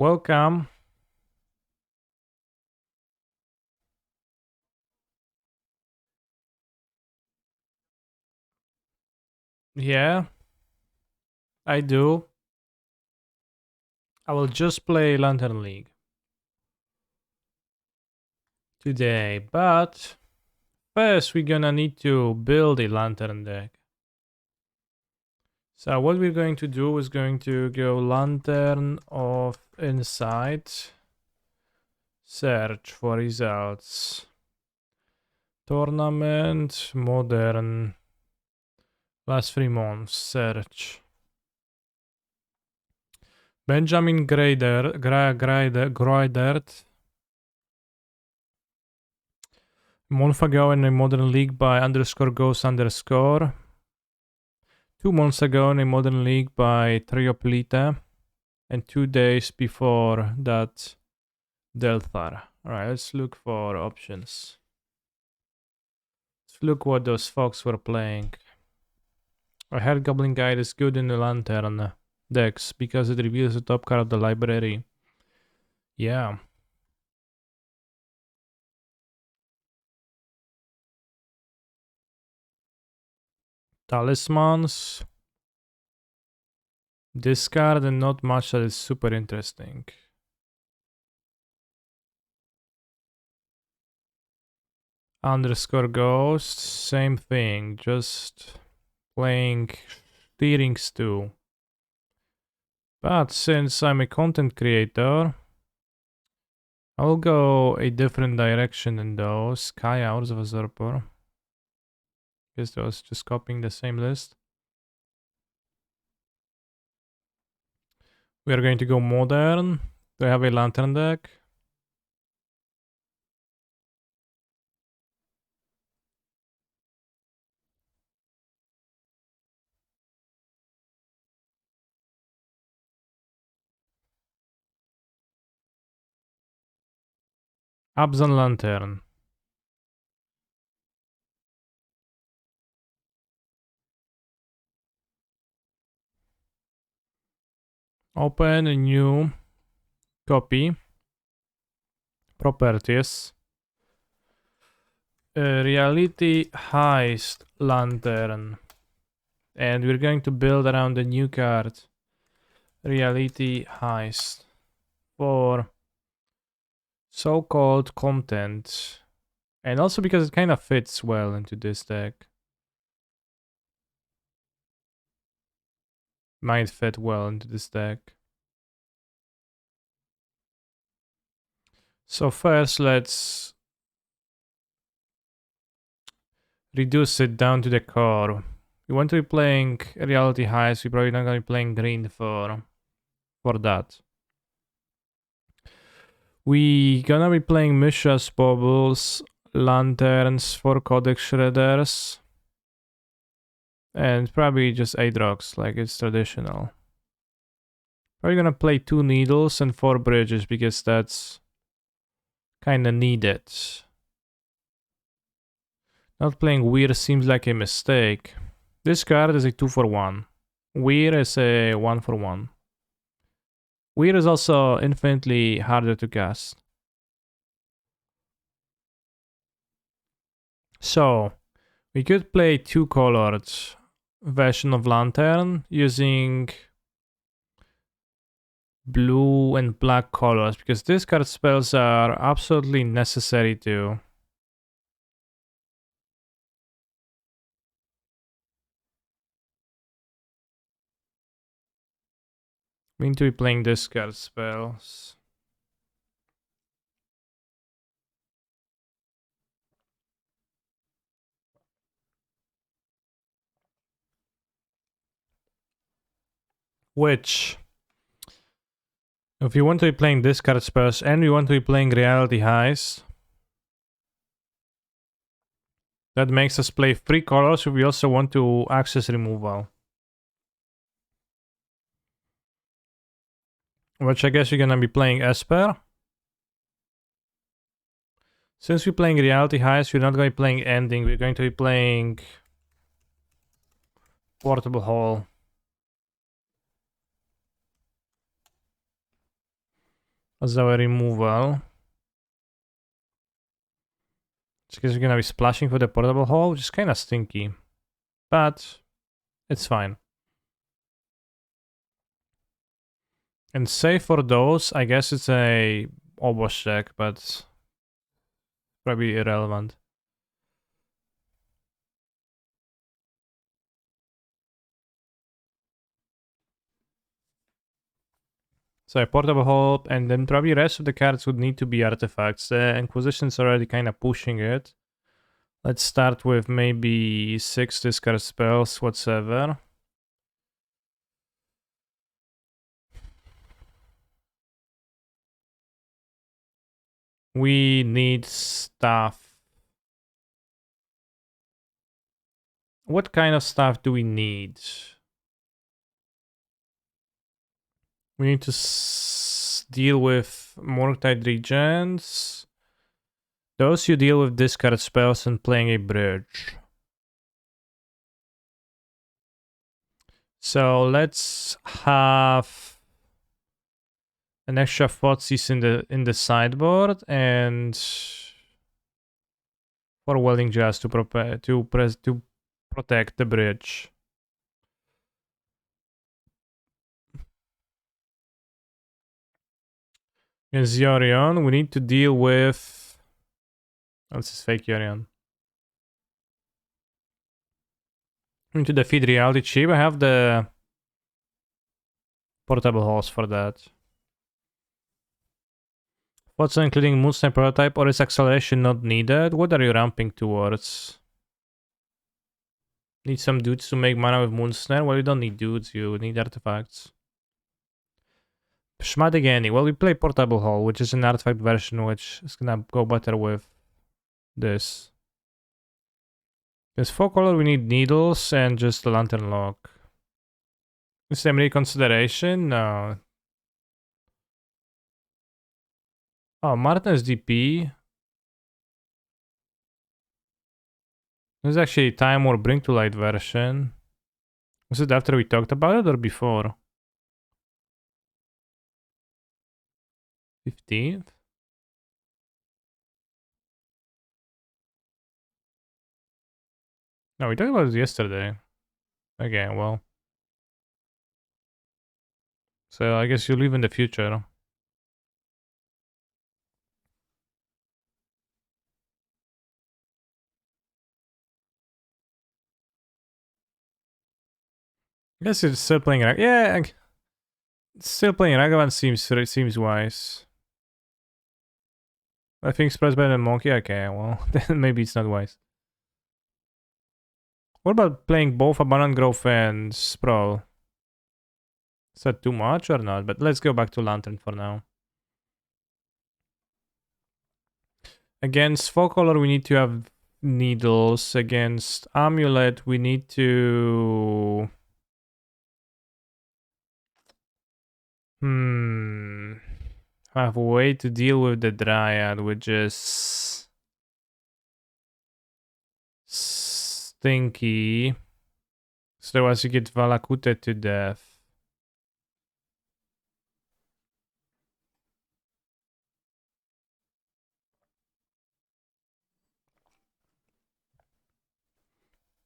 Welcome. Yeah, I do. I will just play Lantern League today, but first we're gonna need to build a Lantern deck. So what we're going to do is going to go Lantern of Insight, search for results, tournament, modern, last 3 months, search. Benjamin Greidert, month ago in a modern league by _ghost_. 2 months ago in a modern league by Trioplita. And 2 days before that, Delthar. Alright, let's look for options. Let's look what those folks were playing. I heard Goblin Guide is good in the Lantern decks because it reveals the top card of the library. Yeah. Talismans. Discard and not much that is super interesting. _ghost, same thing, just playing steering stew. But since I'm a content creator, I'll go a different direction than those. Sky Hours of Usurper. Guess I was just copying the same list. We are going to go modern. Do I have a lantern deck? Abzan Lantern. Open a new copy. Properties. Reality Heist Lantern. And we're going to build around the new card. Reality Heist. For so-called content. And also because it kind of fits well into this deck. Might fit well into this deck. So first let's reduce it down to the core. We want to be playing Reality Heist. We're probably not going to be playing green for that. We gonna be playing Mishra's Bubbles, Lanterns for Codex Shredders, and probably just 8 rocks like it's traditional. Probably gonna play 2 needles and 4 bridges because that's kinda needed. Not playing Weir seems like a mistake. This card is a 2 for 1. Weir is a 1 for 1. Weir is also infinitely harder to cast. So, we could play 2-colored version of Lantern using blue and black colors because these card spells are absolutely necessary to mean to be playing this card spells. Which, if you want to be playing this card spells and you want to be playing Reality Heist, that makes us play 3 colors if we also want to access removal. Which I guess you're gonna be playing Esper. Since we're playing Reality Heist, we're not going to be playing Ending, we're going to be playing Portable Hall. as our removal. Because we're gonna be splashing for the portable hole, which is kind of stinky. But it's fine. And save for those, I guess it's a obos check, but probably irrelevant. So a portable hole, and then probably rest of the cards would need to be artifacts. The Inquisition's already kind of pushing it. Let's start with maybe 6 discard spells, whatsoever. We need stuff. What kind of stuff do we need? We need to deal with Morktide Regents. Those you deal with discard spells and playing a bridge. So let's have an extra Thoughtseize in the sideboard and for Welding Jazz to protect the bridge. Against Yorion, we need to deal with. Oh, this is fake Yorion. We need to defeat Reality Chip. I have the portable horse for that. What's including Moonstone prototype, or is acceleration not needed? What are you ramping towards? Need some dudes to make mana with Moonsnare? Well, you don't need dudes, you need artifacts. Shmadigani. Well, we play Portable Hall, which is an artifact version, which is gonna go better with this. Because for color, we need needles and just a lantern lock. Same reconsideration? No. Oh, Martin's DP. There's actually Time or Bring to Light version. Was it after we talked about it or before? 15th? No, we talked about it yesterday. Okay, well. So I guess you live in the future. I guess it's still playing. Yeah, still playing Ragavan seems wise. I think Spread's better than Monkey. Okay, well, then maybe it's not wise. What about playing both Abundant Growth and Sprawl? Is that too much or not? But let's go back to Lantern for now. Against Fall Color, we need to have needles. Against Amulet, we need to... have a way to deal with the Dryad, which is... stinky. So as you get Valakute to death.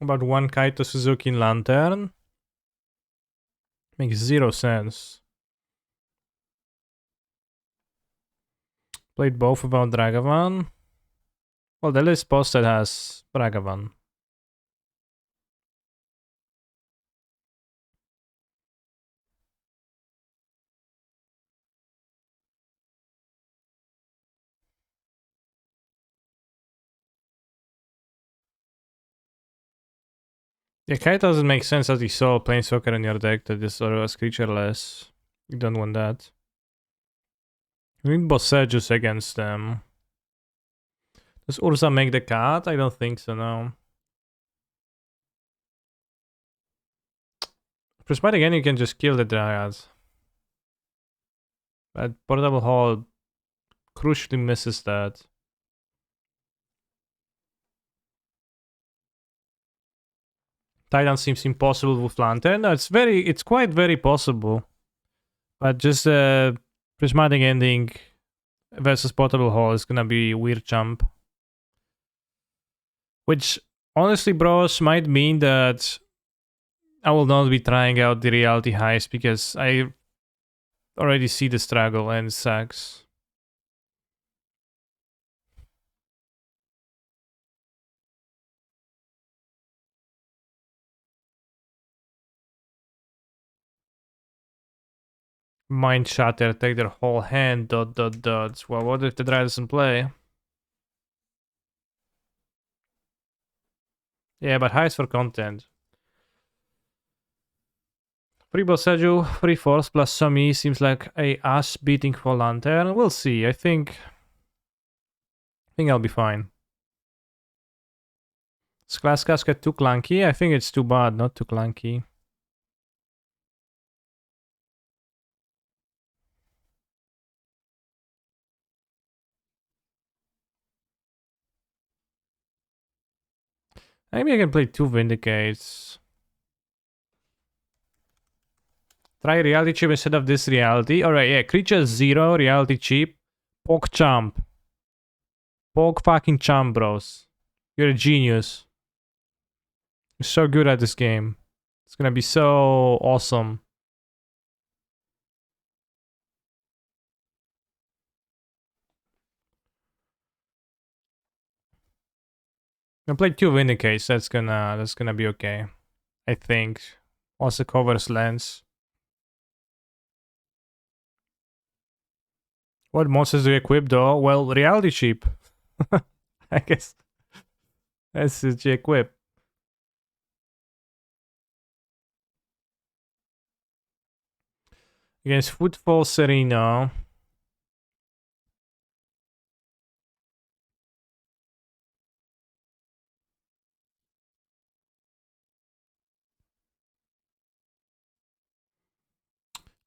About one Kaito Suzuki in Lantern. Makes 0 sense. Played both about Dragavan. Well, the list posted has Dragavan. Yeah, Kaito doesn't make sense as you saw Planeswalker in your deck that is sort of creatureless. You don't want that. You need Bossejus against them. Does Urza make the cut? I don't think so, no. Prismatic again, you can just kill the Dryads. But Portable Hall crucially misses that. Titan seems impossible with Lantern. No, it's quite very possible. But just Prismatic ending versus portable hole is gonna be weird jump. Which, honestly, bros, might mean that I will not be trying out the reality heist because I already see the struggle and it sucks. Mind shatter, take their whole hand, dot dot dots. Well, what if the guy doesn't play? Yeah, but heist for content. Free Boseju, free force plus some E seems like a ass beating for Lantern. We'll see. I think I'll be fine. Is Glass Casket too clunky? I think it's too bad, not too clunky. Maybe I can play 2 Vindicates. Try reality chip instead of this reality. Alright, yeah. Creature 0, reality chip. Poke champ. Poke fucking champ, bros. You're a genius. You're so good at this game. It's gonna be so awesome. I played 2 Vindicates. That's gonna be okay. I think. Also covers lens. What monsters do you equip though? Well, reality chip. I guess that's what you equip. Against Footfall Serena.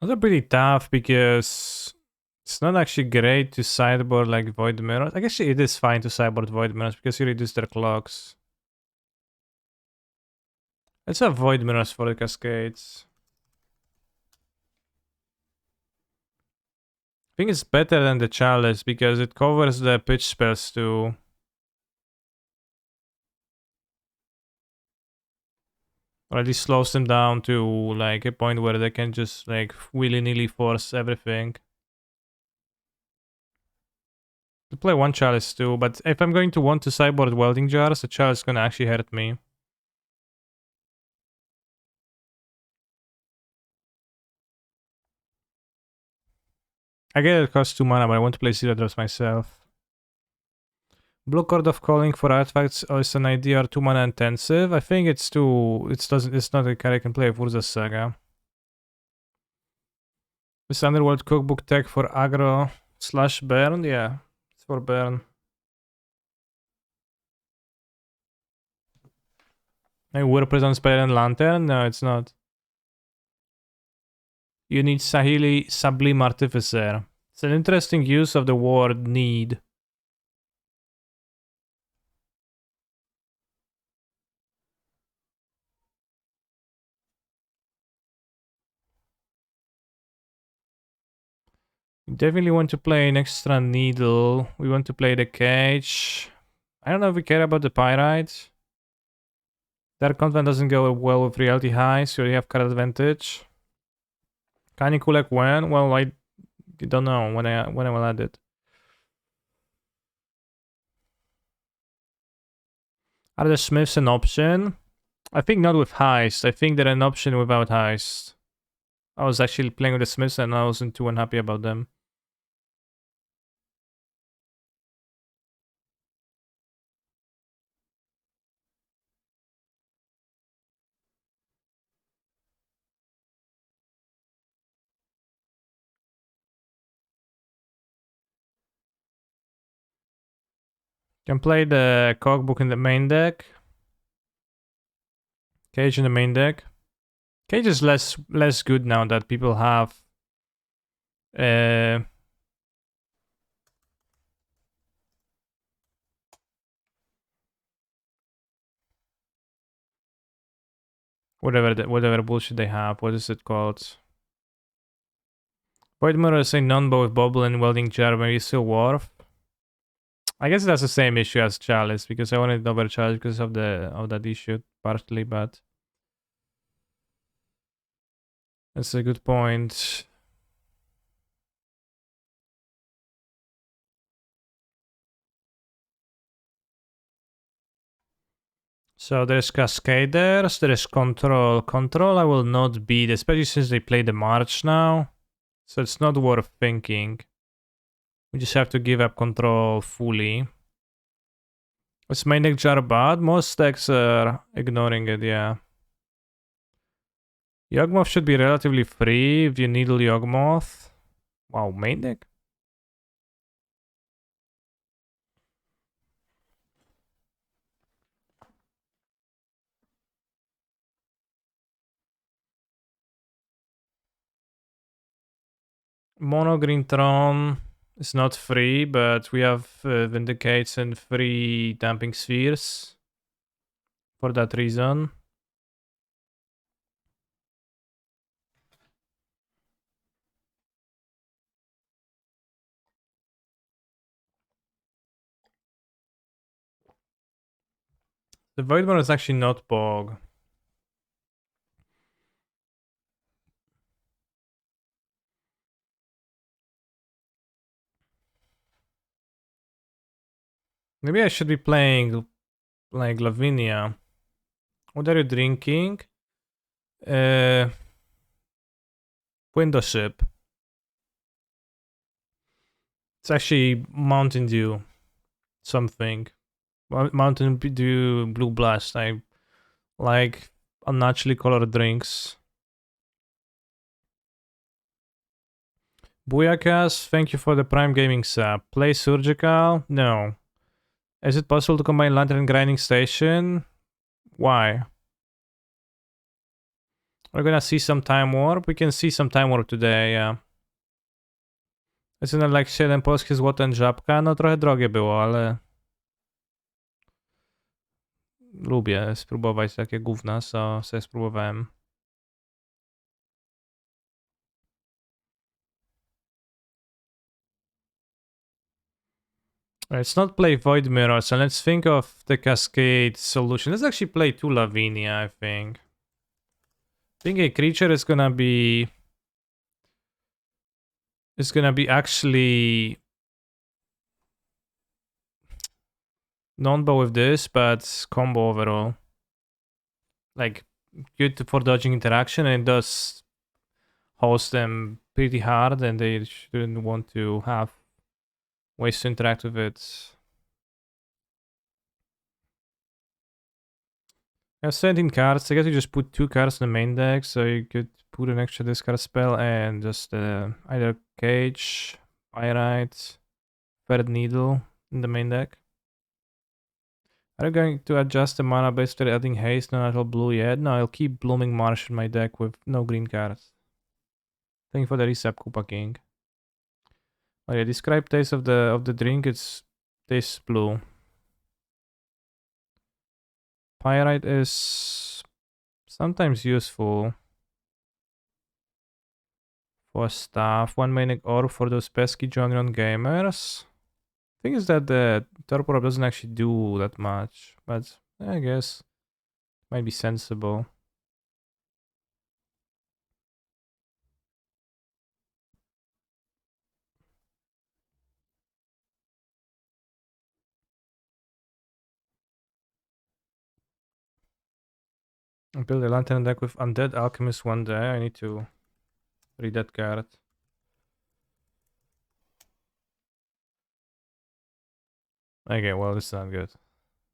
Those are pretty tough because it's not actually great to sideboard like Void Mirrors. I guess it is fine to sideboard Void Mirrors because you reduce their clocks. Let's have Void Mirrors for the Cascades. I think it's better than the Chalice because it covers the pitch spells too. Or at least slows them down to like a point where they can just like willy-nilly force everything. To play 1 Chalice too, but if I'm going to want to sideboard Welding Jars, the Chalice is gonna actually hurt me. I get it costs 2 mana, but I want to play Zero Drops myself. Blue Chord of Calling for artifacts is an idea 2 mana intensive. I think it's too. It's not a card I can play with Urza Saga. This Underworld Cookbook tech for aggro / burn. Yeah, it's for burn. Maybe WordPress on Spell and Lantern? No, it's not. You need Sahili Sublime Artificer. It's an interesting use of the word need. We definitely want to play an extra needle. We want to play the cage. I don't know if we care about the pyrite. Dark Convent doesn't go well with Reality Heist, so you have card advantage. Caniculek when? Well, I don't know when I will add it. Are the Smiths an option? I think not with Heist. I think they're an option without Heist. I was actually playing with the Smiths and I wasn't too unhappy about them. Can play the Cookbook in the main deck. Cage in the main deck. Cage is less good now that people have whatever bullshit they have. What is it called? Void Mirror is a non-bow with bubble and welding jar, maybe still Wharf. I guess that's the same issue as Chalice, because I wanted to overcharge because of that issue, partly, but that's a good point. So there's Cascaders, there's Control. Control I will not beat, especially since they play the March now. So it's not worth thinking. We just have to give up Control fully. Is main deck jar bad? Most decks are ignoring it, yeah. Yawgmoth should be relatively free if you needle Yawgmoth. Wow, main deck? Mono Green Tron is not free, but we have Vindicates and free Damping Spheres for that reason. The Void One is actually not Bog. Maybe I should be playing like Lavinia. What are you drinking? Window Ship. It's actually Mountain Dew. Something. Mountain Dew Blue Blast. I like unnaturally colored drinks. Buyakas, thank you for the Prime Gaming sub. Play Surgical? No. Is it possible to combine Lantern and Grinding Station? Why? We're gonna see some Time Warp? We can see some Time Warp today, yeah. Jest like 7 polskie złote and żabka? No trochę drogie było, ale... Lubię spróbować takie gówna, so sobie spróbowałem. Let's not play Void Mirror, so let's think of the Cascade solution. Let's actually play 2 Lavinia, I think. I think a creature is gonna be... It's gonna be actually... non-bow with this, but combo overall. Like, good for dodging interaction, and it does host them pretty hard, and they shouldn't want to have ways to interact with it. I have 17 cards. I guess you just put 2 cards in the main deck, so you could put an extra discard spell and just either Cage, Pyrite, Thread Needle in the main deck. Are you going to adjust the mana base to adding haste, no natural blue yet? No, I'll keep Blooming Marsh in my deck with no green cards. Thank you for the resub, Koopa King. Oh yeah, describe taste of the drink. It's tastes blue. Pyrite is sometimes useful for stuff. 1 manic orb for those pesky Jongron gamers. Thing is that the Torpor doesn't actually do that much, but I guess might be sensible. I build a lantern deck with Undead Alchemist one day. I need to read that card. Okay, well, this is not good.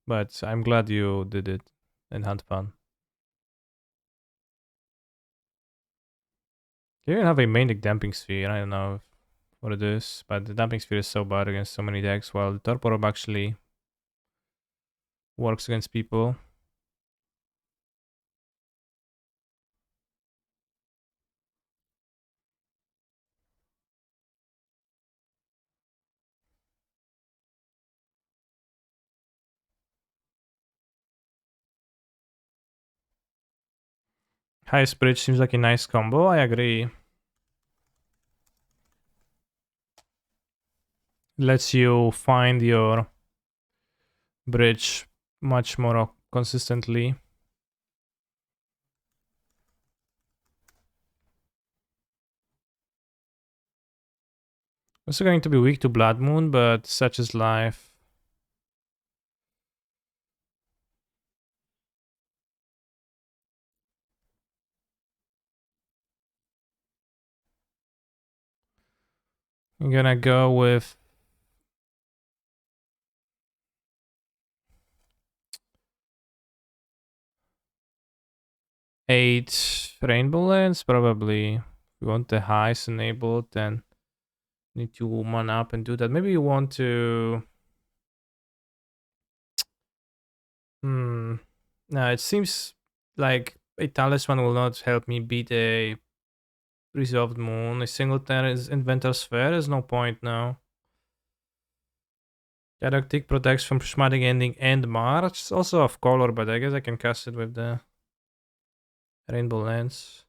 But I'm glad you did it and had fun. You even have a main deck Damping Sphere. I don't know what it is, but the Damping Sphere is so bad against so many decks, while the Torpor actually works against people. Highest Bridge seems like a nice combo. I agree. lets you find your bridge much more consistently. Also going to be weak to Blood Moon, but such is life. I'm gonna go with eight rainbow lands, probably. If you want the highs enabled, then need to one up and do that. Maybe you want to. No, it seems like a talisman will not help me beat a resolved moon. A singleton is inventor sphere. There's no point now. Galactic protects from prismatic ending and March. It's also off color, but I guess I can cast it with the rainbow lens.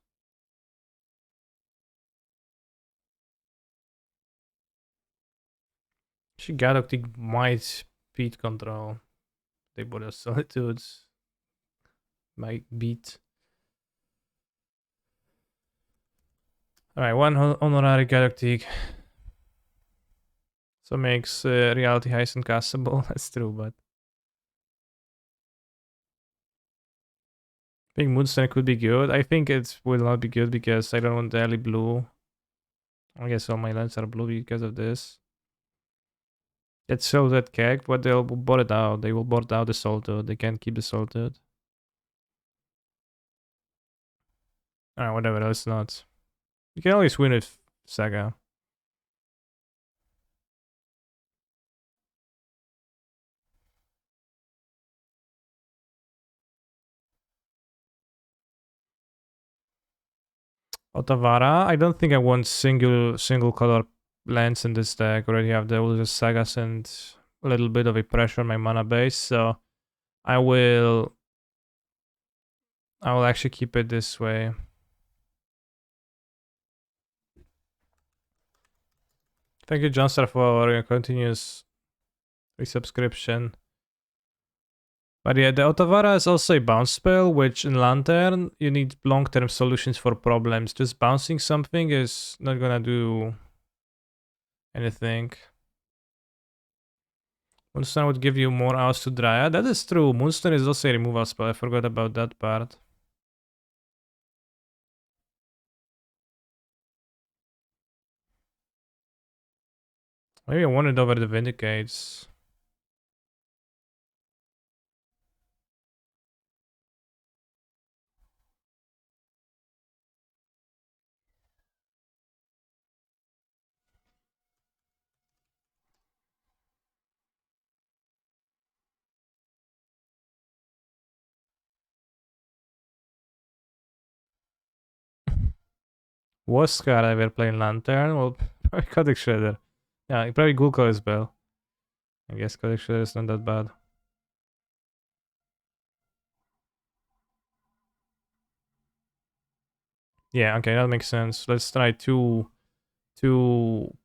She Galactic might beat control. They both have solitudes. Might beat. Alright, one honorary Galactic. So makes Reality Heist uncastable. That's true, but I think Moonstone could be good. I think it will not be good because I don't want daily blue. I guess all my lands are blue because of this. It shows that keg, but they'll board it out. They will board out the salted. They can't keep the salted. Alright, whatever, let's not. You can always win with Saga. Otavara, I don't think I want single color lands in this deck. Already have the Ultra Sagas and a little bit of a pressure on my mana base, so I will actually keep it this way. Thank you, Johnstar, for your continuous resubscription. But yeah, the Otavara is also a bounce spell, which in Lantern, you need long-term solutions for problems. Just bouncing something is not gonna do anything. Moonstone would give you more hours to Dryad. That is true. Moonstone is also a removal spell. I forgot about that part. Maybe I want it over the Vindicates. Worst card I ever played in Lantern? Well, probably Codex Shredder. Yeah, probably Gulko as well. I guess Codex Shredder is not that bad. Yeah, okay, that makes sense. Let's try two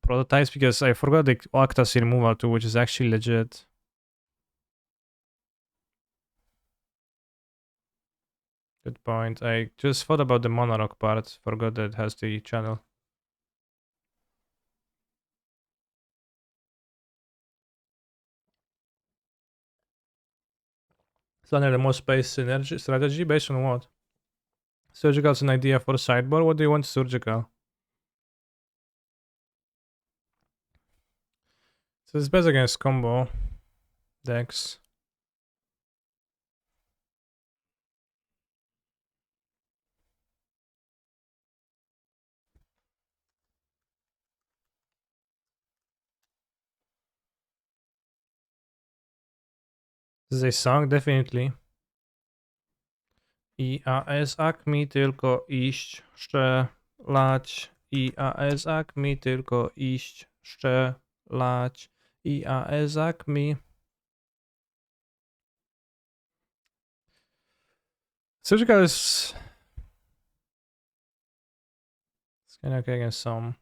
prototypes because I forgot the Octas removal too, which is actually legit. Good point. I just thought about the Monarch part. Forgot that it has the channel. So under the most space synergy strategy based on what? Surgical is an idea for sideboard. What do you want surgical? So it's best against combo decks. This is a song, definitely. IAS ak mi tylko iść, strzelać. IAS ak mi tylko iść, strzelać. IAS ak mi. Surgical is it's kind of okay against some.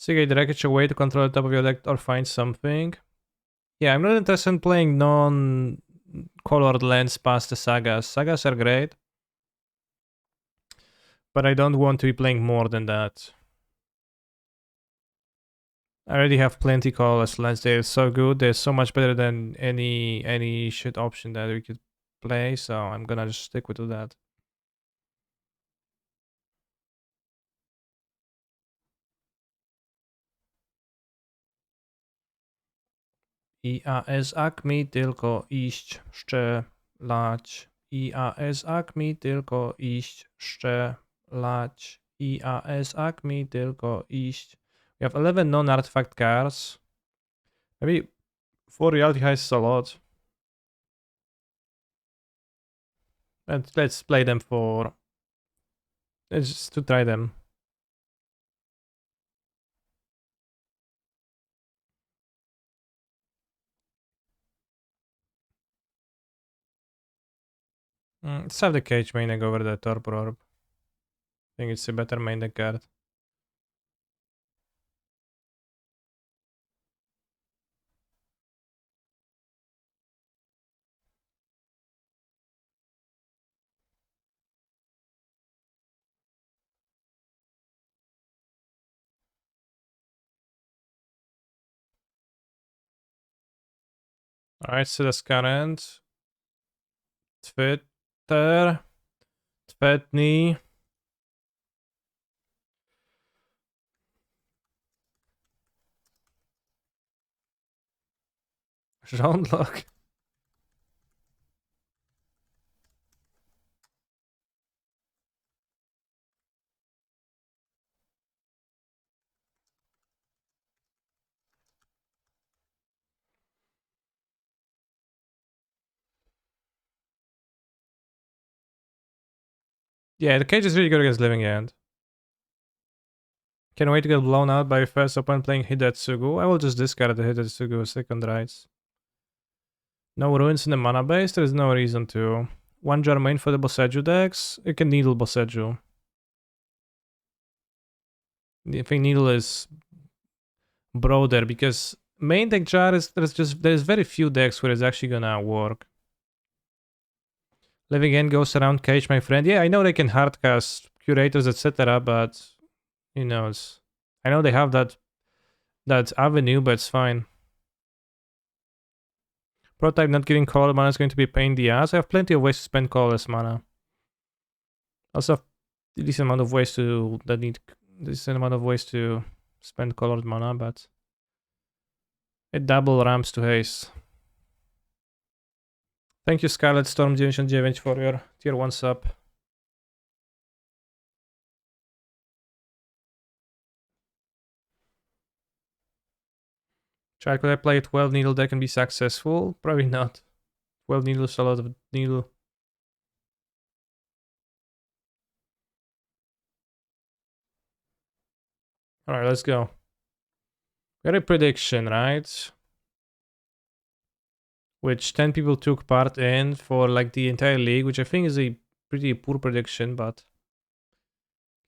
Seek a wreckage away to control the top of your deck or find something. Yeah, I'm not interested in playing non-colored lands past the sagas. Sagas are great, but I don't want to be playing more than that. I already have plenty colorless lands. They're so good. They're so much better than any shit option that we could play. So I'm gonna just stick with that. IAS ak mi tylko iść szczelać. IAS ak mi tylko iść szczelać. IAS ak mi tylko iść. We have 11 non-artifact cards. Maybe 4 Reality Heists a lot. And let's play them for... just to try them. Let's have the Cage main and go over the Torpor Orb. I think it's a better main deck card. Alright, so that's current. Twitter. Tvetni. Rządlok. Yeah, the Cage is really good against Living End. Can't wait to get blown out by first opponent playing Hidetsugu. I will just discard the Hidetsugu second rights. No ruins in the mana base, there is no reason to. One Germain for the Boseju decks. You can Needle Boseju. I think Needle is broader because main deck jar is there's very few decks where it's actually gonna work. Living End goes around Cage, my friend. Yeah, I know they can hardcast curators, etc., but who knows? I know they have that avenue, but it's fine. Prototype not getting color mana is going to be a pain in the ass. I have plenty of ways to spend colorless mana. Also have a decent amount of ways to spend colored mana, but it double ramps to haste. Thank you Scarlet Storm 99 for your tier 1 sub. Child, could I play a 12 needle deck and be successful? Probably not. 12 needles, a lot of needle. Alright, let's go. We got a prediction, right? Which 10 people took part in for like the entire league, which I think is a pretty poor prediction, but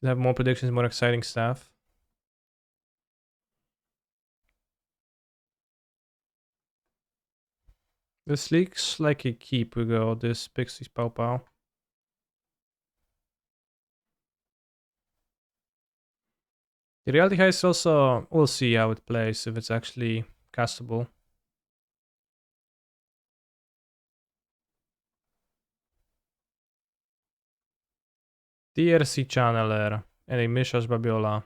we'll have more predictions, more exciting stuff. This looks like a keep. We go this Pixie's Pow Pow. The Reality Heist also, we'll see how it plays, if it's actually castable. DRC Channeler and a Mishas Babiola.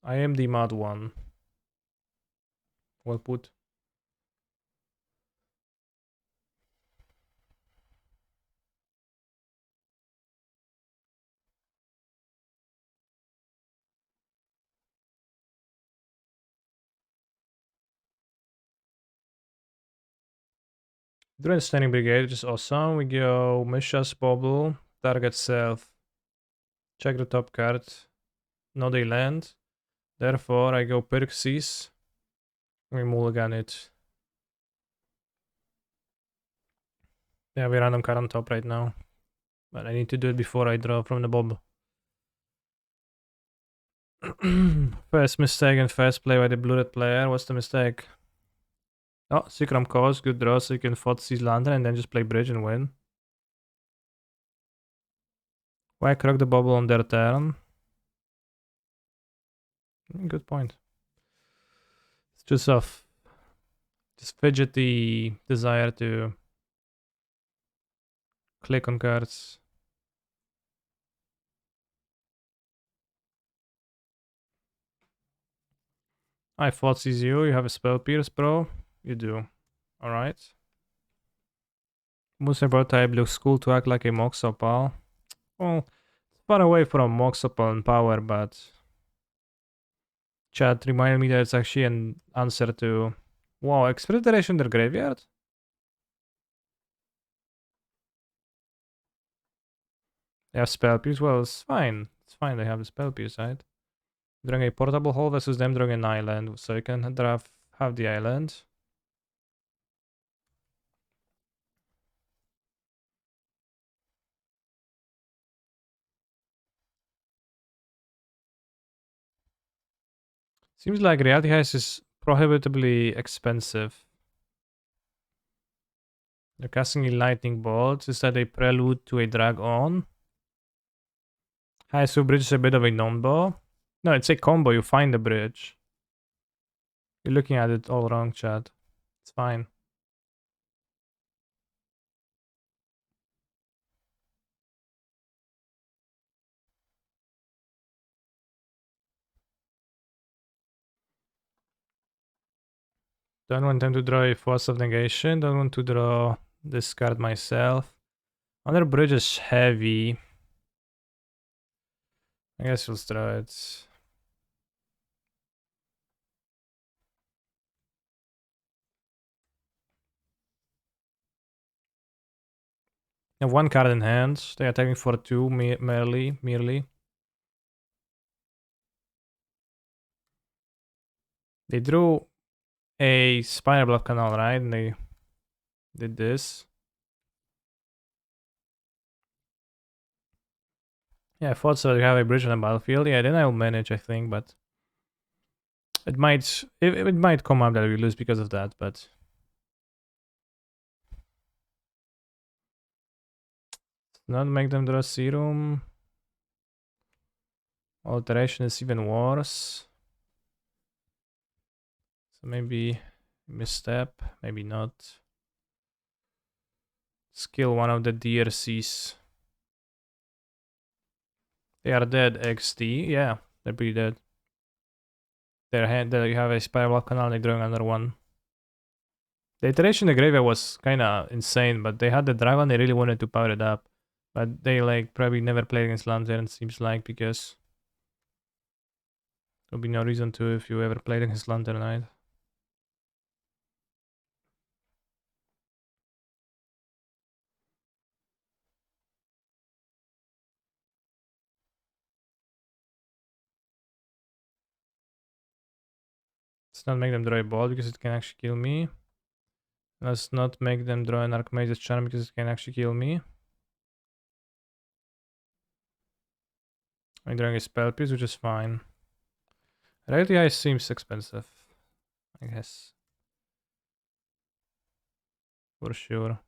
I am the mad one. Well put. During Standing Brigade, which is awesome. We go Mishas Bobble, target self. Check the top card. No, they land. Therefore, I go Pirxis. We mulligan it. Yeah, we random card on top right now. But I need to do it before I draw from the bob. First mistake and first play by the blue-red player. What's the mistake? Oh, Secrum Cause, good draw, so you can Fotseize Lantern and then just play bridge and win. Why crack the bubble on their turn? Good point. It's just this fidgety desire to click on cards. I Fotseize you, you have a Spell Pierce, bro. You do. Alright. Musa type looks cool to act like a Moxopal. Well, it's far away from Moxopal in power, but chat reminded me that it's actually an answer to... Wow, Express Duration their graveyard? They have Spell Pierce? Well, it's fine. It's fine they have the Spell Pierce, right? Drawing a Portable Hole versus them drawing an island, so you can have the island. Seems like Reality Heist is prohibitively expensive. They're casting a Lightning Bolt. Is that a prelude to a Drag On? Heist Bridge is a bit of a non-bow. No, it's a combo. You find the bridge. You're looking at it all wrong, Chad. It's fine. Don't want them to draw a Force of Negation. Don't want to draw this card myself. Other bridge is heavy. I guess we'll draw it. They have one card in hand. They are attacking for 2 merely. They drew a Spinal Bluff Canal, right? And they did this. Yeah, I thought so. You have a bridge on the battlefield. Yeah, then I'll manage, I think, but it might come up that we lose because of that, but not make them draw Serum. Alteration is even worse. So maybe misstep, maybe not. Skill one of the DRCs. They are dead, XD. Yeah, they're pretty dead. Their hand, there you have a Spiral Canal, they're drawing another one. The iteration in the graveyard was kinda insane, but they had the dragon, they really wanted to power it up. But they like probably never played against Lantern, seems like, because there'll be no reason to if you ever played against Lantern Knight. Let's not make them draw a ball because it can actually kill me. Let's not make them draw an Archmage's Charm because it can actually kill me. I'm drawing a spell piece, which is fine. Reality Heist seems expensive, I guess. For sure.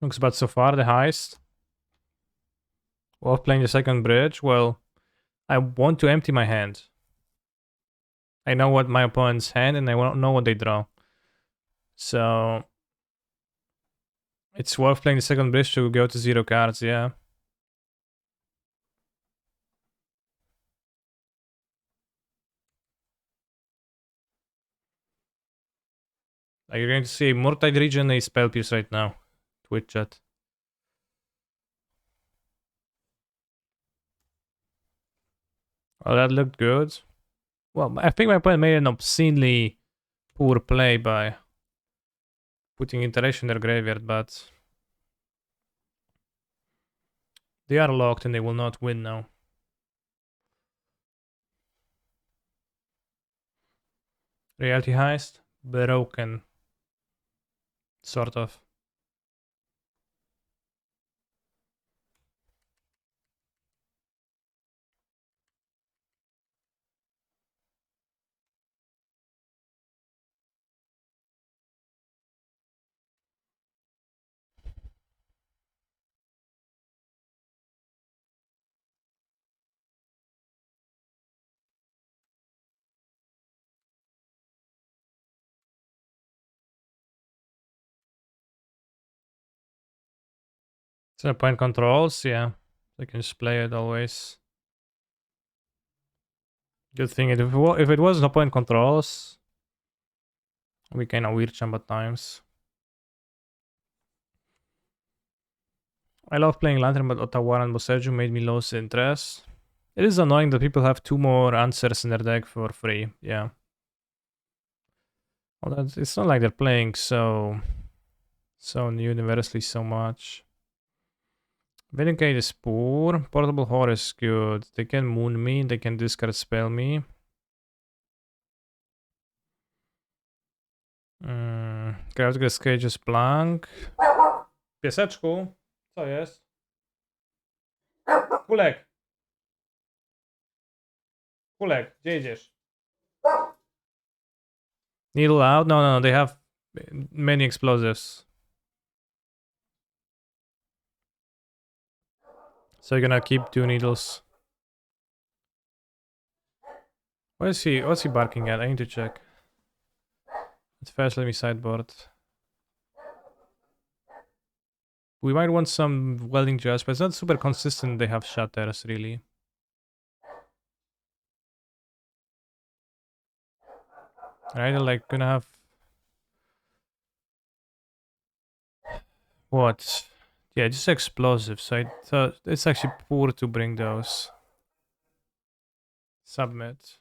Looks bad so far, the heist. While playing the second bridge, well, I want to empty my hand. I know what my opponent's hand and I won't know what they draw. So it's worth playing the second bridge to go to 0 cards, yeah. Like you're going to see a Murtide Region, a Spell Piece right now. Twitch chat. Oh, that looked good. Well, I think my opponent made an obscenely poor play by putting interaction in their graveyard, but they are locked and they will not win now. Reality Heist, broken. Sort of. So point controls, yeah. They can just play it always. Good thing if it was no point controls, we kind of weird jump at times. I love playing Lantern, but Ottawa and Boseju made me lose interest. It is annoying that people have 2 more answers in their deck for free, yeah. Well, it's not like they're playing so universally so much. Vindicate is poor. Portable Horror is good. They can moon me, they can discard spell me. Chaotic Escape is blank. Pieseczku, co jest? Kulek! Kulek, gdzie idziesz? Needle out? No, they have many explosives. So you're gonna keep 2 needles. What is he? What's he barking at? I need to check. At first, let me sideboard. We might want some welding just, but it's not super consistent. They have shatters, really. Right? They're like gonna have what? Yeah, just explosives. So I thought it's actually poor to bring those. Submit.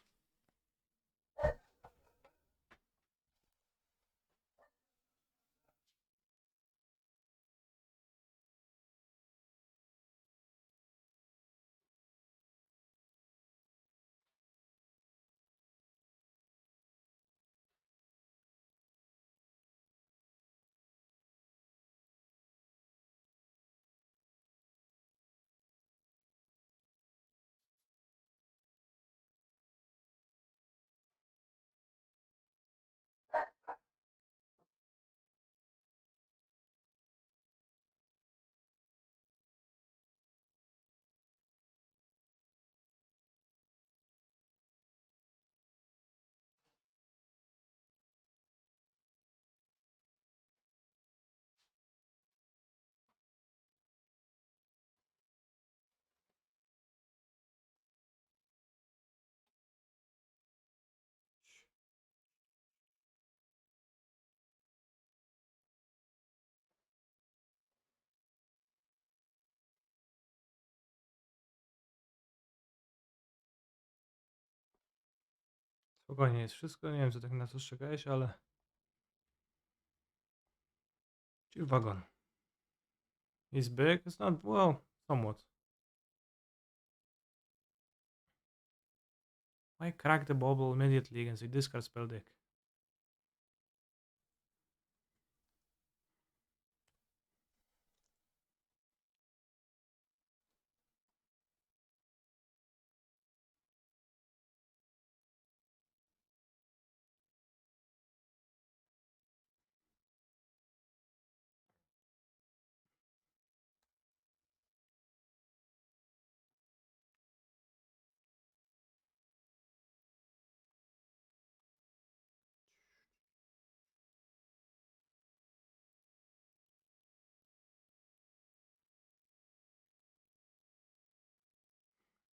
Spokojnie jest wszystko. Nie wiem, co tak na to czekałeś, ale... Chill wagon. It's big? It's not... Well, somewhat. Why crack the bubble immediately against a discard spell deck?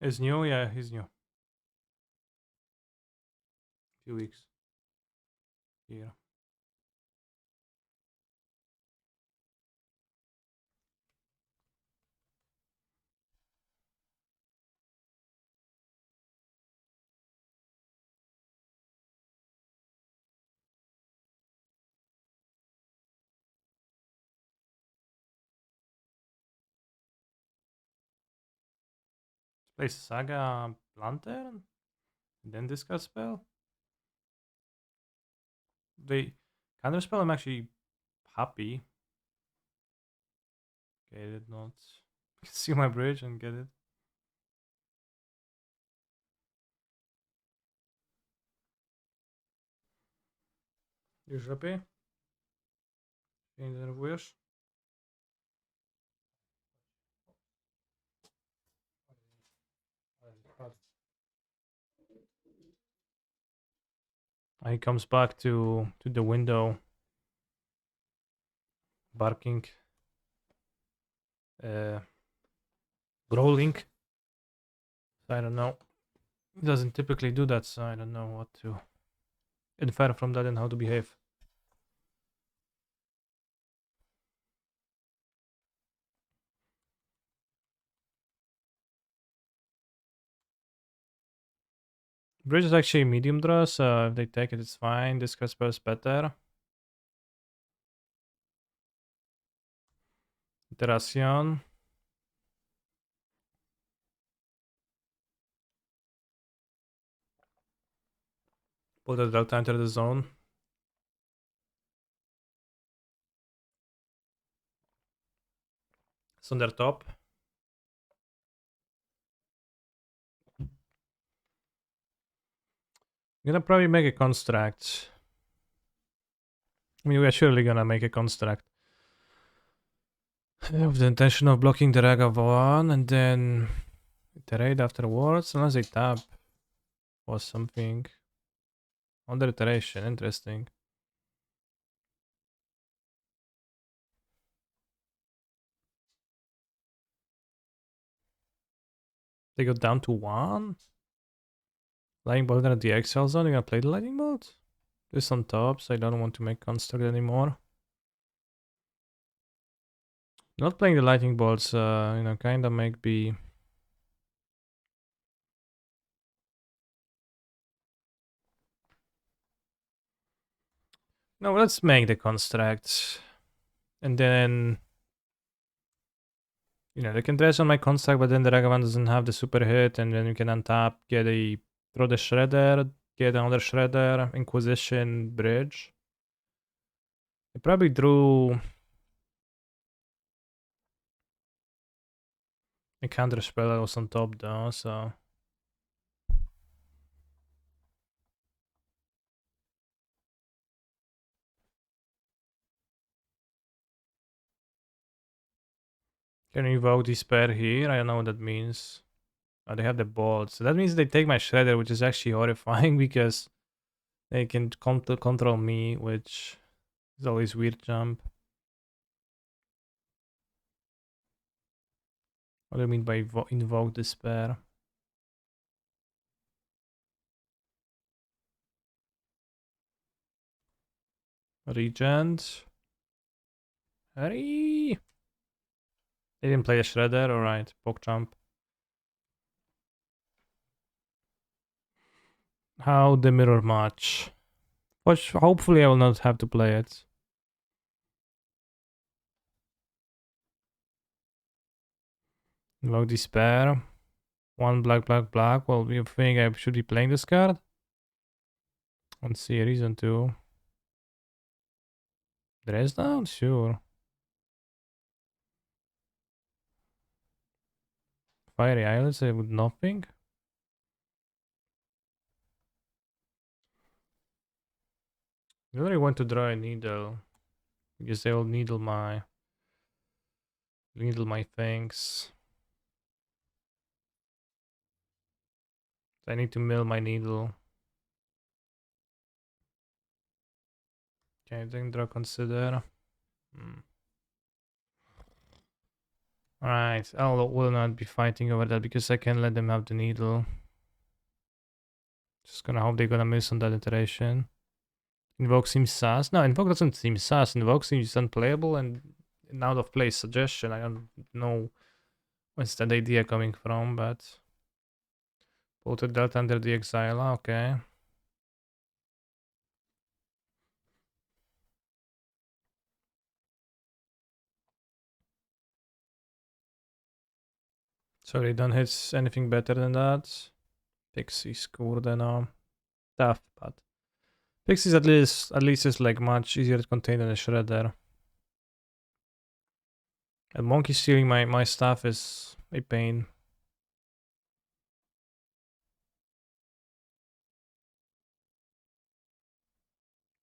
Is new? Yeah, he's new. Few weeks. Here. Play Saga Lantern? Then discard spell? They counterspell, I'm actually happy. Get it, not see my bridge and get it. Już lepiej? Nie denerwujesz? He comes back to the window, barking, growling. I don't know. He doesn't typically do that, so I don't know what to infer from that and how to behave. Bridge is actually medium draw, so if they take it, it's fine. Discard spell is better. Iteración. Put the delta enter the zone. It's on their top. I'm gonna probably make a construct. I mean, we're surely gonna make a construct. With the intention of blocking the rag of one and then iterate afterwards, unless they tap or something. Under iteration, interesting. They go down to one? Lightning bolt at the exile zone, you're gonna play the lightning bolt? This on top, so I don't want to make construct anymore. Not playing the lightning bolts, kinda make be. No, let's make the construct. And then, they can dress on my construct, but then the Ragavan doesn't have the super hit, and then you can untap, throw the Shredder, get another Shredder, Inquisition, Bridge. I probably drew a counter spell that was on top though, so. Can you evoke Despair here? I don't know what that means. Oh, they have the bolt. So that means they take my Shredder, which is actually horrifying because they can control me, which is always weird jump. What do you mean by invoke Despair? Regent. Hurry! They didn't play a Shredder, alright. Poke jump. How the mirror match? Which hopefully I will not have to play it. Invoke Despair. One black, black, black. Well, you think I should be playing this card? I don't see a reason to. Dress down? Sure. Fiery Islands with nothing? I really want to draw a needle. Because they will needle my things. I need to mill my needle. Okay, then draw consider. Alright, I will not be fighting over that because I can let them have the needle. Just gonna hope they're gonna miss on that iteration. Invoke seems sus. No, Invoke doesn't seem sus. Invoke seems unplayable and an out of place suggestion. I don't know where's that idea coming from, but put a delta under the exile, okay. So they don't hit anything better than that. Pixies, kurde no. Tough, but Pixies at least is like much easier to contain than a Shredder. And Monkey stealing my stuff is a pain.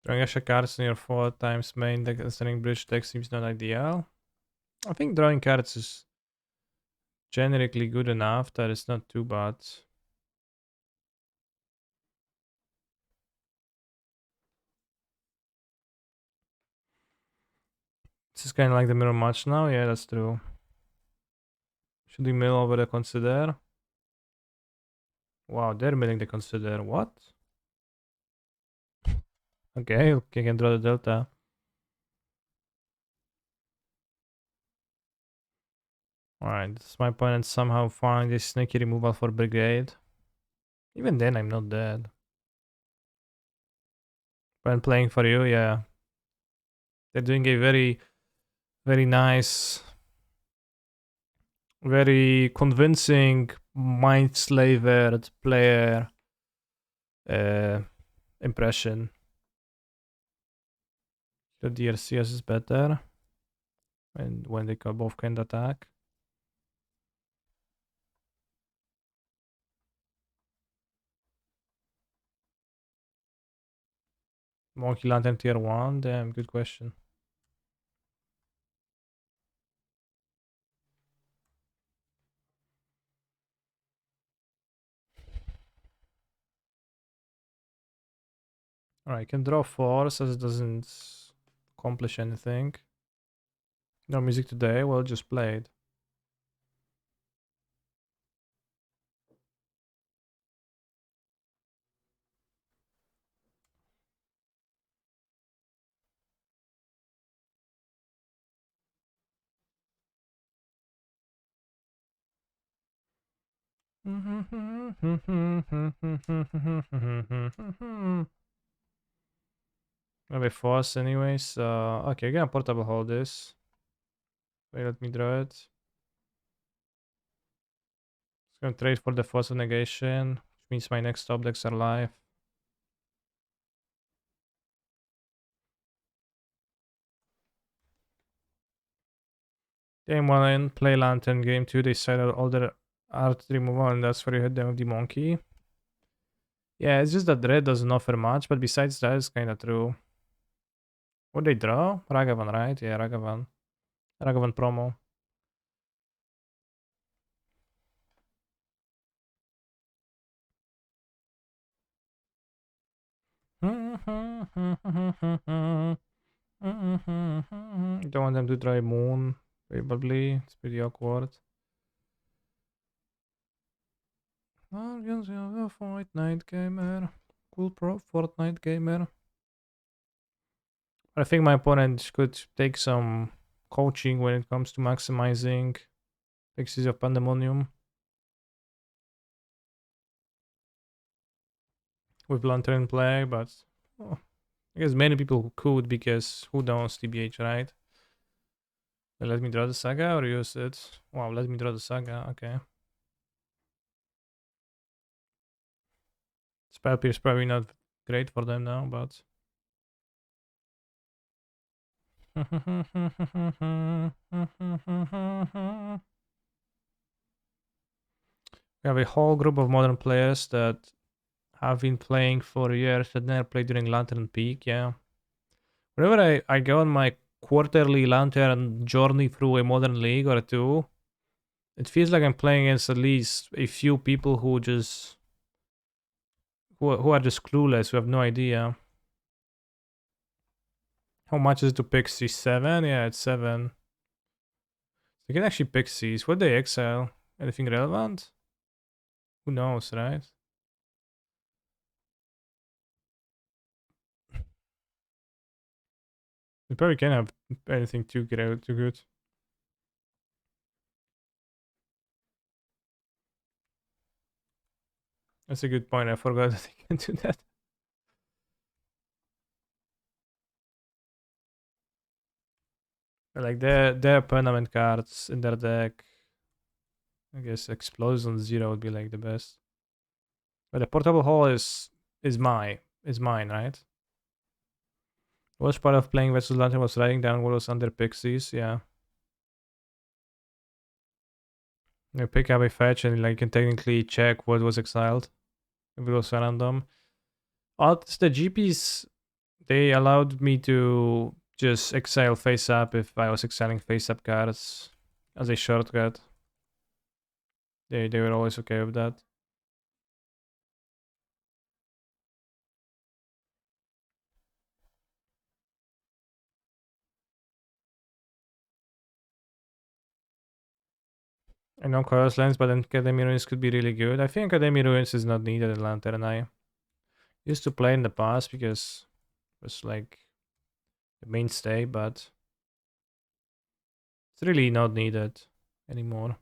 Drawing extra cards near 4 times main deck and sending bridge deck seems not ideal. I think drawing cards is generically good enough that it's not too bad. This is kind of like the mirror match now. Yeah, that's true. Should we mill over the consider? Wow, they're milling the consider. What? Okay, okay, can draw the delta. Alright, this is my opponent somehow find this sneaky removal for brigade. Even then, I'm not dead. When playing for you, yeah. They're doing a very nice, very convincing mind slavered player impression. The DRCS is better, and when they both can attack. Monkey Lantern tier 1, damn, good question. Alright, can draw 4 as it doesn't accomplish anything. No music today, well, just played. Maybe force anyways. Okay, I'm gonna portable hold this. Wait, let me draw it. It's gonna trade for the force of negation, which means my next top decks are live. Game 1 in, play Lantern. Game 2, they side out all their art removal, and that's where you hit them with the monkey. Yeah, it's just that red doesn't offer much, but besides that, it's kinda true. What they draw? Ragavan, right? Yeah, Ragavan. Ragavan promo. Don't want them to try Moon, probably. It's pretty awkward. Guardians of a Fortnite gamer. Cool pro Fortnite gamer. I think my opponent could take some coaching when it comes to maximizing Pixies of Pandemonium with Lantern play, but oh, I guess many people could because who knows TBH, right? Let me draw the saga or use it? Wow, let me draw the saga, okay. Spell Pierce probably not great for them now, but we have a whole group of modern players that have been playing for years that never played during Lantern Peak, yeah. Whenever I go on my quarterly Lantern journey through a modern league or two, it feels like I'm playing against at least a few people who are just clueless, who have no idea. How much is it to Pixie? 7? Yeah, it's 7. You can actually Pixies. What they exile? Anything relevant? Who knows, right? You probably can't have anything too good. That's a good point. I forgot that they can do that. Like their permanent cards in their deck I guess explosion 0 would be like the best. But the portable hole is mine, right? Worst part of playing versus Lantern was writing down what was under pixies, yeah. You pick up a fetch and like you can technically check what was exiled if it was random. It's the GPs, they allowed me to just exile face up if I was exiling face up cards as a shortcut. They were always okay with that. I know Chaos Lens, but then Academy Ruins could be really good. I think Academy Ruins is not needed in Lantern. I used to play in the past because it was like the mainstay, but it's really not needed anymore.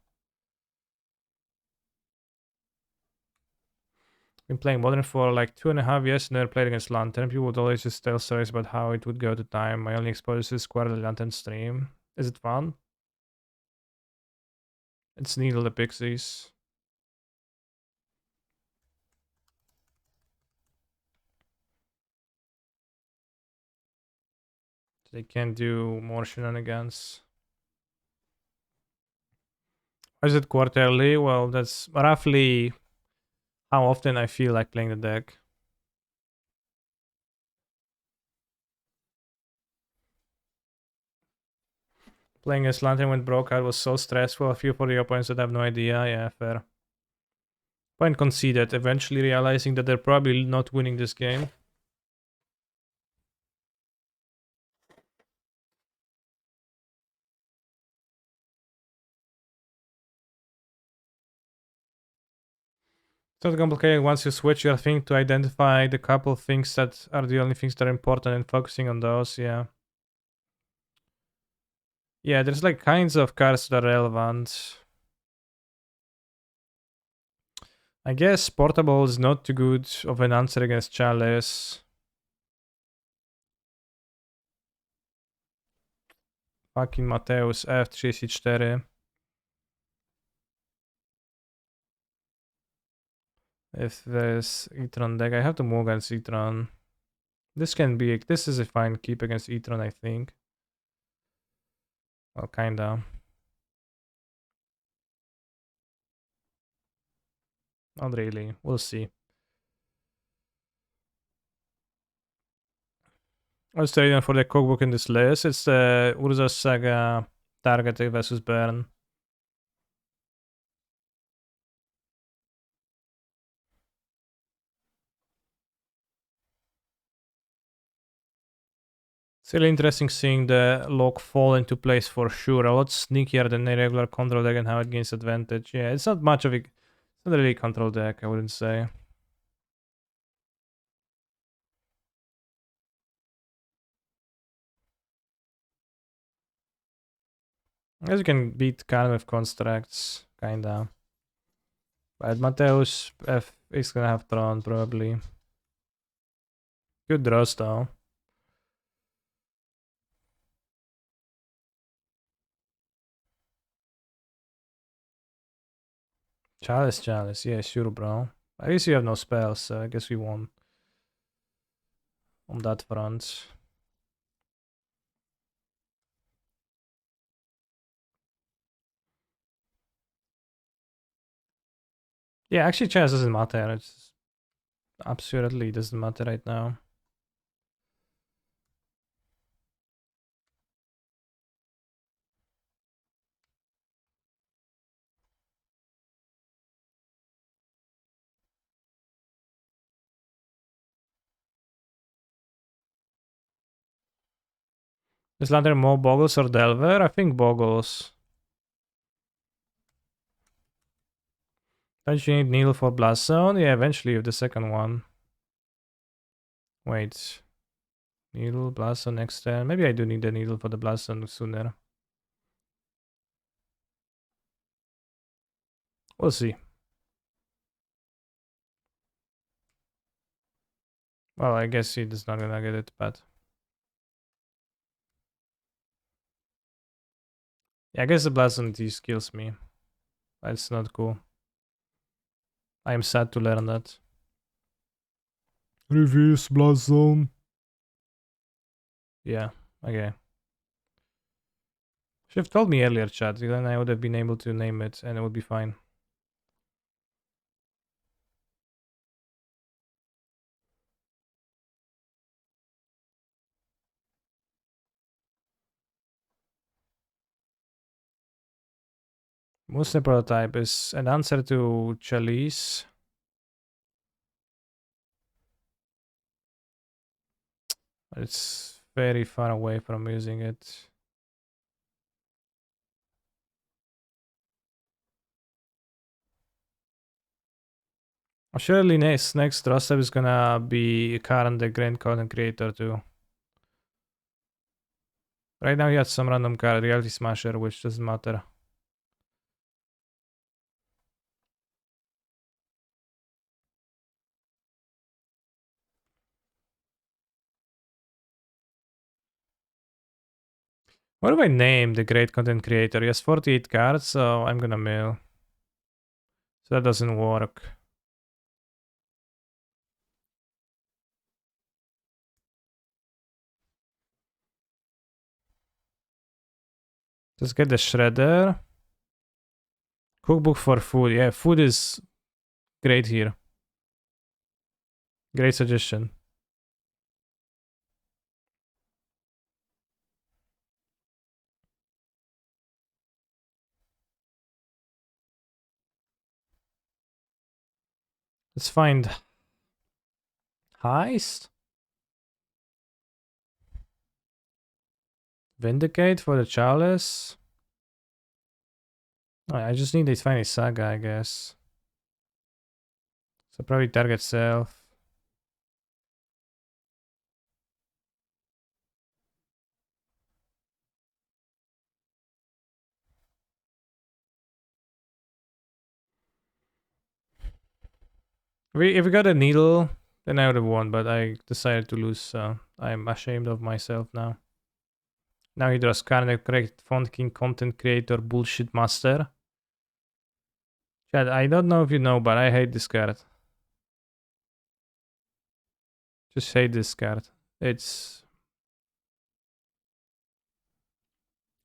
Been playing Modern for like 2.5 years, never played against Lantern. People would always just tell stories about how it would go to time. My only exposure is quarterly Lantern stream. Is it fun? It's Needle the Pixies. They can do more shenanigans. Is it quarterly? Well, that's roughly how often I feel like playing the deck. Playing as Lantern when broke out was so stressful. I feel for the opponents that have no idea. Yeah, fair. Point conceded, eventually realizing that they're probably not winning this game. It's not complicated. Once you switch your thing to identify the couple things that are the only things that are important and focusing on those, yeah. Yeah, there's like kinds of cards that are relevant. I guess portable is not too good of an answer against Chalice. Fucking Mateus F34. If there's Etron deck, I have to move against Etron. This is a fine keep against Etron, I think. Well, kinda. Not really. We'll see. What's the reason for the cookbook in this list? It's the Urza Saga Targeted versus Burn. It's really interesting seeing the lock fall into place for sure. A lot sneakier than a regular control deck and how it gains advantage. Yeah, it's not much of a... It's not really a control deck, I wouldn't say. I guess you can beat Khan with constructs, kinda. But Mateus F is gonna have Tron, probably. Good draws, though. Chalice. Yeah, sure, bro. At least you have no spells, so I guess we won on that front. Yeah, actually, chance doesn't matter. It's absolutely doesn't matter right now. Is Lander more Boggles or Delver? I think Boggles. Don't you need Needle for Blast Zone? Yeah, eventually with the second one. Wait. Needle, Blast Zone next turn. Maybe I do need the Needle for the Blast Zone sooner. We'll see. Well, I guess he is not gonna get it, but... Yeah, I guess the Blast Zone just kills me. That's not cool. I am sad to learn that. Reverse blast zone. Yeah, okay. Should have told me earlier, chat, then I would have been able to name it and it would be fine. Muslim prototype is an answer to Chalice. It's very far away from using it. Surely next Rostov is gonna be Karen the Grand Content Creator too. Right now he has some random card, Reality Smasher, which doesn't matter. What do I name the Great Content Creator? He has 48 cards, so I'm gonna mill. So that doesn't work. Let's get the Shredder. Cookbook for food. Yeah, food is great here. Great suggestion. Let's find Heist. Vindicate for the Chalice. Oh, I just need this Final Saga, I guess. So probably target self. If we got a needle, then I would have won, but I decided to lose, so I'm ashamed of myself now. Now he draws card, correct Font King content creator bullshit master. Chad, I don't know if you know, but I hate this card. Just hate this card. It's...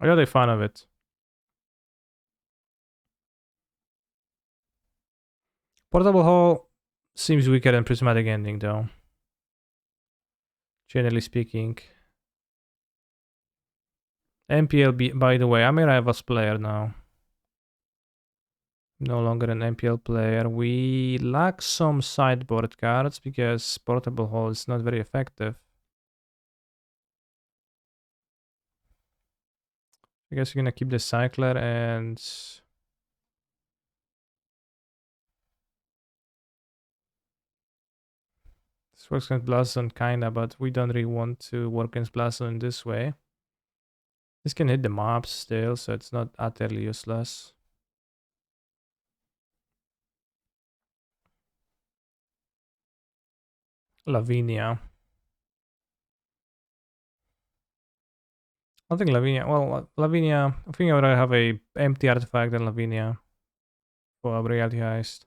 I got a fan of it. Portable Hall seems weaker than Prismatic Ending, though. Generally speaking. MPL, by the way, I'm a Rivals player now. No longer an MPL player. We lack some sideboard cards because Portable Hall is not very effective. I guess you're gonna keep the Cycler and... This works against Blazon kinda, but we don't really want to work against Blazon in this way. This can hit the mobs still, so it's not utterly useless. Lavinia. I think Lavinia, well, Lavinia, I think I would have a empty artifact than Lavinia for a Reality Heist.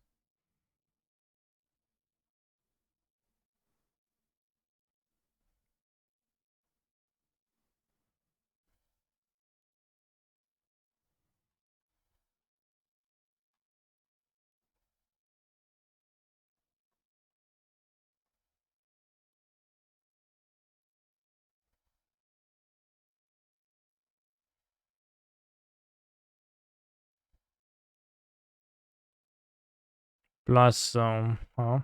Plus, huh?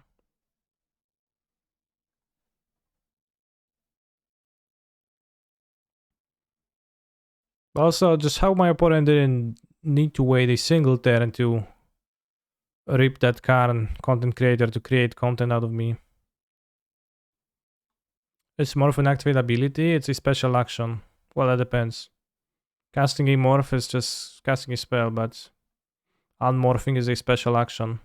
Also, just how my opponent didn't need to wait a single turn to rip that Karn content creator to create content out of me. It's more of an activate ability, it's a special action. Well, that depends. Casting a morph is just casting a spell, but unmorphing is a special action.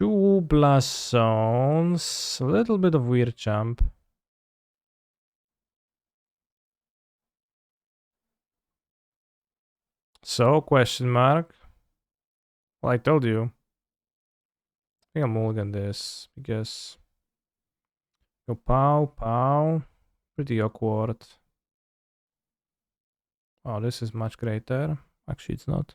2 blast zones, a little bit of weird jump. So, question mark. Well, I told you. I think I'm mulligan this because go pow, pow. Pretty awkward. Oh, this is much greater. Actually, it's not.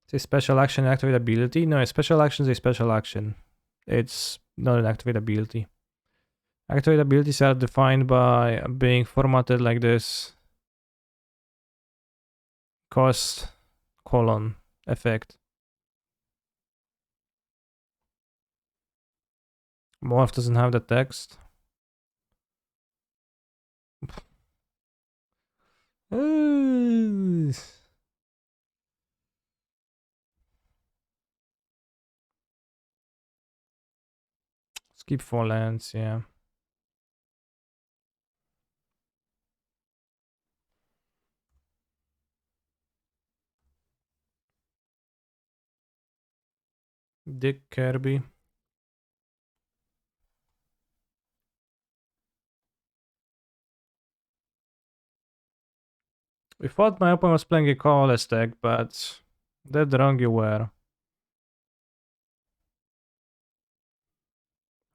It's a special action activate ability. No, a special action is a special action. It's not an activate ability. Activate abilities are defined by being formatted like this. Cost colon effect. Morph doesn't have the text. Skip 4 lands, yeah. Dick Kirby. We thought my opponent was playing a colorless deck, but dead wrong you were.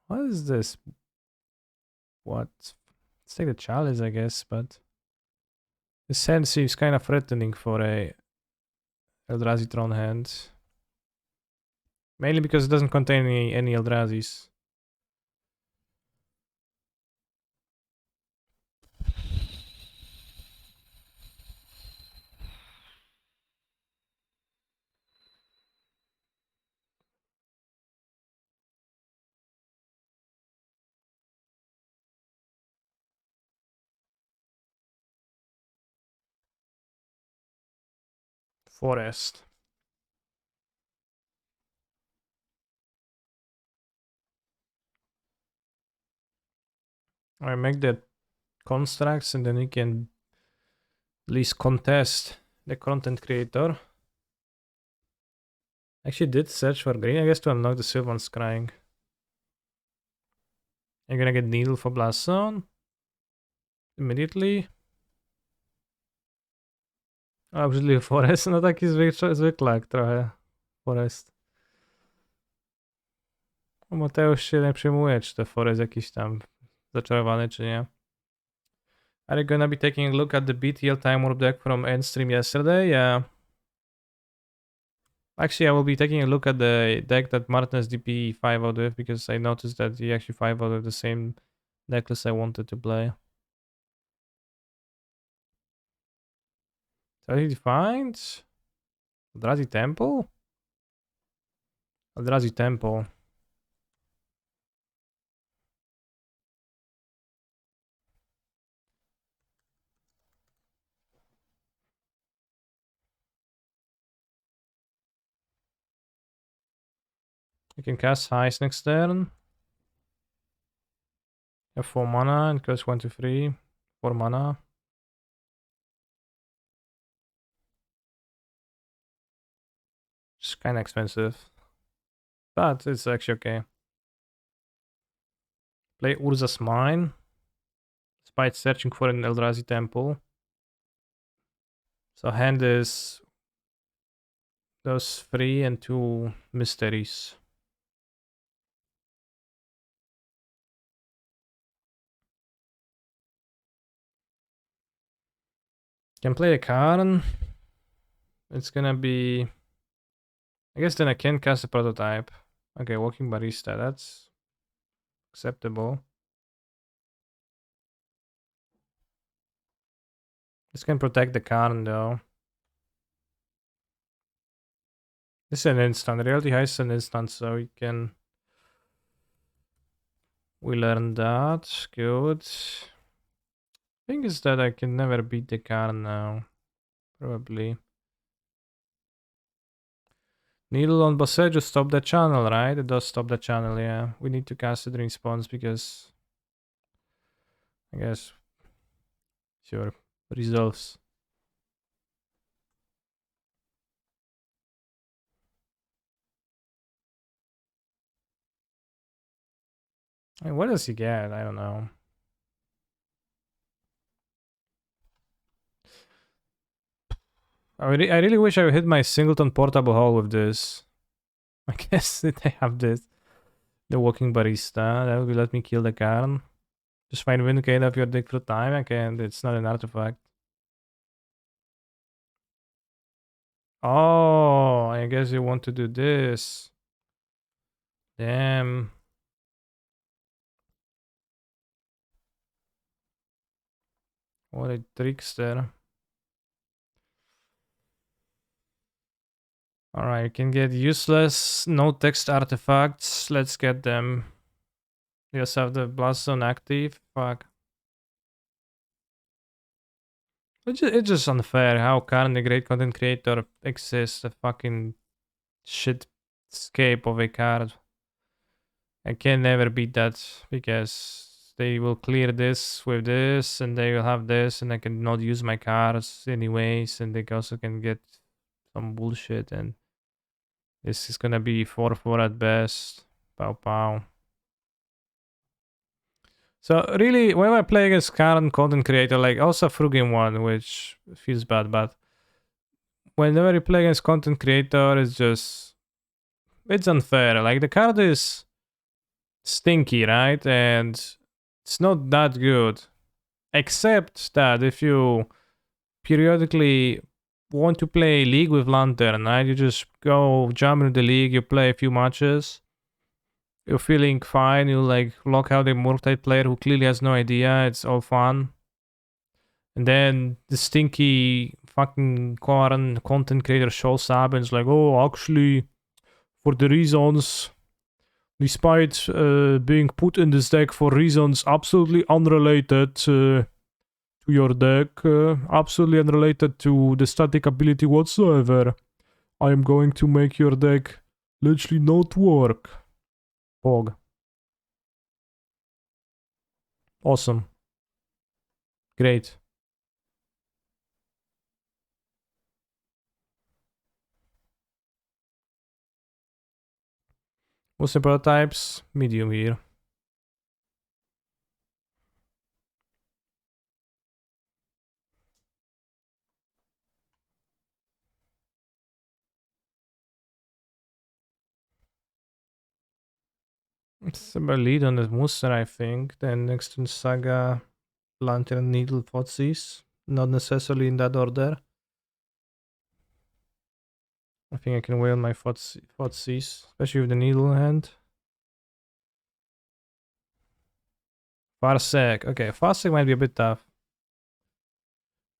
What is this? What? Let's take the chalice, I guess, but this hand seems kind of threatening for a Eldrazi Tron hand. Mainly because it doesn't contain any Eldrazi's. Forest. I make the constructs and then you can at least contest the content creator. Actually did search for green, I guess, to unlock the Sylvan Scrying. You're gonna get Needle for Blast Zone immediately. Obviously Forest, no taki zwyklak trochę. Forest. No, Mateusz się nie przejmuje, czy to Forest jakiś tam zaczarowany, czy nie. Are you gonna be taking a look at the BTL Time Warp deck from end stream yesterday? Yeah. Actually, I will be taking a look at the deck that Martinez DP 5 out with because I noticed that he actually 5 out with the same necklace I wanted to play. So he defined Eldrazi Temple? Eldrazi Temple. You can cast Heist next turn. You have 4 mana and cost 1 to 3. 4 mana. It's kinda expensive. But it's actually okay. Play Urza's Mine. Despite searching for an Eldrazi Temple. So hand is those 3 and 2 mysteries. Can play a Karn. It's gonna be... I guess then I can cast a prototype. Okay, Walking Barista, that's acceptable. This can protect the Karn though. This is an instant. Reality Heist is an instant, so we can... We learned that. Good. Thing is that I can never beat the Karn now. Probably. Needle on Boseju stop the channel, right? It does stop the channel, yeah. We need to cast it in response because... I guess... Sure. Resolves. I mean, what does he get? I don't know. I really wish I hit my singleton portable hole with this. I guess that they have this. The walking barista. That will let me kill the Karn. Just find Vindicate of your dick through time. Okay, and it's not an artifact. Oh, I guess you want to do this. Damn. What a trickster. Alright, you can get useless no text artifacts. Let's get them. You just have the Bloodstone active. Fuck. It's just unfair how Karen, the great content creator, exists. A fucking shitscape of a card. I can never beat that because they will clear this with this and they will have this and I can not use my cards anyways and they also can get some bullshit and this is gonna be 4-4 at best. Pow pow. So really, when I play against current content creator, like also through game one, which feels bad, but whenever you play against content creator, it's unfair. Like the card is stinky, right? And it's not that good. Except that if you periodically want to play League with Lantern, right? You just go jump into the league, you play a few matches, you're feeling fine, you like lock out a multiplayer who clearly has no idea, it's all fun. And then the stinky fucking Koran content creator shows up and it's like, oh, actually, for the reasons, despite being put in this deck for reasons absolutely unrelated to your deck, absolutely unrelated to the static ability whatsoever, I am going to make your deck literally not work. Pog. Awesome. Great. Most prototypes, medium here. It's about lead on the Muster, I think. Then next to Saga, Lantern, Needle, Thoughtseize. Not necessarily in that order. I think I can whale my Thoughtseize, especially with the Needle in hand. Farsec. Okay, Farsec might be a bit tough.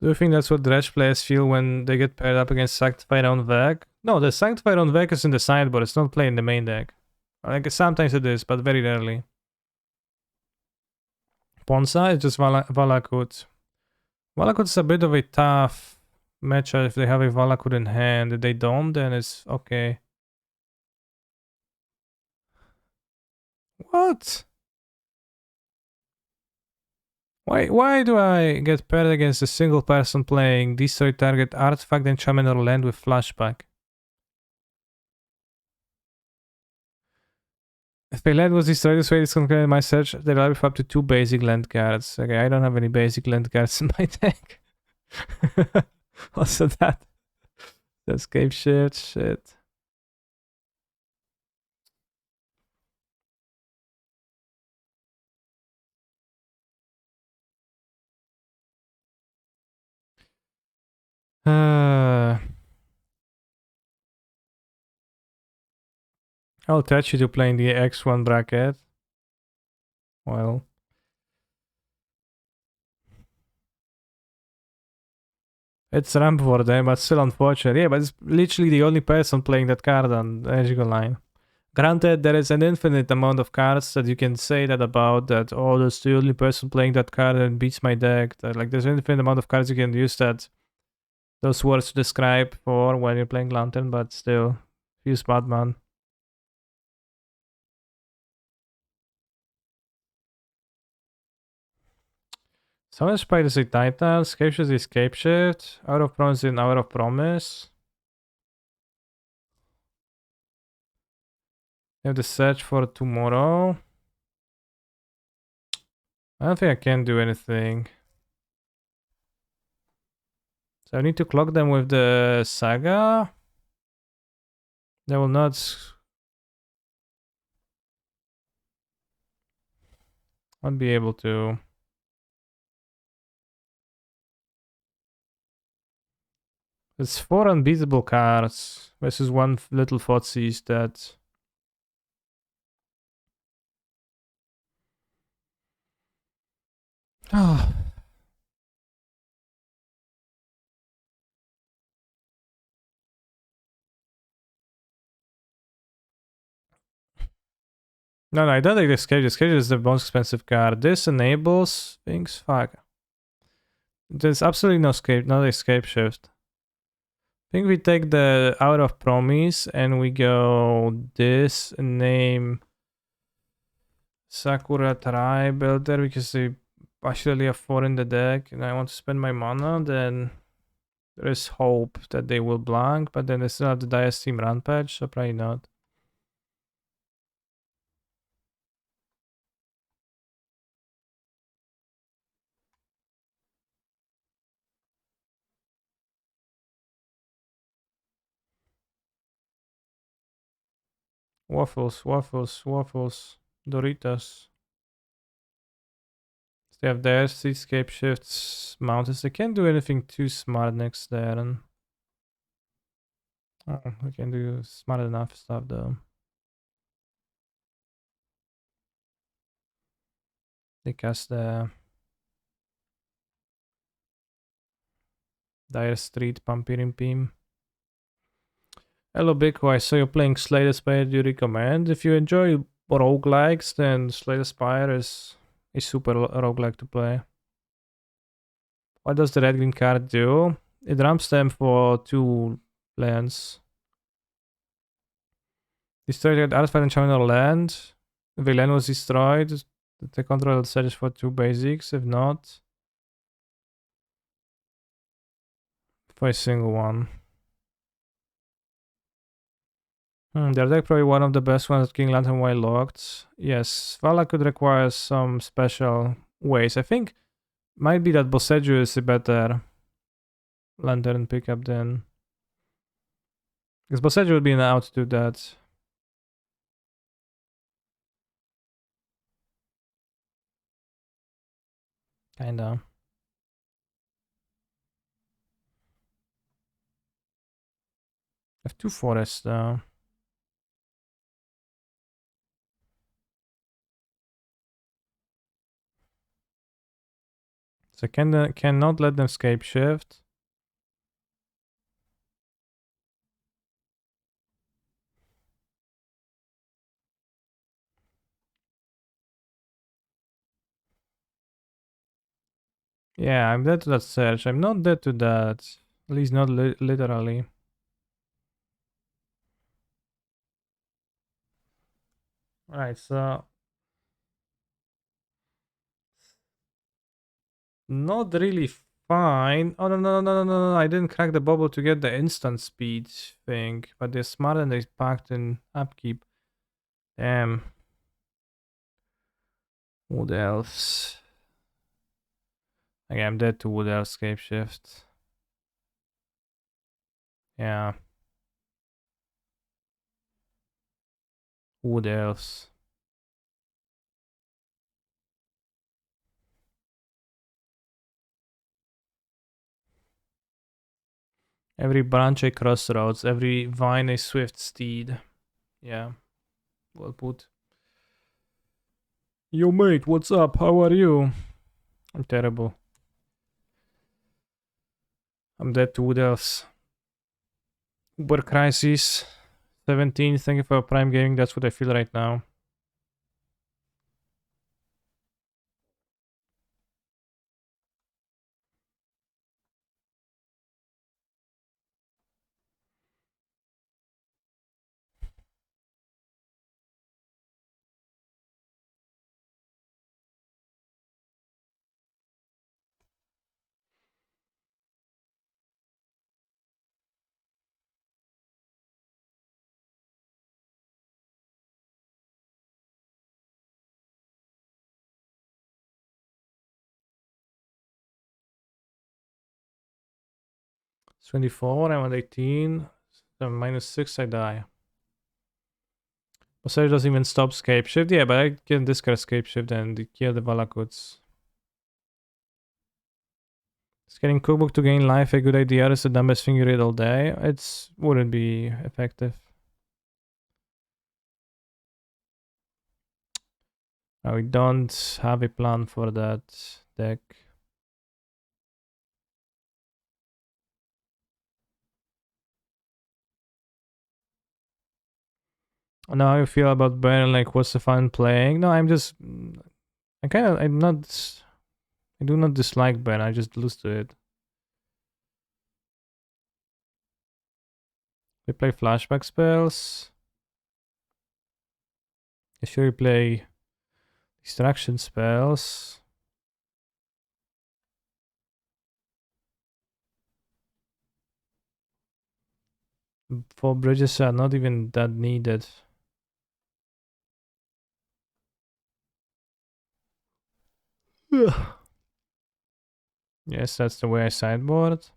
Do you think that's what Dredge players feel when they get paired up against Sanctified on Veg? No, the Sanctified on Veg is in the sideboard, it's not playing in the main deck. Like sometimes it is, but very rarely. Ponza is just Valakut. Valakut's a bit of a tough matchup if they have a Valakut in hand. If they don't, then it's okay. What? Why do I get paired against a single person playing destroy target artifact, enchantment, or land with flashback? If my land was destroyed this way, it's going to in my search. There are up to 2 basic land cards. Okay, I don't have any basic land cards in my deck. Also that. Escape shift, shit. I'll touch you to playing the X1 bracket. Well. It's ramp for them, but still unfortunate. Yeah, but it's literally the only person playing that card on the Edgegon line. Granted, there is an infinite amount of cards that you can say that about, that, oh, that's the only person playing that card and beats my deck. That, like, there's an infinite amount of cards you can use that, those words to describe for when you're playing Lantern, but still, use Batman. Summon Spider is a Titan, Scape Shift is Escape Shift, Hour of Promise is an Hour of Promise. You have the search for tomorrow. I don't think I can do anything. So I need to clock them with the saga. They will not. Won't be able to. It's 4 unbeatable cards versus one little Fotzies that. Oh. No, I don't like the escape. The escape is the most expensive card. This enables things. Fuck. There's absolutely no escape, no escape shift. I think we take the out of promise and we go this and name Sakura Tribe Builder because they actually have 4 in the deck and I want to spend my mana, then there is hope that they will blank, but then they still have the Dice Team Rampage, so probably not. Waffles, waffles, waffles, Doritos. They have their seascape shifts, mountains. They can't do anything too smart next turn. Oh, we can do smart enough stuff though. They cast the Dire Street Pumpirim Beam. Hello Biko, I saw you playing Slay the Spire. Do you recommend? If you enjoy roguelikes, then Slay the Spire is a super roguelike to play. What does the red green card do? It ramps them for 2 lands. Destroyed artifact and channel land. If a land was destroyed, the control searches for 2 basics. If not, for a single one. Their deck probably one of the best ones at King Lantern while locked. Yes, Vala could require some special ways. I think might be that Boseju is a better Lantern pickup than... Because Boseju would be an out to do that. Kinda. I have 2 forests though. So cannot let them scape shift. Yeah, I'm dead to that search. I'm not dead to that. At least not literally. Alright, so... Not really fine. Oh, no. I didn't crack the bubble to get the instant speed thing. But they're smart and they packed in upkeep. Damn. Wood elves. Okay, I'm dead to wood elf scape shift. Yeah. Wood elves. Every branch a crossroads. Every vine a swift steed. Yeah. Well put. Yo mate, what's up? How are you? I'm terrible. I'm dead to wood elves. Uber Crisis 17. Thank you for Prime Gaming. That's what I feel right now. 24, I'm at 18. So -6, I die. Osage doesn't even stop scape shift. Yeah, but I can discard scape shift and kill the Valakuts. Is getting cookbook to gain life a good idea? It's the dumbest thing you read all day. It wouldn't be effective. We don't have a plan for that deck. Now how you feel about Baron? Like, what's the fun playing? No, I do not dislike Baron. I just lose to it. We play flashback spells. Sure, you play distraction spells. For bridges are not even that needed. Yes, that's the way I sideboard.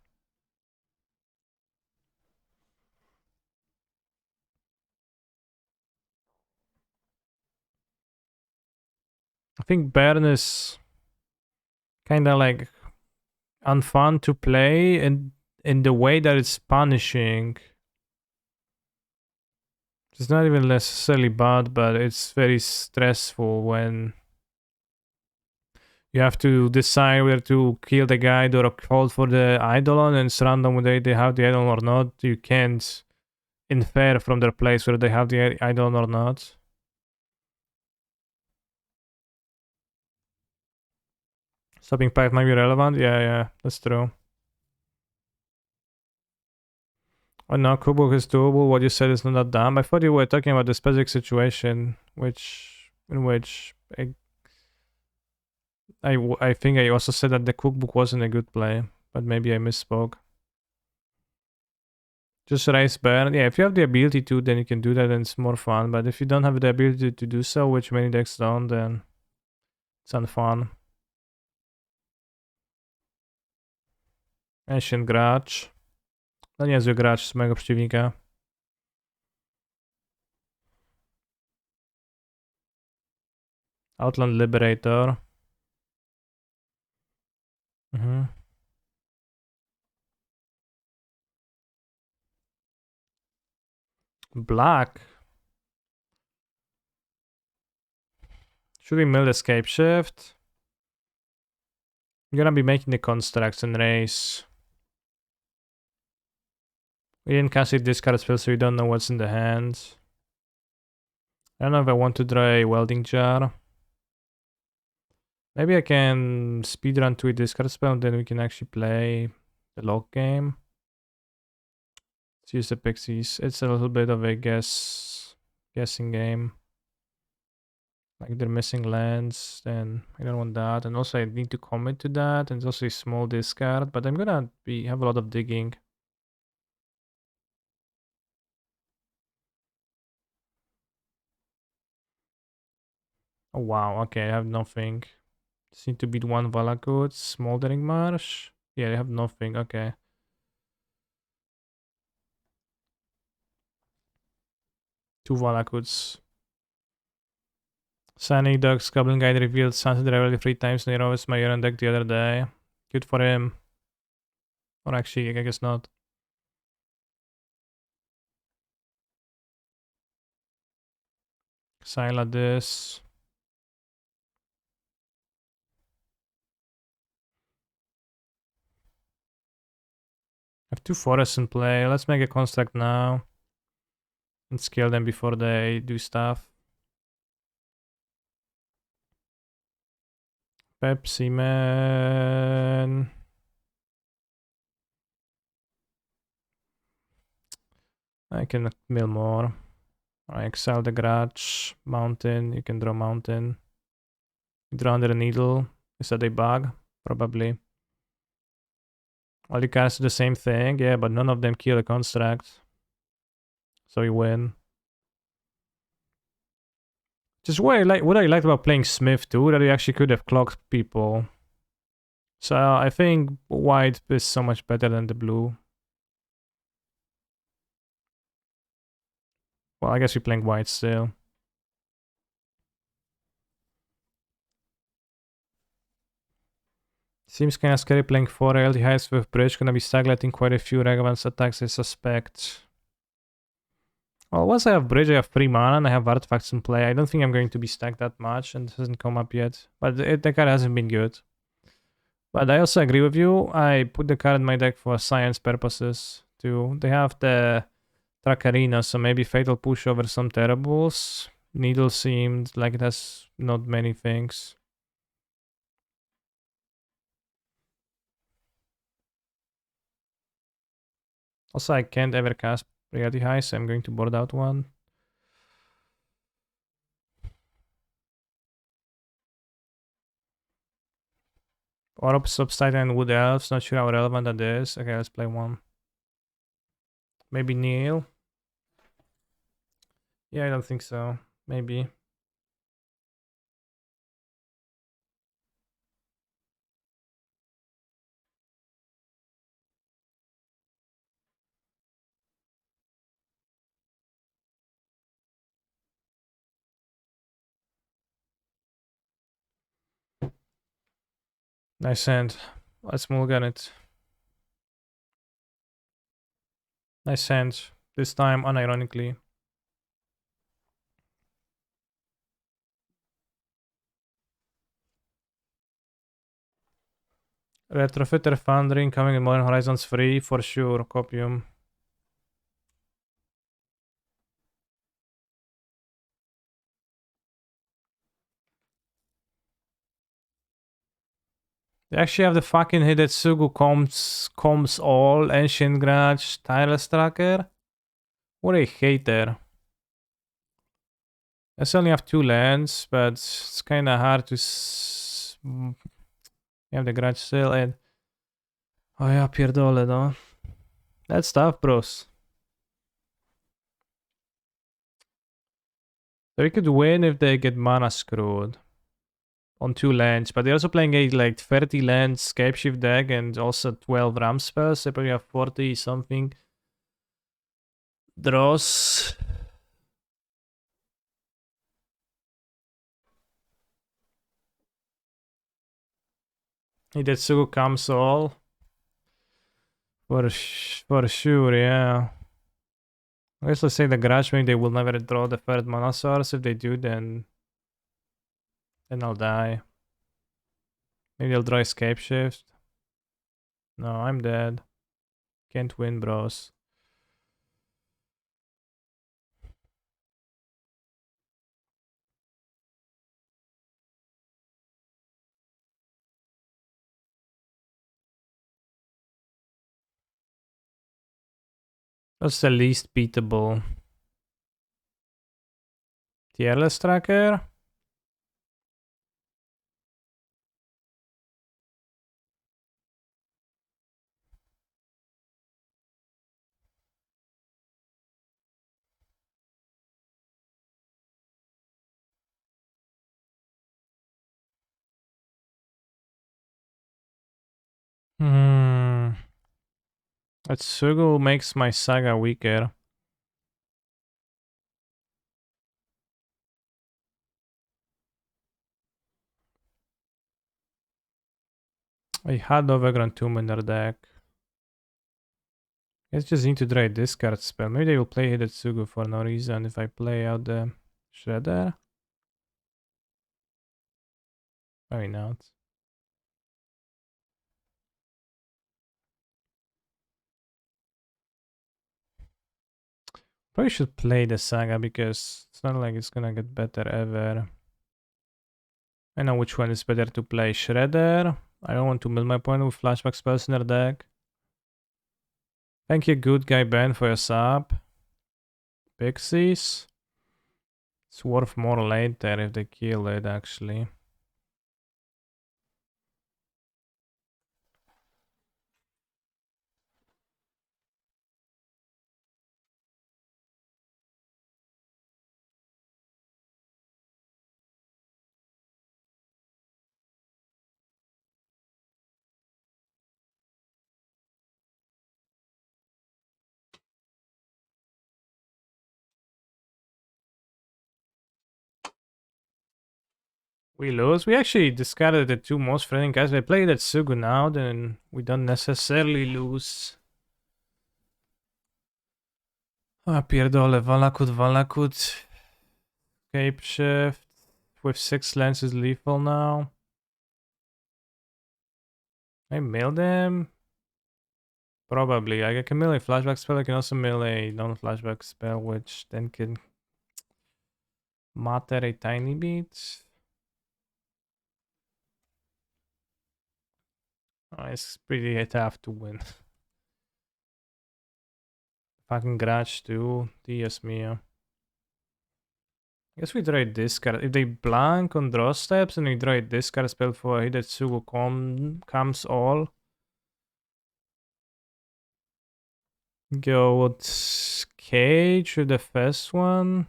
I think Baron is kind of like unfun to play in the way that it's punishing. It's not even necessarily bad, but it's very stressful when you have to decide whether to kill the guy or hold for the Eidolon, and it's random whether they have the Eidolon or not. You can't infer from their place whether they have the Eidolon or not. Stopping pact might be relevant. Yeah, that's true. Oh no, Kubuk is doable. What you said is not that dumb. I thought you were talking about the specific situation, in which I think I also said that the cookbook wasn't a good play, but maybe I misspoke. Just raise burn. Yeah, if you have the ability to, then you can do that and it's more fun. But if you don't have the ability to do so, which many decks don't, then it's unfun. Ancient gracz. No niezły gracz z mojego przeciwnika. Outland Liberator. Black. Should we mill escape shift? I'm gonna be making the constructs and race. We didn't cast a discard spell, so we don't know what's in the hand. I don't know if I want to draw a welding jar. Maybe I can speedrun to a discard spell and then we can actually play the log game. Let's use the pixies. It's a little bit of a guessing game. Like they're missing lands, then I don't want that. And also I need to commit to that. And it's also a small discard, but I'm gonna have a lot of digging. Oh wow, okay, I have nothing. Just need to beat one Valakut, Smoldering Marsh. Yeah, I have nothing, okay. Two Valakuts. Sunny Ducks, Goblin Guide revealed Sunset Rivalry 3 times in a row with my Yorion deck the other day. Good for him. Or actually, I guess not. Sila this. I have two forests in play. Let's make a construct now. And scale them before they do stuff. Pepsi Man. I can mill more. I exile the garage. Mountain. You can draw mountain. You draw under a needle. Is that a bug? Probably. All you cards do the same thing. Yeah, but none of them kill a construct. So you win. Just what I liked about playing Smith too, that he actually could have clocked people. So I think white is so much better than the blue. Well, I guess we're playing white still. Seems kinda scary playing 4 Reality Heist with Bridge. Gonna be stagnating quite a few relevant attacks, I suspect. Well, once I have Bridge, I have 3 mana and I have artifacts in play. I don't think I'm going to be stacked that much, and this hasn't come up yet. But the card hasn't been good. But I also agree with you. I put the card in my deck for science purposes too. They have the Track Arena, so maybe Fatal Push over some Terribles. Needle seemed like it has not many things. Also, I can't ever cast Reality High, so I'm going to board out one. Orb, Subtitan, and Wood Elves. Not sure how relevant that is. Okay, let's play one. Maybe Neil. Yeah, I don't think so. Maybe. Nice hand. Let's move at it. Nice hand. This time, unironically. Retrofitter Foundry coming in Modern Horizons 3 for sure. Copium. They actually have the fucking Hidetsugu Combs All, Ancient Grudge, Tireless Tracker. What a hater. I only have 2 lands, but it's kinda hard to you have the Grudge still, and oh ja, pierdolę, no. That's tough, bros. They could win if they get mana screwed on 2 lands, but they're also playing a like 30 land Scapeshift deck and also 12 Ram spells. They probably have 40 something draws. Hidetsugu comes all. For sure, yeah. I guess let's say the Grudge, maybe they will never draw the third mana source. If they do, then I'll die. Maybe they'll draw Escape Shift. No, I'm dead. Can't win, bros. That's the least beatable. Tierless Tracker? Hmm. Atsugu makes my saga weaker. I had Overgrown Tomb in their deck. I just need to draw a discard spell. Maybe they will play Hidetsugu for no reason if I play out the Shredder. Maybe not. Probably should play the saga because it's not like it's gonna get better ever. I know which one is better to play. Shredder. I don't want to mill my point with flashback spells in their deck. Thank you, good guy Ben, for your sub. Pixies. It's worth more later if they kill it, actually. We lose. We actually discarded the two most threatening guys. We played at Sugu now, then we don't necessarily lose. A pierdolę, Valakut, Valakut. Cape shift with 6 lands is lethal now. I milled them? Probably. I can mill a flashback spell. I can also mill a non-flashback spell, which then can matter a tiny bit. Oh, it's pretty tough to win. Fucking Grudge too. Dios mío. I guess we draw a discard. If they blank on draw steps and we draw a discard spell for Hidetsugu comes all. Go with Cage with the first one.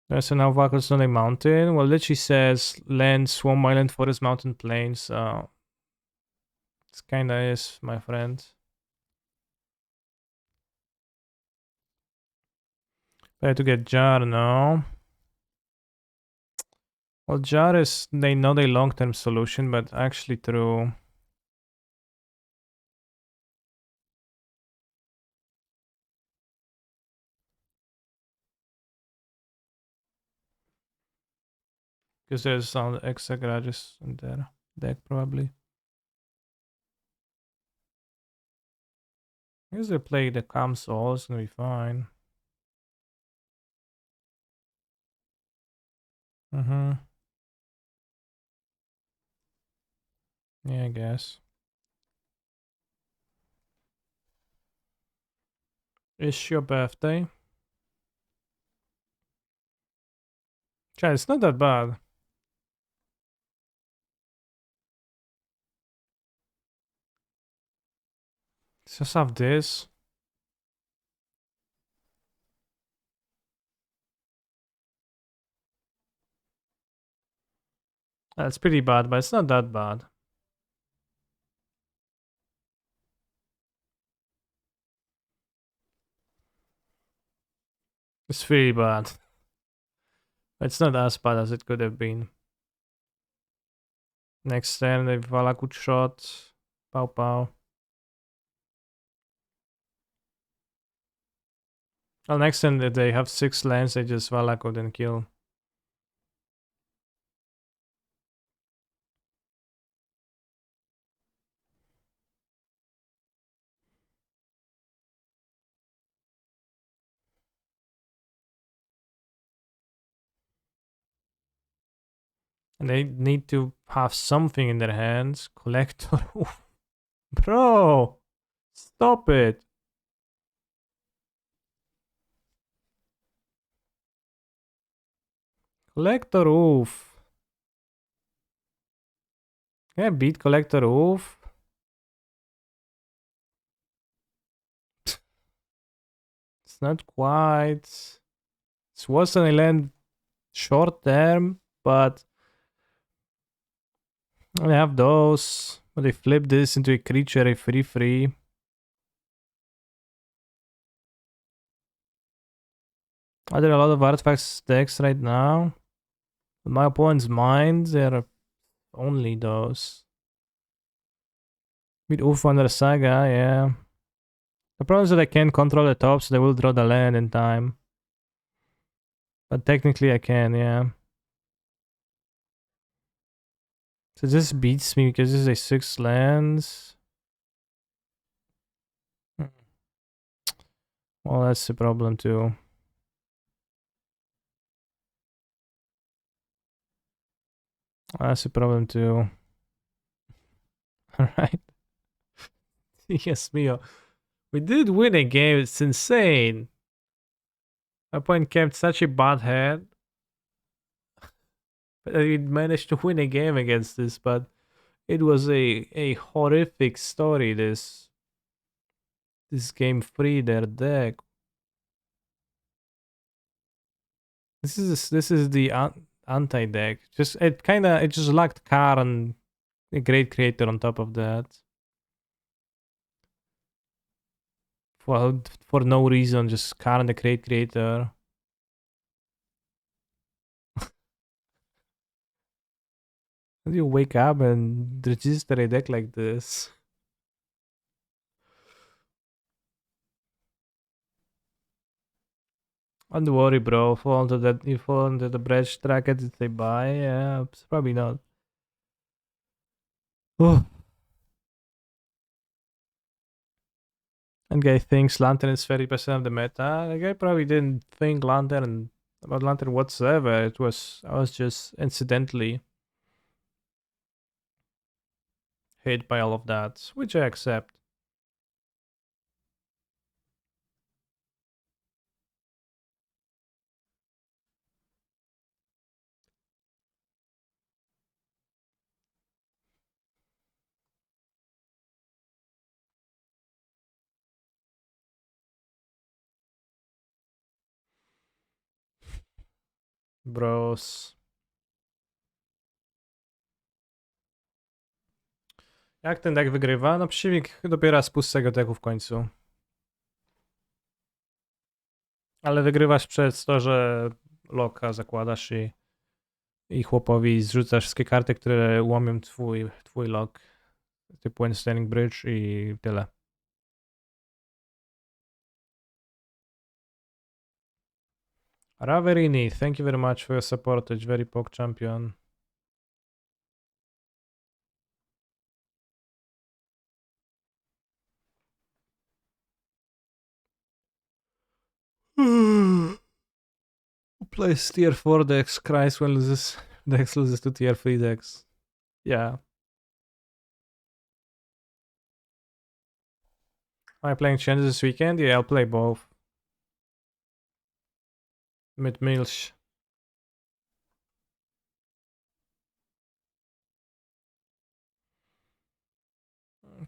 There's an Alvacus on a mountain. Well, literally says land, swamp island, forest, mountain, plains. It's kinda is, my friend. I have to get Jar now. Well, Jar is they not a long-term solution, but actually true. Because there's some extra garages in their deck, probably. I guess they play the Calm Soul, it's gonna be fine. Mm-hmm. Yeah, I guess. It's your birthday. Chad, it's not that bad. Just have this. That's pretty bad, but it's not that bad. It's really bad. It's not as bad as it could have been. Next turn, they Valakut shot. Pow pow. Well, next turn, if they have 6 lands, they just Valakut and kill. And they need to have something in their hands. Collector. Bro! Stop it! Collector Oof. Can I beat Collector Oof? It's not quite. It's worse than I land short term, but I have those. But they flip this into a creature, a 3/3. Are there a lot of artifacts decks right now? In my opponent's mind, there are only those. With Oof under Saga, yeah. The problem is that I can't control the top, so they will draw the land in time. But technically I can, yeah. So this beats me because this is a 6 lands. Well, that's the problem too. That's a problem too. Alright. Yes, Mio. We did win a game, it's insane. My point kept such a bad head. We managed to win a game against this, but it was a horrific story, this game free their deck. This is the anti deck. Just it just lacked Car and a great creator on top of that. For no reason, just Car and the great creator. How do you wake up and register a deck like this? Don't worry, bro. Fall into that. You fall into the bridge track and say bye. Yeah, it's probably not. Oh. And guy thinks Lantern is 30% of the meta. The guy probably didn't think Lantern about Lantern whatsoever. I was just incidentally hit by all of that, which I accept. Bros. Jak ten deck wygrywa? No przeciwnik dobiera z pustego deku w końcu. Ale wygrywasz przez to, że loka zakładasz i chłopowi zrzucasz wszystkie karty, które łamią twój lok. Typu Windstanding Bridge i tyle. Raverini, thank you very much for your support. It's very poke champion. Who plays tier 4 decks? Christ, when loses decks loses to tier 3 decks. Yeah. Am I playing Changes this weekend? Yeah, I'll play both. Mit Milch.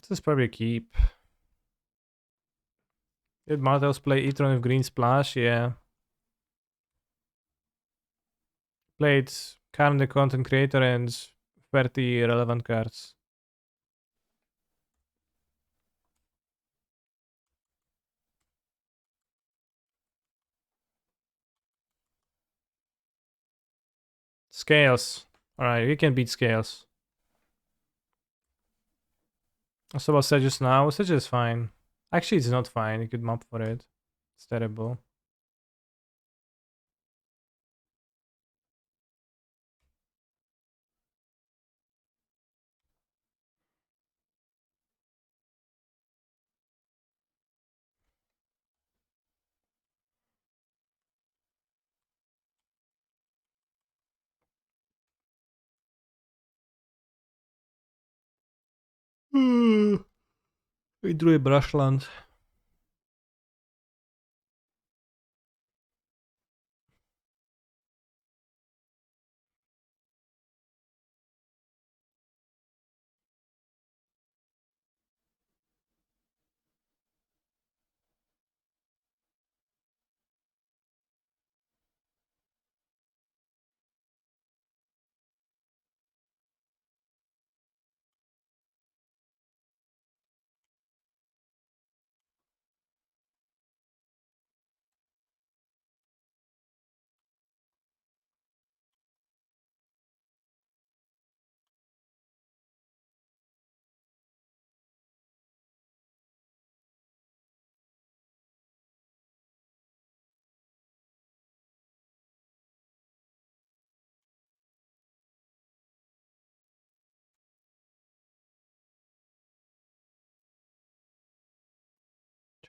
This is probably a keep. Did Martels play Etron with Green Splash? Yeah. Played Karn the Content Creator and 30 relevant cards. Scales. Alright, we can beat Scales. So about Sedge just now. Sedge is fine. Actually, it's not fine. You could mop for it. It's terrible. We drew a Brushland.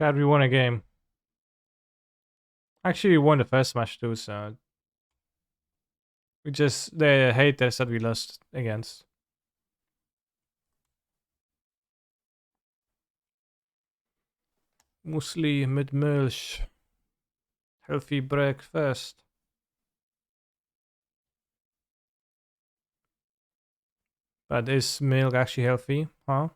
Chad, we won a game. Actually, we won the first match too, so we just the haters that we lost against. Muesli mit Milch. Healthy breakfast. But is milk actually healthy? Huh?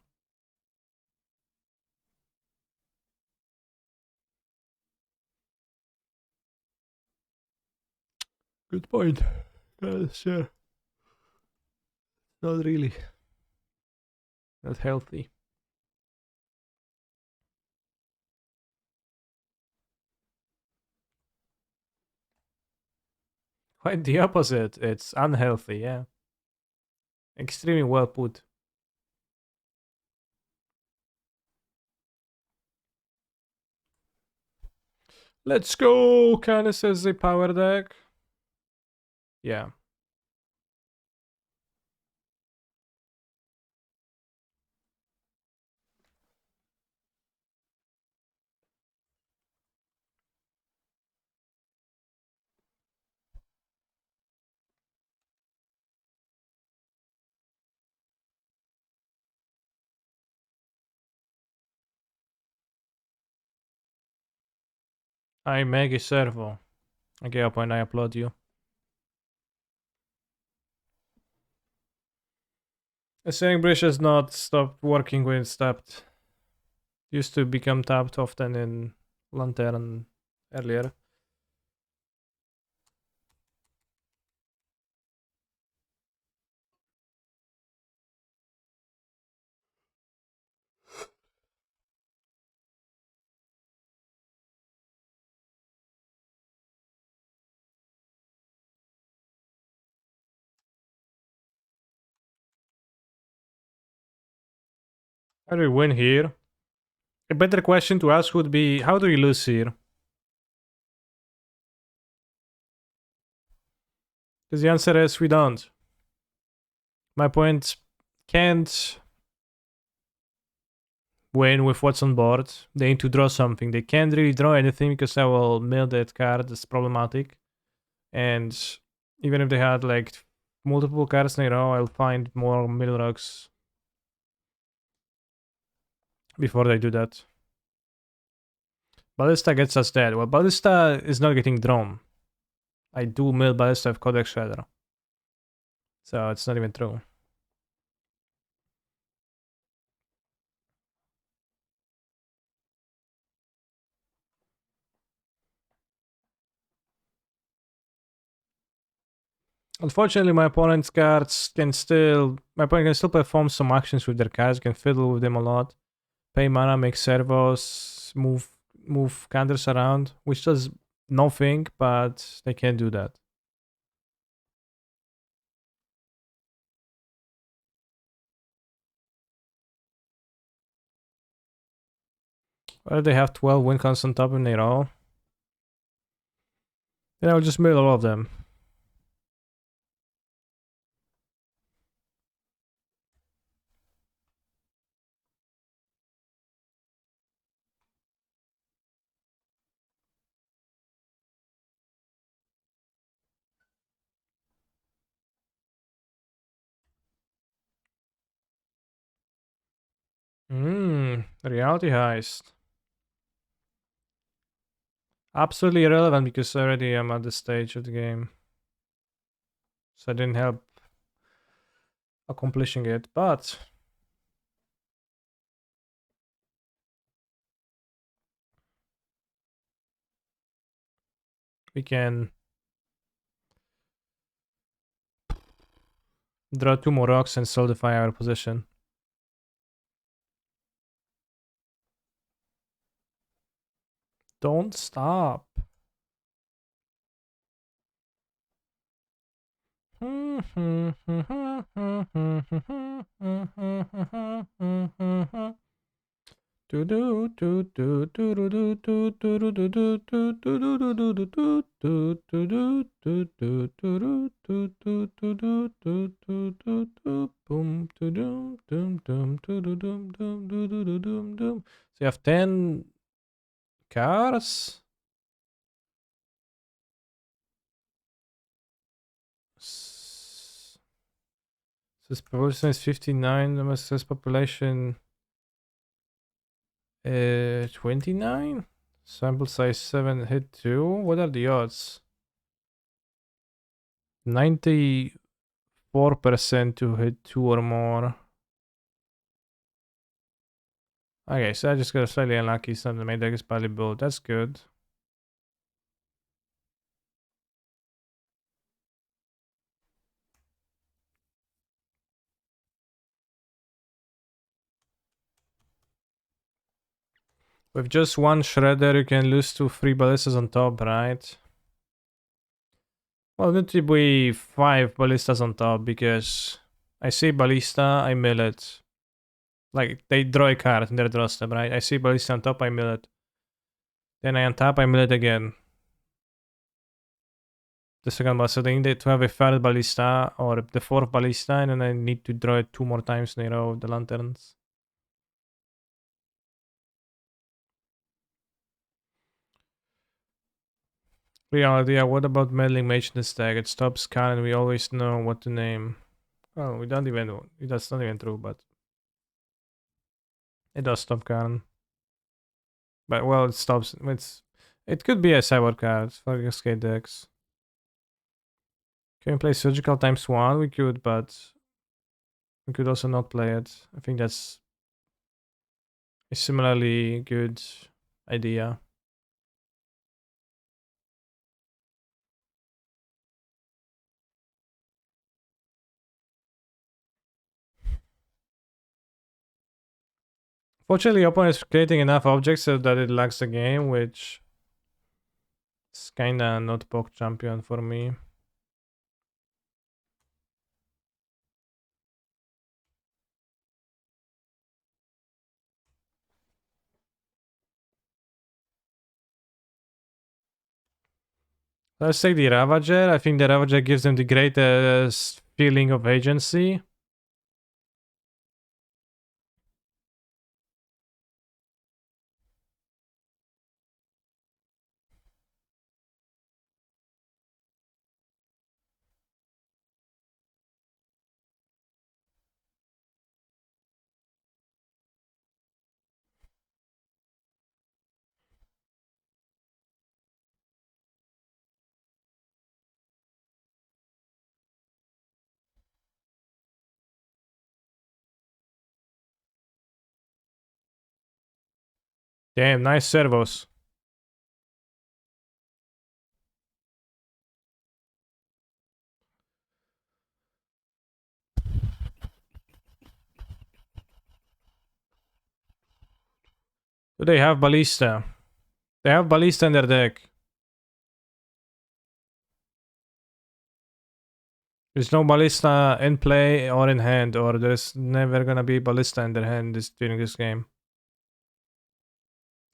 Good point. Sure. Not really. Not healthy. Quite the opposite. It's unhealthy, yeah. Extremely well put. Let's go, kinda says the power deck. Yeah. I Mega Servo. Okay, up and I applaud you. The Sailing Bridge has not stopped working when it's tapped. Used to become tapped often in Lantern earlier. How do we win here? A better question to ask would be, how do we lose here? Because the answer is we don't. My point can't win with what's on board. They need to draw something. They can't really draw anything because I will mill that card. It's problematic. And even if they had like multiple cards in a row, I'll find more middle rocks before they do that. Ballista gets us dead. Well, Ballista is not getting drawn. I do mill Ballista with Codex Shredder. So it's not even true. Unfortunately, my opponent's cards can still... My opponent can still perform some actions with their cards, can fiddle with them a lot. Pay mana, make servos, move counters around, which does nothing, but they can do that. Well, if they have 12 win cons on top in a row, then I'll just mill all of them. Reality Heist. Absolutely irrelevant because already I'm at the stage of the game. So I didn't help accomplishing it, but we can draw 2 more rocks and solidify our position. Don't stop. So you have 10 cars. This population is 59. The mass population 29. Sample size 7, hit 2. What are the odds? 94% to hit 2 or more. Okay, so I just got slightly unlucky. Some of my deck is badly built. That's good. With just one Shredder, you can lose to 3 ballistas on top, right? Well, it need to be 5 ballistas on top because I see Ballista, I mill it. Like, they draw a card in their draw step, right? I see Ballista on top, I mill it. Then I untap, I mill it again. The second ball, so they need to have a third Ballista or the fourth Ballista, and then I need to draw it 2 more times in a row with the lanterns. Reality, yeah, what about meddling mage in the stack? It stops Khan and we always know what to name. Oh, we don't even know. That's not even true, but it does stop Khan. But well, it stops. It could be a cyber card for Cascade decks. Can we play surgical times 1? We could, but we could also not play it. I think that's a similarly good idea. Fortunately, opponent is creating enough objects so that it lags the game, which is kinda not poke champion for me. Let's take the Ravager. I think the Ravager gives them the greatest feeling of agency. Damn, nice servos. Do they have Ballista? They have Ballista in their deck. There's no Ballista in play or in hand, or there's never gonna be Ballista in their hand during this game.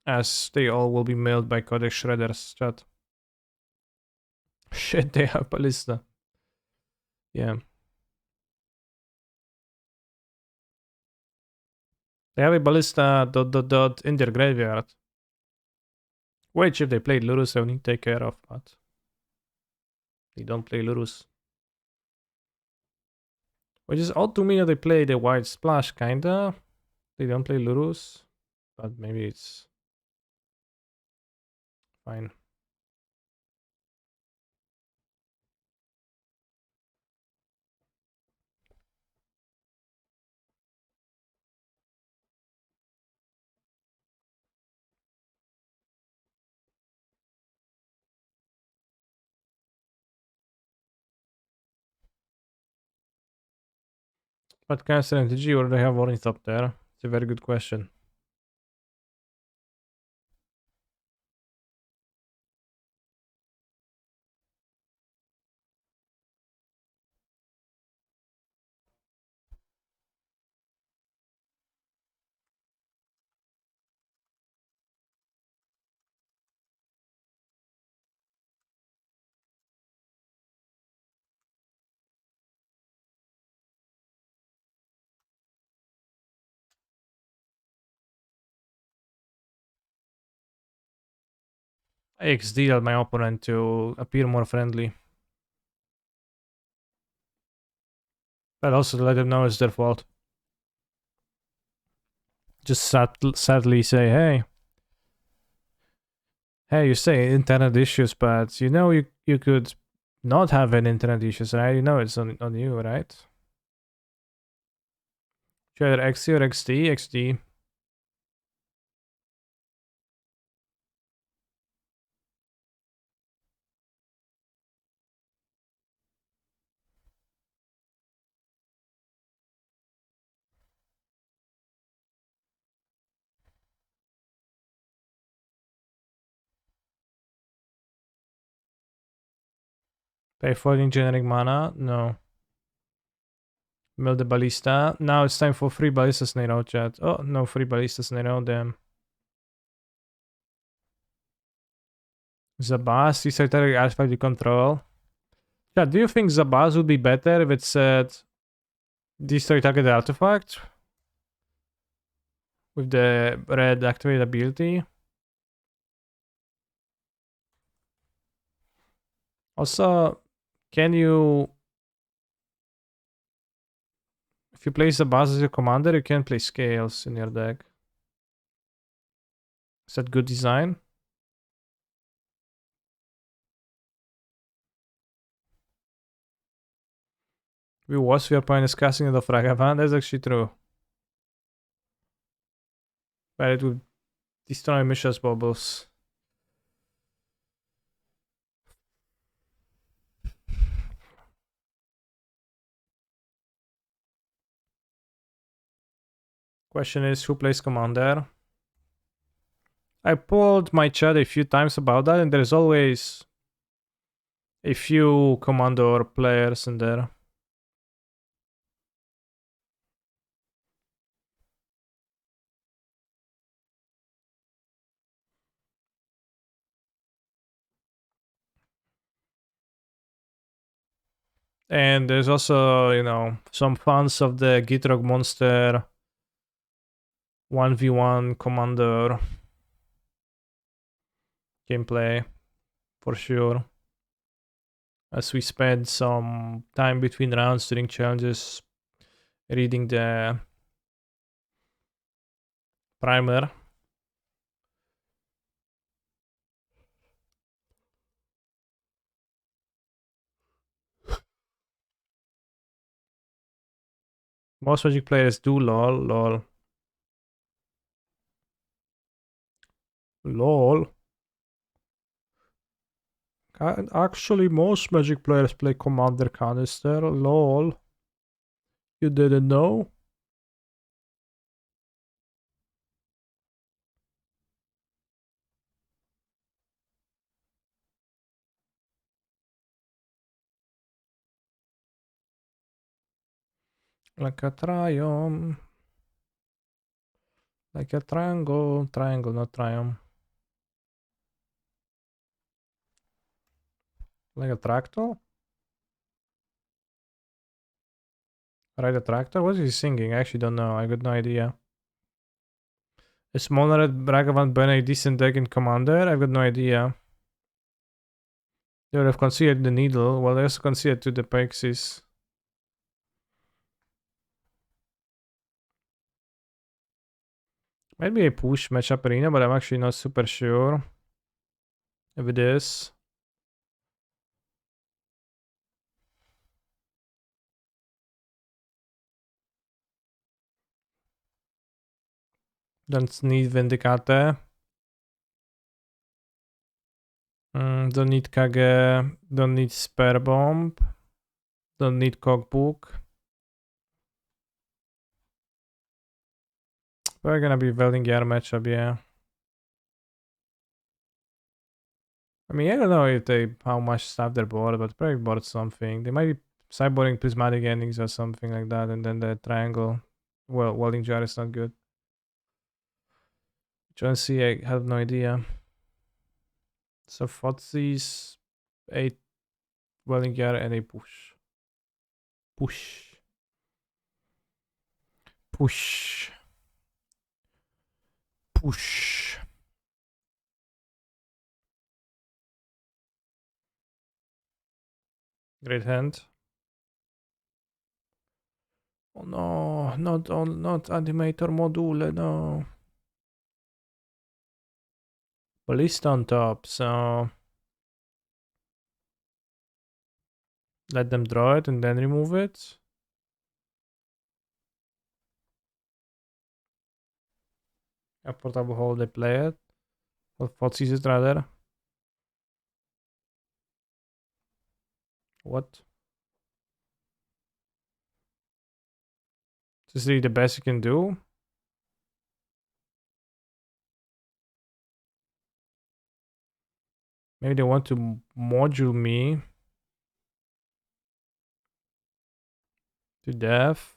As they all will be mailed by Codex Shredder's chat. Shit, they have Ballista. Yeah. They have a Ballista ... in their graveyard. Which, if they played Lurus, they would need to take care of, but they don't play Lurus. Which is odd to me that they play the White Splash, kinda. They don't play Lurus, but maybe it's fine. But can strategy or they have Ornithop there? It's a very good question. I XD'd my opponent to appear more friendly. But also to let them know it's their fault. Just sadly say, hey, you say internet issues, but you know you could not have an internet issues, right? You know it's on you, right? Should either XD or XD? XD. Pay for generic mana? No. Build the ballista. Now it's time for free ballistas NATO chat. Oh, no free ballistas NATO, damn. Zabaz, these are target artifact you control. Yeah, do you think Zabaz would be better if it said destroy target artifact with the red activate ability? Also, can you, if you place Zabaz as your commander, you can play scales in your deck. Is that good design? We are point is casting the Fragavan. That's actually true. But it would destroy Misha's bubbles. Question is, who plays commander? I pulled my chat a few times about that, and there's always a few commander players in there. And there's also, you know, some fans of the Gitrog monster 1v1 commander gameplay for sure. As we spend some time between rounds doing challenges, reading the primer. Most Magic players do lol. Lol. Actually, most Magic players play Commander Canister. Lol. You didn't know? Like a triumph. Like a triangle. Triangle, not triumph. Like a tractor? Ride a tractor? What is he singing? I actually don't know. I got no idea. Is Monarch Ragavan burn a decent deck in Commander? I've got no idea. They would have considered the needle. Well, they also considered to the Pixies. Maybe a push matchup arena, but I'm actually not super sure if it is. Don't need Vindicate. Don't need Kage. Don't need Spare Bomb. Don't need Cockbook. We're gonna be Veldinger matchup, yeah. I mean, I don't know if they how much stuff they're bored, but probably bored something. They might be sideboarding prismatic endings or something like that, and then the triangle. Well, welding jar is not good. John C, I have no idea. So Fotzi's 8 welding jar and a push. Push. Push. Push. Great hand. Oh no, not animator module, no. Ballista on top, so let them draw it and then remove it. A portable hole, they play it. Or Fotzi's it rather. What? This is really the best you can do? Maybe they want to module me. To death.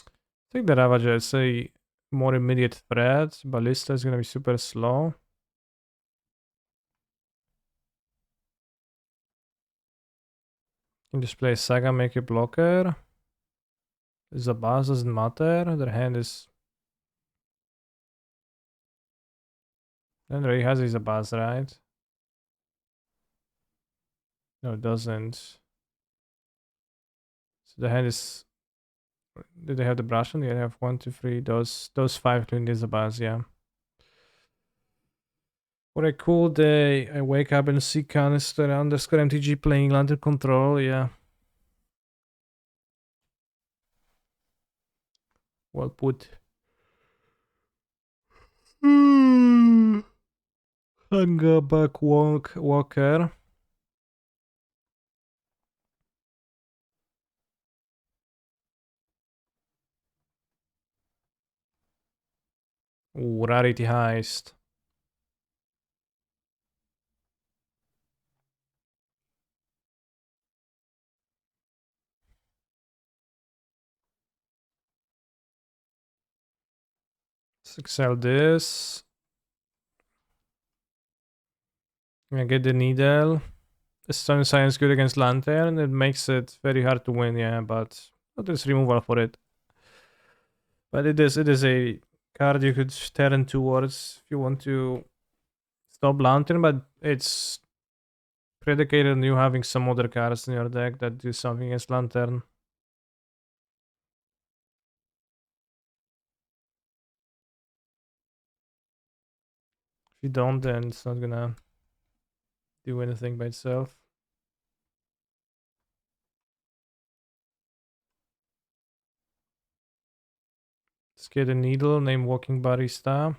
I think the Ravager is a more immediate threat. Ballista is gonna be super slow. You can just play Saga, make a blocker. Zabaz doesn't matter. Their hand is. Then he has his Zabaz, right? No, it doesn't. So the hand is. Do they have the brush on? Yeah, they have 1, 2, 3. Those 5 doing the Zabaz, yeah. What a cool day. I wake up and see Canister underscore MTG playing Lantern Control, yeah. Well put. Hanga back walker. Ooh, Rarity Heist. Let's sell this. I get the needle. The Stone Science good against Lantern. It makes it very hard to win, yeah, but there's removal for it. But it is a card you could turn towards if you want to stop Lantern, but it's predicated on you having some other cards in your deck that do something against Lantern. If you don't, then it's not gonna do anything by itself. Let's get a needle named Walking Barista.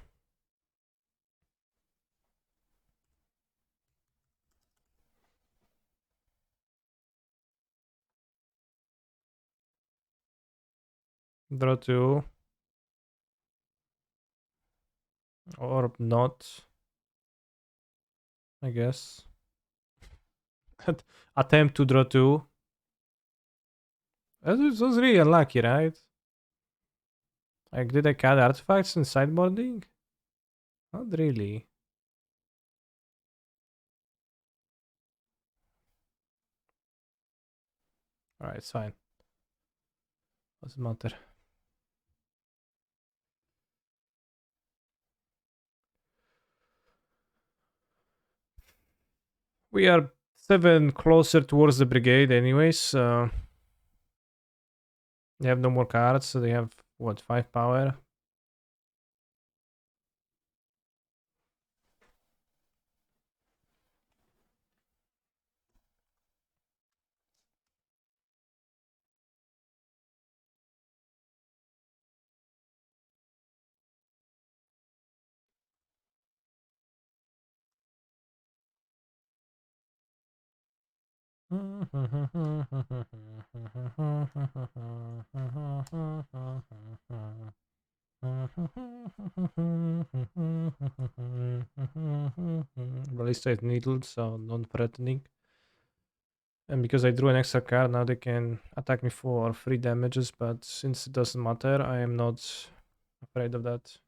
Draw 2. Or not, I guess. Attempt to draw 2. That was really unlucky, right? Like, did I cut artifacts in sideboarding? Not really. Alright, it's fine. Doesn't matter. We are 7 closer towards the brigade anyways. They have no more cards, so they have, what, 5 power? Ballista is needled, so non-threatening. And because I drew an extra card, now they can attack me for 3 damages, but since it doesn't matter, I am not afraid of that.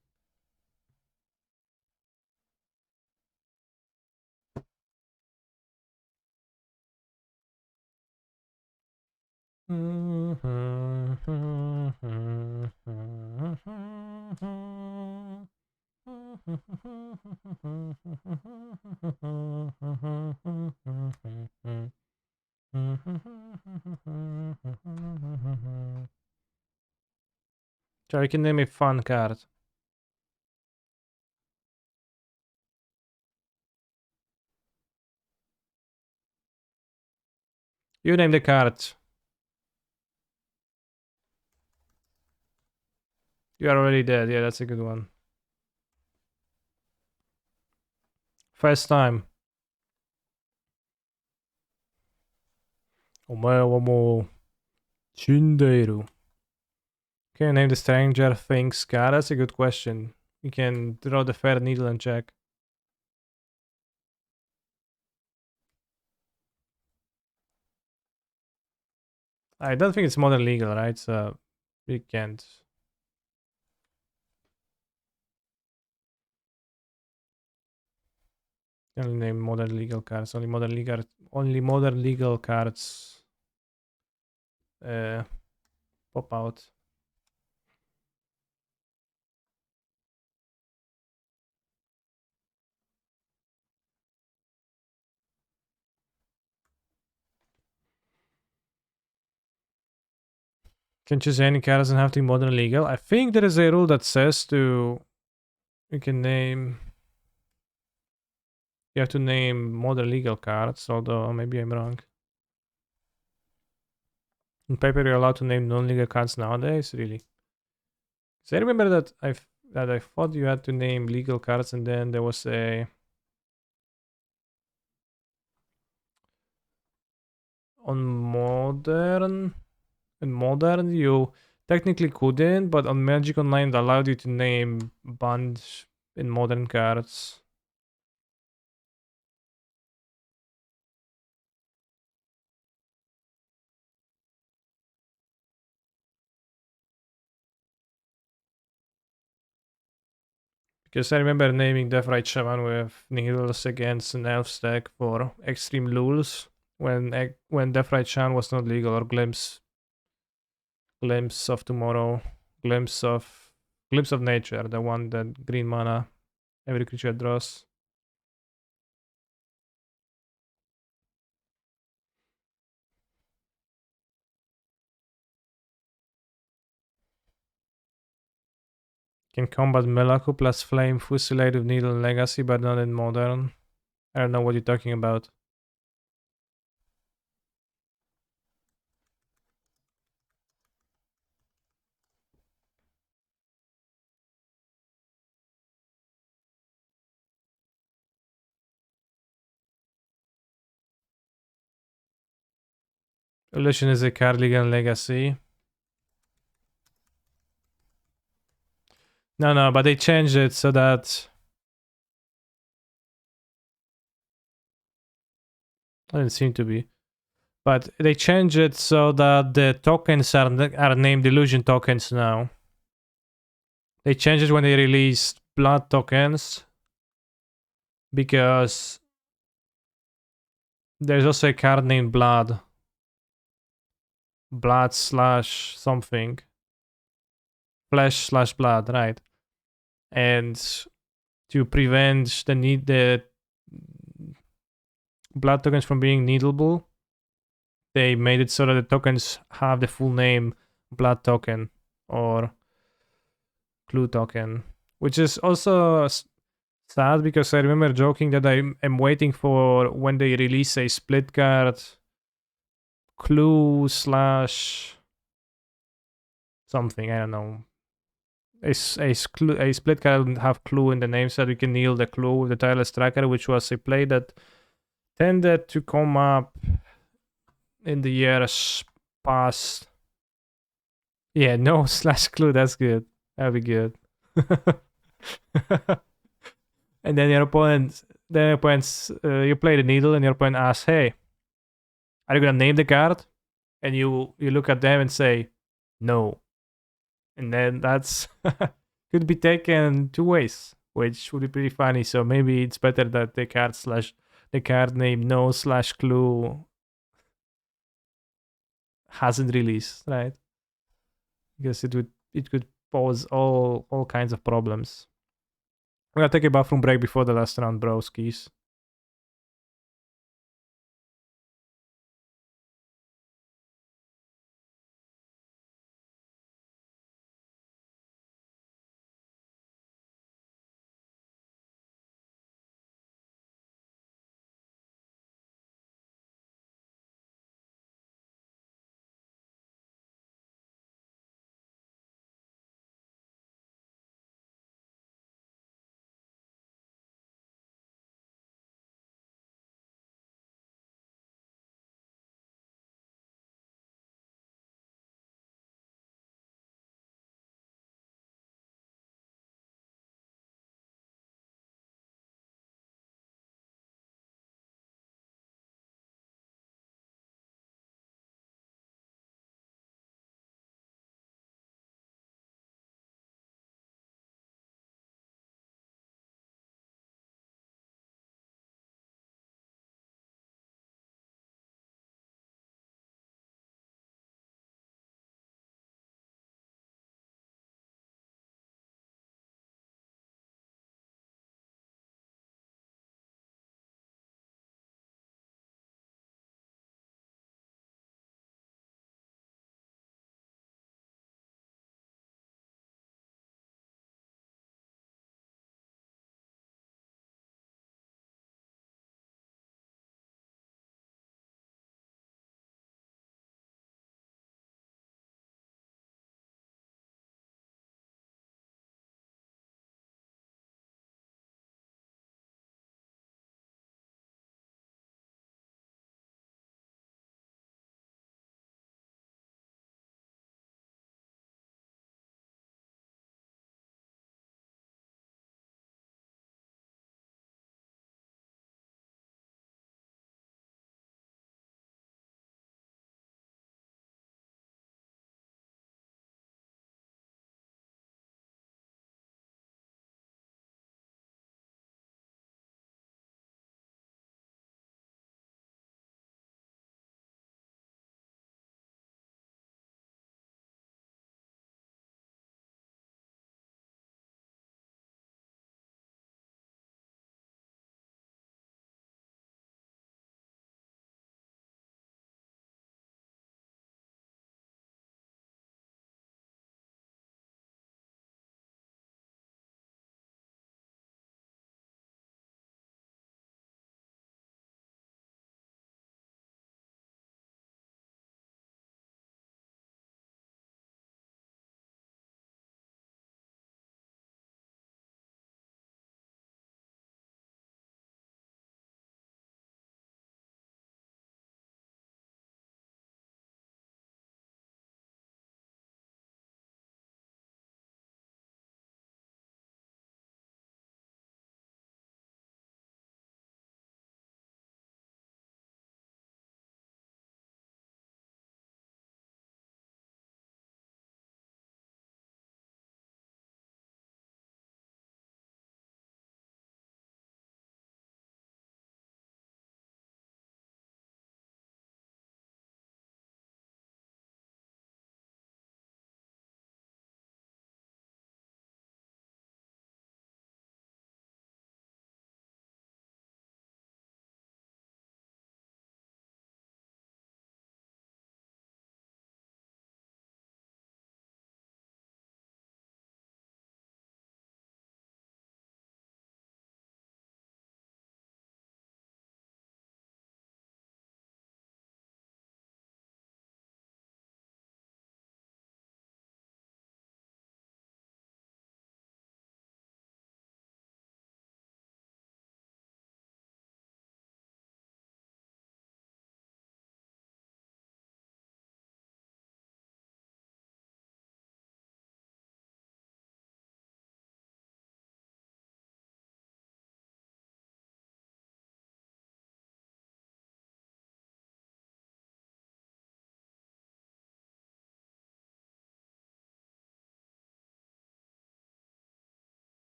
So you can name a fun card. You name the card. You are already dead. Yeah, that's a good one. First time. Omae wa mou shindeiru. Can you name the Stranger Things card? That's a good question. You can draw the fair needle and check. I don't think it's modern legal, right? So we can't. Only name modern legal cards. Only modern legal cards uh, pop out. Can choose any card doesn't have to be modern legal. I think there is a rule that says you can name you have to name modern legal cards, although maybe I'm wrong. In paper you're allowed to name non-legal cards nowadays, really. So I remember that I thought you had to name legal cards and then there was a on modern in modern you technically couldn't, but on Magic Online it allowed you to name bunch in modern cards. Because I remember naming Deathrite Shaman with Needles against an Elf stack for Extreme Lulz when Deathrite Shaman was not legal, or Glimpse of Tomorrow, Glimpse of Nature, the one that green mana every creature draws. Can combat Melaku plus Flame Fusillade with Needle and Legacy, but not in Modern. I don't know what you're talking about. Illusion is a Cardigan Legacy. No, but they changed it so that I didn't seem to be. But they changed it so that the tokens are named illusion tokens now. They changed it when they released blood tokens because there's also a card named Blood. Blood slash something. Flesh slash blood, right? And to prevent the blood tokens from being needleable, they made it so that the tokens have the full name blood token or clue token, which is also sad because I remember joking that I am waiting for when they release a split card clue slash something, I don't know. A split card would have clue in the name so that you can kneel the clue with the tireless tracker, which was a play that tended to come up in the years past. Yeah, no slash clue, that's good. That'd be good. And then you play the needle, and your opponent asks, "Hey, are you gonna name the card?" And you look at them and say, "No." And then that's could be taken two ways, which would be pretty funny. So maybe it's better that the card name no slash clue hasn't released, right? Because it could pose all kinds of problems. I'm gonna take a bathroom break before the last round, broskies.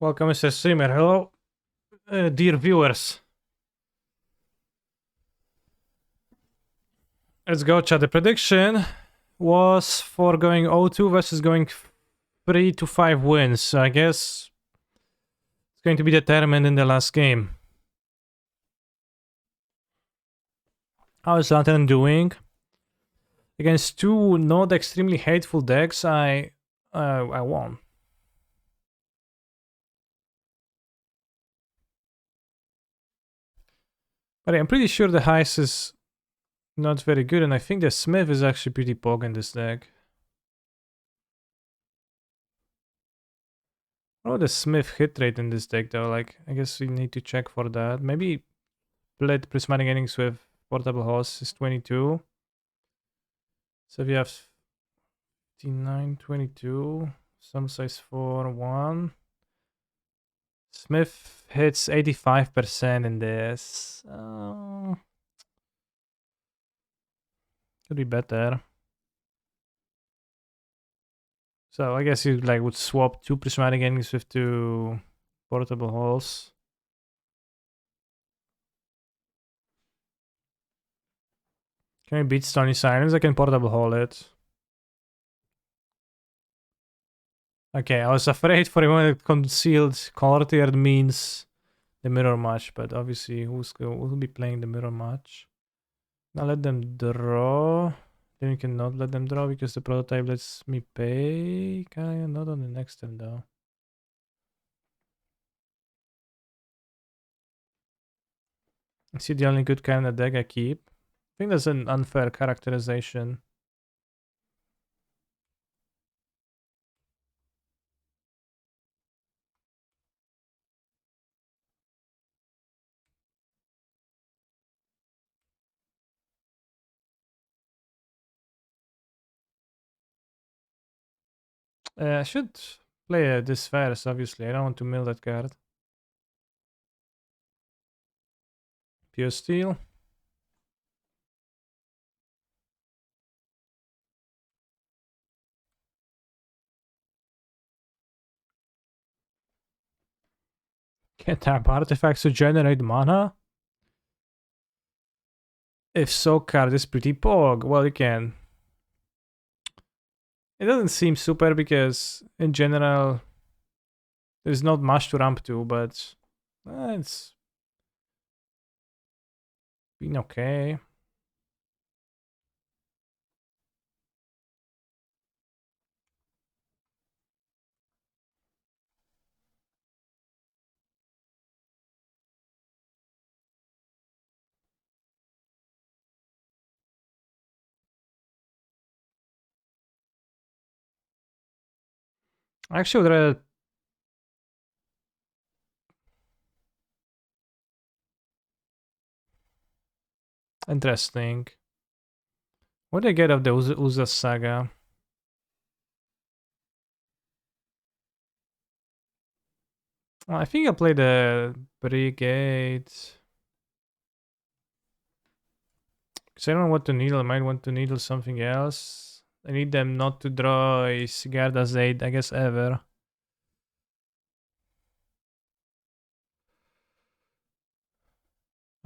Welcome, Mr. Streamer. Hello, dear viewers. Let's go, chat. The prediction was for going 0-2 versus going 3 to 5 wins. So I guess it's going to be determined in the last game. How is Lantern doing? Against two not extremely hateful decks, I won. But I'm pretty sure the Heist is not very good, and I think the Smith is actually pretty pog in this deck. Oh, the Smith hit rate in this deck though, like, I guess we need to check for that. Maybe split prismatic innings with portable horse is 22. So we have 59, 22, some size 4, 1. Smith hits 85% in this. Could be better. So I guess you like would swap 2 prismatic innings with 2 portable holes. Can we beat Stony Silence? I can portable hole it. Okay, I was afraid for a moment that concealed courtyard means the mirror match, but obviously who's will be playing the mirror match? Now let them draw. Then you cannot let them draw because the prototype lets me pay. Kinda not on the next turn though. I see the only good kind of deck I keep. I think that's an unfair characterization. I should play this first, obviously. I don't want to mill that card. Pure Steel. Can tap artifacts to generate mana? If so, card is pretty pog. Well, you can. It doesn't seem super because, in general, there's not much to ramp to, but it's been okay. I actually would rather. Interesting. What do I get of the Uza saga? Well, I think I play the Brigade. Because I don't know what to needle. I might want to needle something else. I need them not to draw a Sigarda's Aid, I guess, ever.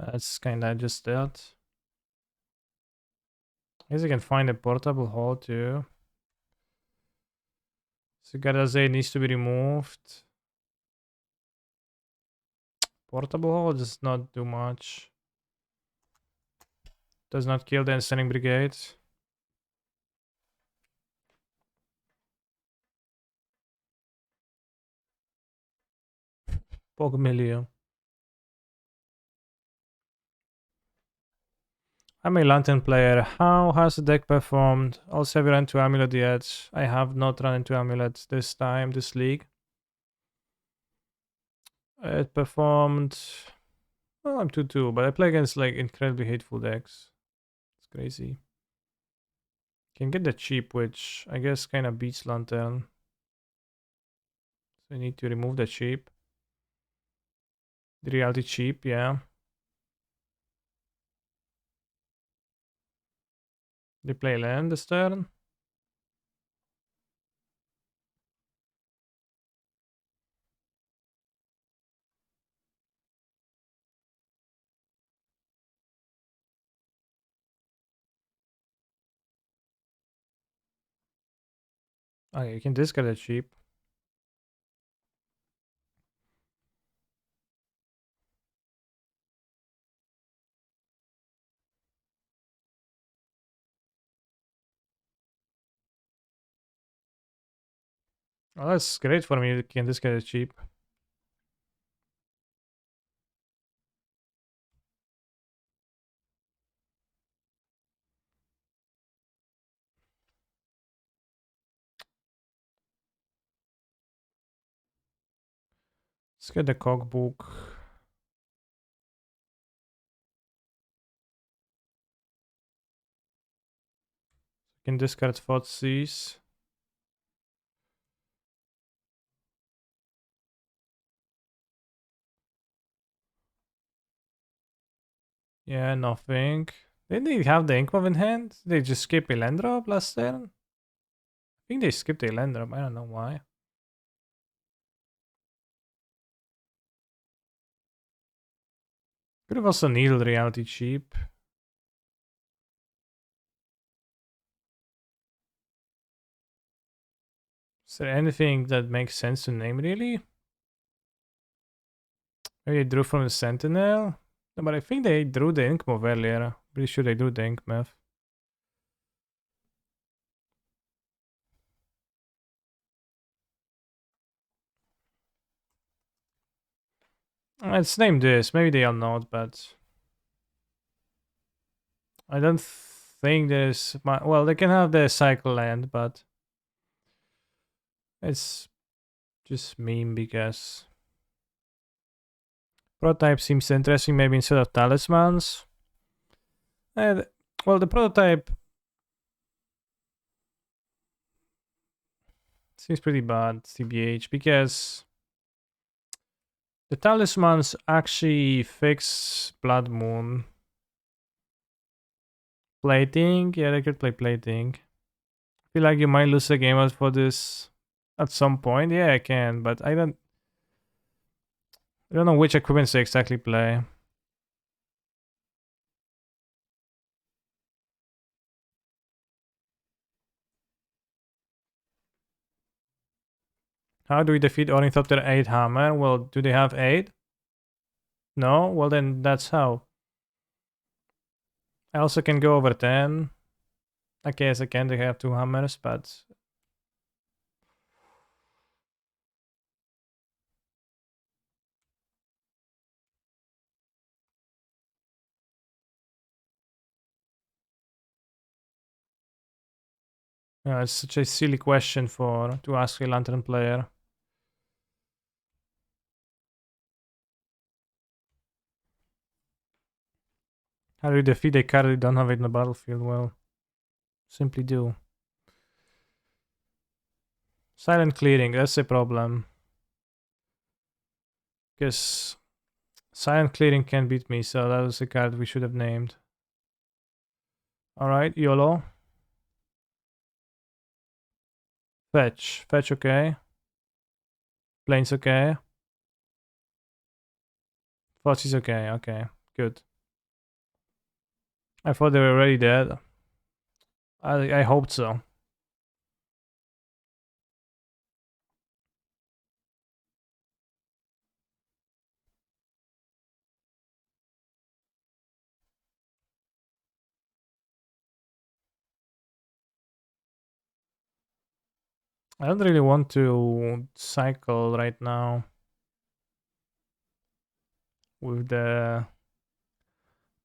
That's kinda just that. I guess I can find a portable hole too. Sigarda's Aid needs to be removed. Portable hole does not do much. Does not kill the Standing Brigade. Pogmilio. I'm a Lantern player. How has the deck performed? Also, have you run into Amulet yet? I have not run into Amulet this time, this league. It performed. Well, I'm 2-2, but I play against like incredibly hateful decks. It's crazy. Can get the cheap, which I guess kind of beats Lantern. So I need to remove the cheap. The reality cheap, yeah. They play land this turn. Okay, you can discard a cheap. Oh, that's great for me. You can discard a cheap. Let's get the cookbook. You can discard Fotsies. Yeah, nothing. Didn't they have the Inkmob in hand? They just skip Elendrop last turn? I think they skipped Elendrop. I don't know why. Could have also needed Reality cheap. Is there anything that makes sense to name really? Maybe they drew from the Sentinel? No, but I think they drew the Inkmob earlier. Pretty sure they drew the Inkmob. Let's name this. Maybe they are not, but I don't think there's. Well, they can have the cycle land, but it's just meme because prototype seems interesting. Maybe instead of talismans. And well, the prototype seems pretty bad, TBH, because the talismans actually fix Blood Moon. Plating? Yeah, they could play plating. I feel like you might lose a game out for this at some point. Yeah, I can, but I don't know which equipments they exactly play. How do we defeat Ornithopter 8 Hammer? Well, do they have 8? No? Well, then that's how. I also can go over 10. I guess I can. They have 2 hammers, but it's such a silly question to ask a Lantern player. How do you defeat a card you don't have it in the battlefield? Well, simply do. Silent clearing, that's a problem. Because silent clearing can beat me, so that was a card we should have named. Alright, YOLO. Fetch. Fetch okay. Planes okay. Force is okay, okay. Good. I thought they were already dead. I hoped so. I don't really want to cycle right now with the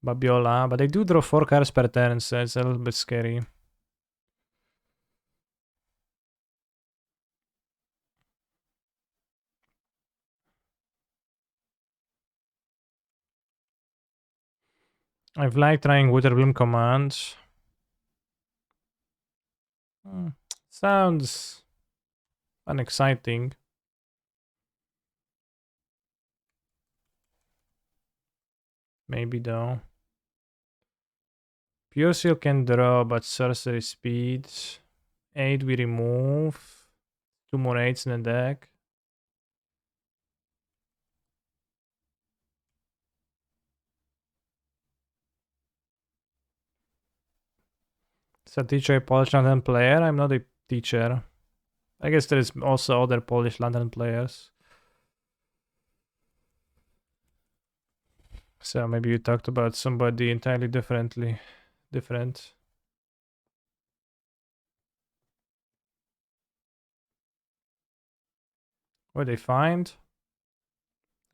Babiola, but I do draw 4 cards per turn, so it's a little bit scary. I've liked trying Witterbloom commands. Sounds unexciting. Maybe though. Pure Seal can draw, but sorcery speed. 8 we remove. 2 more 8s in the deck. Is a teacher a Polish Lantern player? I'm not a teacher. I guess there is also other Polish London players. So maybe you talked about somebody entirely different. What they find?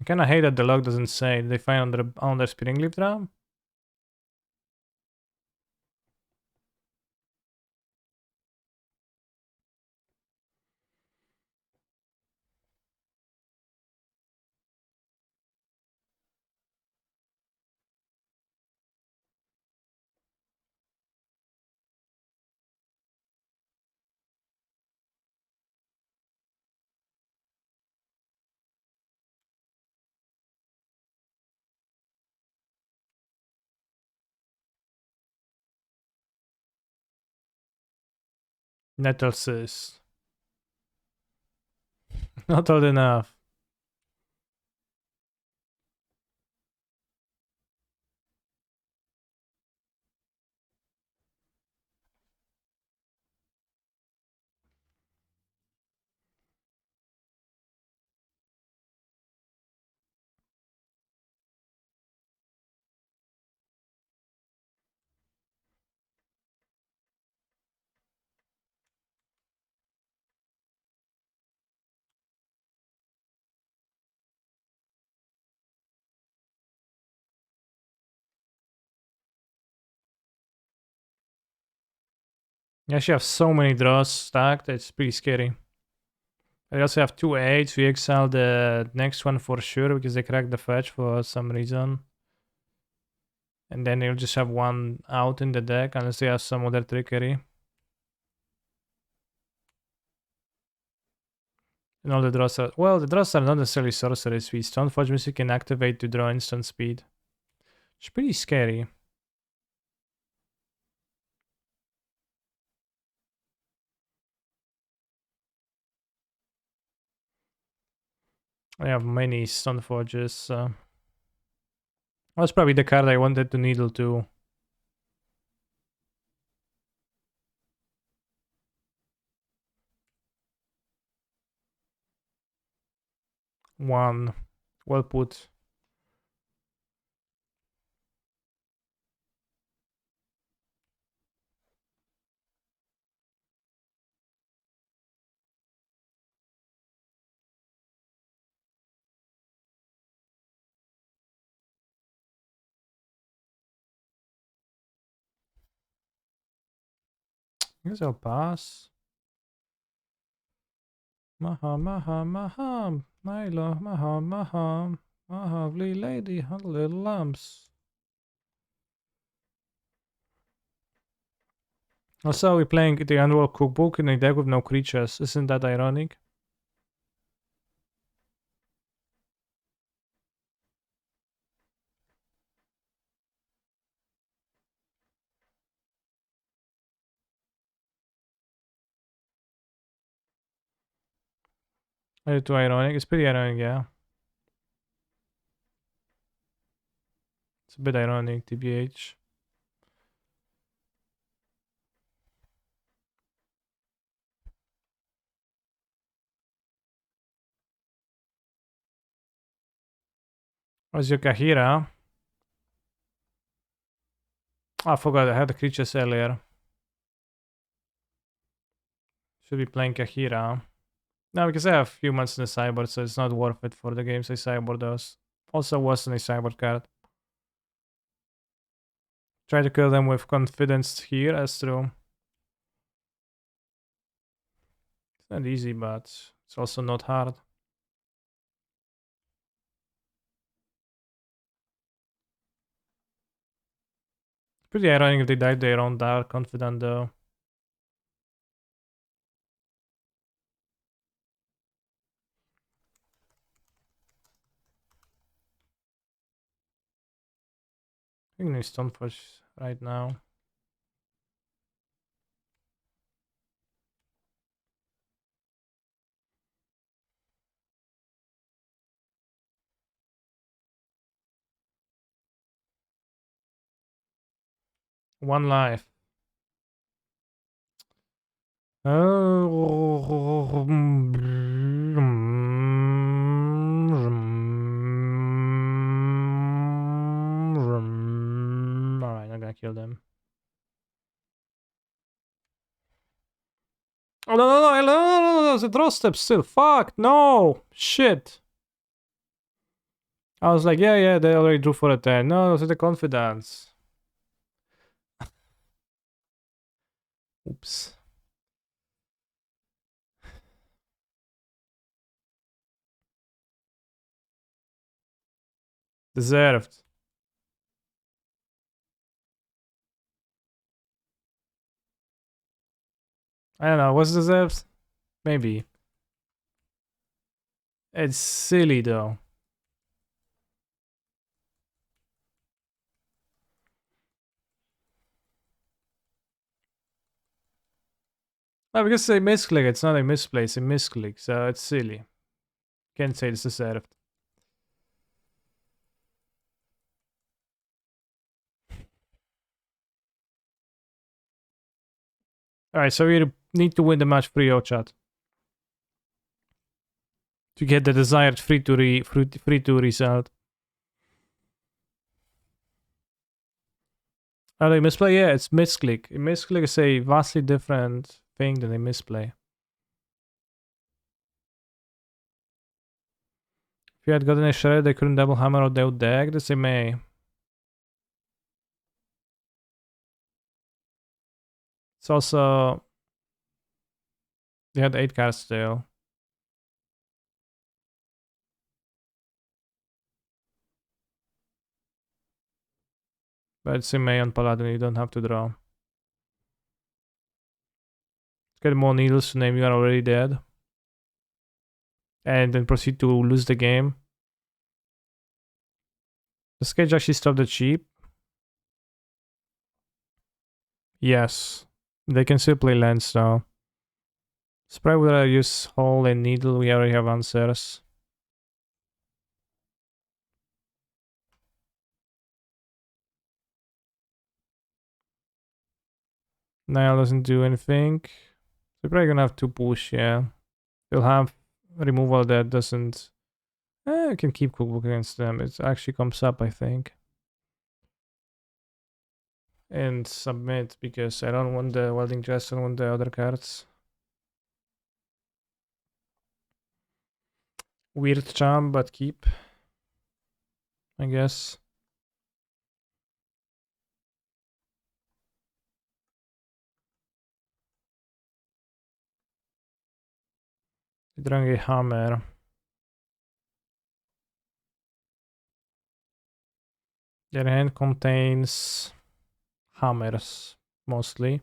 I kinda hate that the log doesn't say. Did they find under spinning leaf drum? Nettle says. Not old enough. Yeah, she has so many draws stacked, it's pretty scary. I also have 2 8s. We exile the next one for sure because they cracked the fetch for some reason. And then they'll just have one out in the deck unless they have some other trickery. And all the draws are... Well, the draws are not necessarily sorceries. We Stoneforge Mystic can activate to draw instant speed. It's pretty scary. I have many Stoneforges, so... That's probably the card I wanted to needle too. One. Well put. I guess I'll pass. Maha, maha, maha. Milo, maha, maha. Lovely lady, her little lamps. Also, we're playing the annual cookbook in a deck with no creatures. Isn't that ironic? Is it too ironic? It's pretty ironic, yeah. It's a bit ironic, TBH. Where's your Kahira? Oh, I forgot I had the creatures earlier. Should be playing Kahira. No, because I have humans in the sideboard, so it's not worth it for the games I sideboard those. Also wasn't a sideboard card. Try to kill them with confidence here, as true. It's not easy, but it's also not hard. Pretty ironic if they died their own dark confident though. I think I need Stoneforge right now. One life. Oh, Alright, I'm gonna kill them. Oh, no, the draw step still. Fuck, no! Shit. I was like, yeah, they already drew for a 10. No, it's the confidence. Oops. Deserved. I don't know, was deserved? Maybe. It's silly though. No, because they misclick, it's not a misplace, a misclick, so it's silly. Can't say it's deserved. Alright, so we need to win the match 3-0 chat. To get the desired free to result. Oh, they misplay? Yeah, it's misclick. A misclick is a vastly different thing than a misplay. If you had gotten a shred, they couldn't double hammer or they would deck. They may. It's also. They had 8 cards still. But it's a May on Paladin, you don't have to draw. Let's get more needles to name you are already dead. And then proceed to lose the game. Does Cage actually stop the cheap? Yes. They can still play lands though. Spray would I use Hole and Needle? We already have answers. Nile doesn't do anything. They're probably gonna have to push, yeah. They'll have removal that doesn't. I can keep Cookbook against them. It actually comes up, I think. And submit because I don't want the Welding Chest, I don't want the other cards. Weird charm, but keep. I guess. Drawing a hammer. Their hand contains hammers, mostly.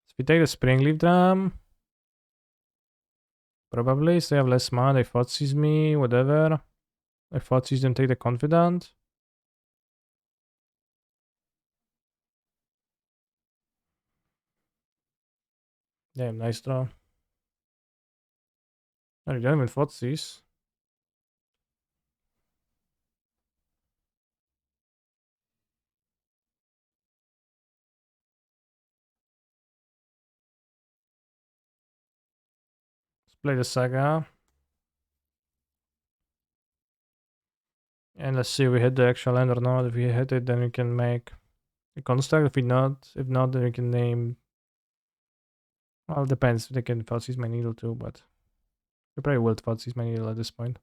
So if we take the Springleaf Drum, probably, so they have less mana, they Thoughtseize me, whatever. I Thoughtseize them, take the Confidant. Damn, nice draw. Oh, you don't even Thoughtseize. Let's play the Saga. And let's see if we hit the actual land or not. If we hit it, then we can make a construct. If not, then we can name. Well, it depends. They can Thoughtseize my needle too, but we probably will Thoughtseize my needle at this point.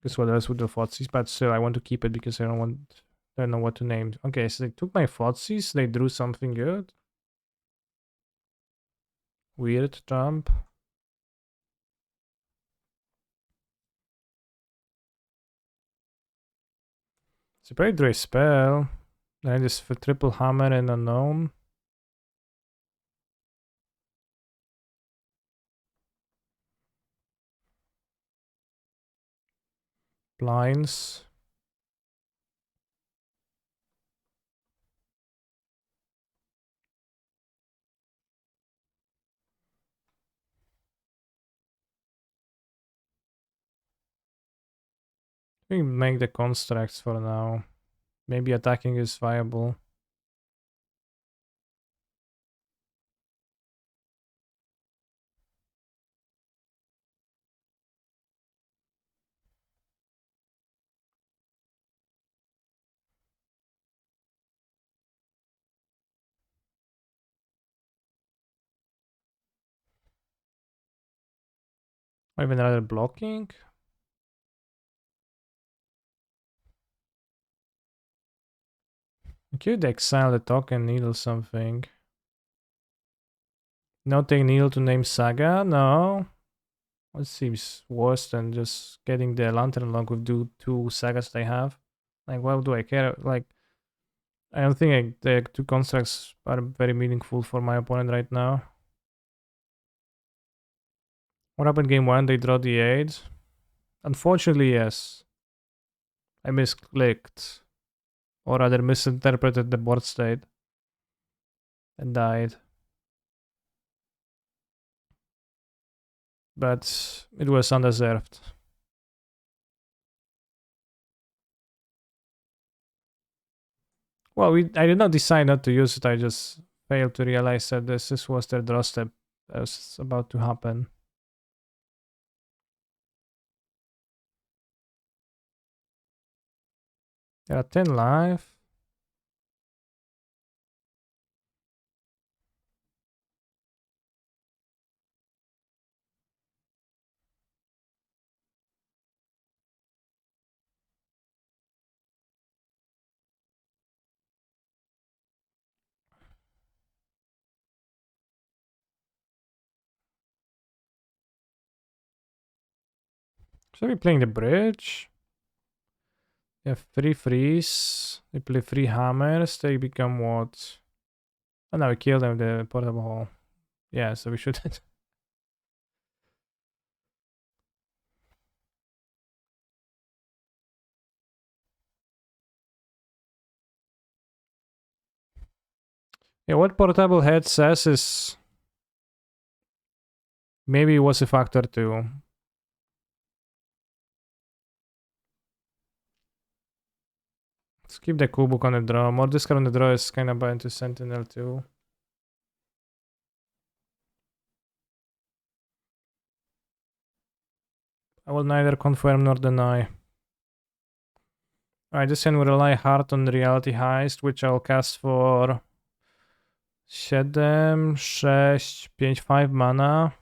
Because what else would the Thoughtseize? But still, I want to keep it because I don't know what to name. Okay, so they took my Thoughtseize. They drew something good. Weird jump. So probably drew a spell. Then just for triple hammer and unknown. Blinds. We make the constructs for now. Maybe attacking is viable. Or even rather blocking. I could exile the token, needle something. Not take needle to name Saga? No. What seems worse than just getting the Lantern Lock with two sagas they have? Like, why do I care? Like, I don't think the two constructs are very meaningful for my opponent right now. What happened game 1? They draw the 8. Unfortunately, yes. I misclicked. Or rather misinterpreted the board state. And died. But it was undeserved. Well, I did not decide not to use it. I just failed to realize that this was their draw step that was about to happen. There are 10 life. Should we playing the bridge? They have 3 freeze. They play 3 hammers. They become what? Oh no, we killed them, the portable hole. Yeah, so we should. Yeah, what portable head says is maybe it was a factor too. Let's keep the Kubuk on the draw. More discard on the draw is kind of bad into Sentinel too. I will neither confirm nor deny. Alright, this hand will rely hard on Reality Heist, which I'll cast for 7, 6, 5, 5 mana.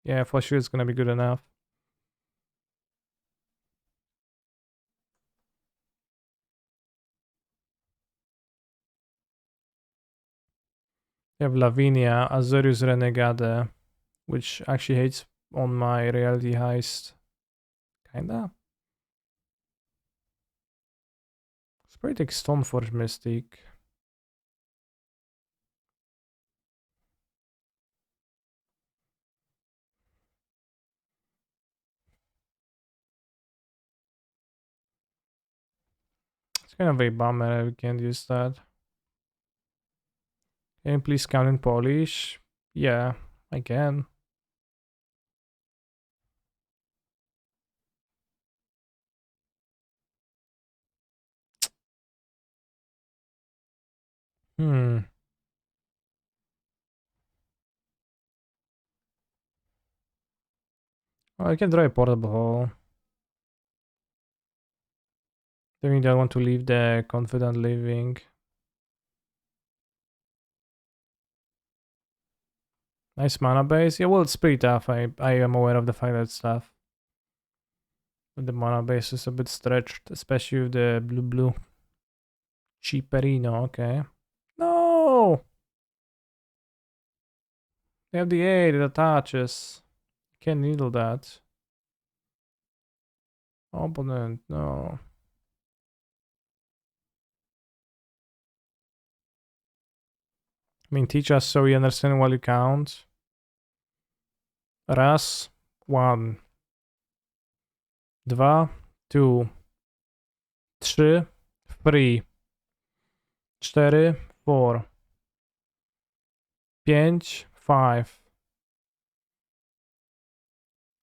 Yeah, for sure it's gonna be good enough. You have Lavinia, Azorius Renegade, which actually hates on my Reality Heist. Kinda. Spirit Stoneforge Mystic. It's kind of a bummer I can't use that. Can you please count in Polish? Yeah, I can. Hmm. Well, I can draw a portable hole. I think I want to leave the Confident Living. Nice mana base. Yeah, well, it's pretty tough. I am aware of the fact that it's tough. But the mana base is a bit stretched, especially with the blue. Cheaperino, okay. No! They have the 8, it attaches. Can't needle that. Opponent, no. I mean, teach us so we understand while you count. Raz, 1, 2, 2, 3, 3, 4, 4, 5, 5,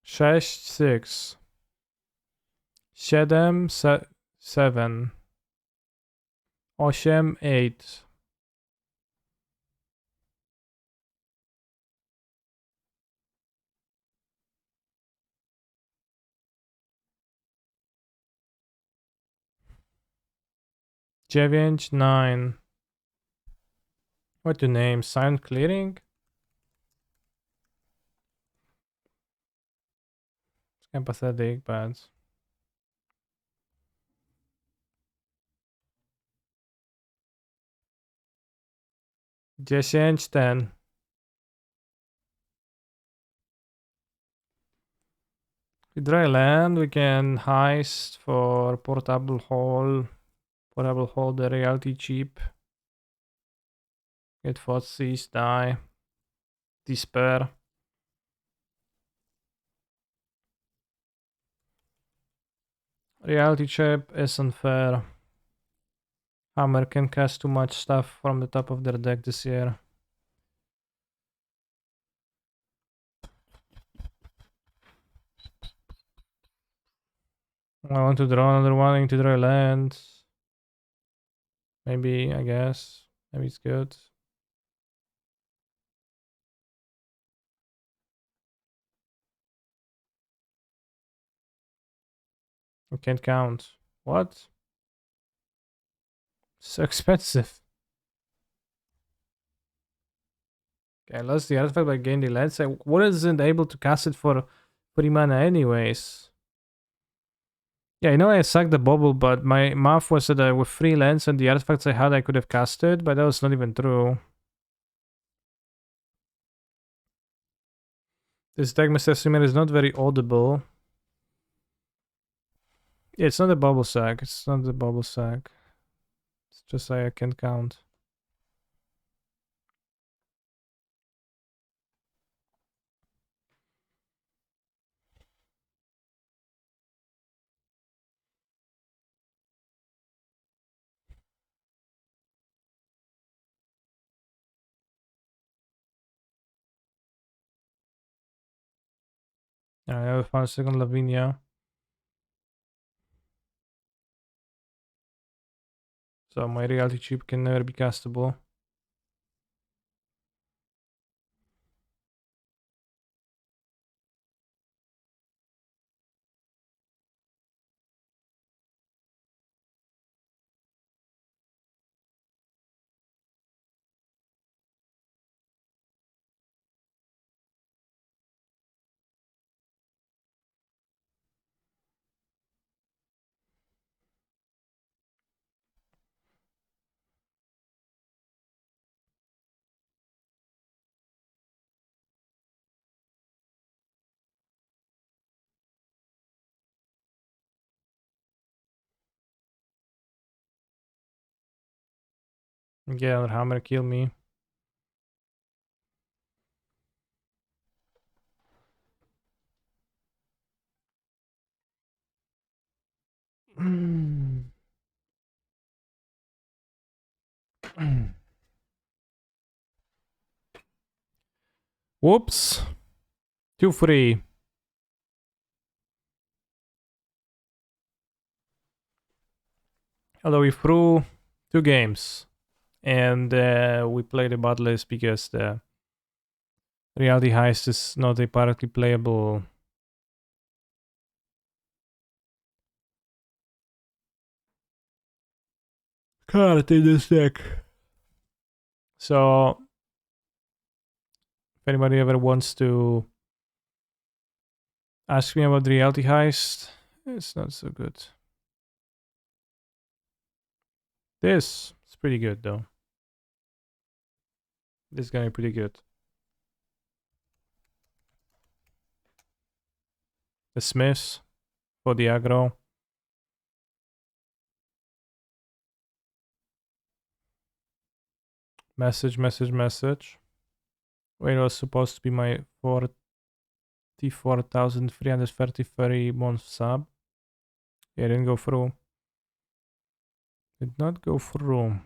6, 6, 7, 7, Oshem 8. Dziewięć 9. What the name? Sound clearing? It's kind of pathetic, but... Dziesięć 10. We dry land, we can heist for portable hole. Portable hole, the reality cheap. Get Fotsis, die. Despair. Reality chip is unfair. Hammer can cast too much stuff from the top of their deck this year. I want to draw another one into dry land. Maybe, I guess. Maybe it's good. I can't count. What? So expensive. Okay, I lost the artifact by gaining the land. So what isn't able to cast it for 3 mana anyways? Yeah, I know I sucked the bubble, but my math was that with 3 lands and the artifacts I had, I could have casted, but that was not even true. This deck, Mr. Swimmer, is not very audible. Yeah, it's not a bubble sack. It's not the bubble sack. It's just I can't count. I have a 5-second Lavinia. So my reality chip can never be castable. Yeah, another hammer kill me. Whoops. 2-3. Although we threw 2 games. And we played the Badless because the Reality Heist is not a partly playable card in this deck. So, if anybody ever wants to ask me about the Reality Heist, it's not so good. This is pretty good though. This is gonna be pretty good. The Smiths for the aggro. Message, message, message. Wait, it was supposed to be my 44,333 month sub. Yeah, it didn't go through. Did not go through.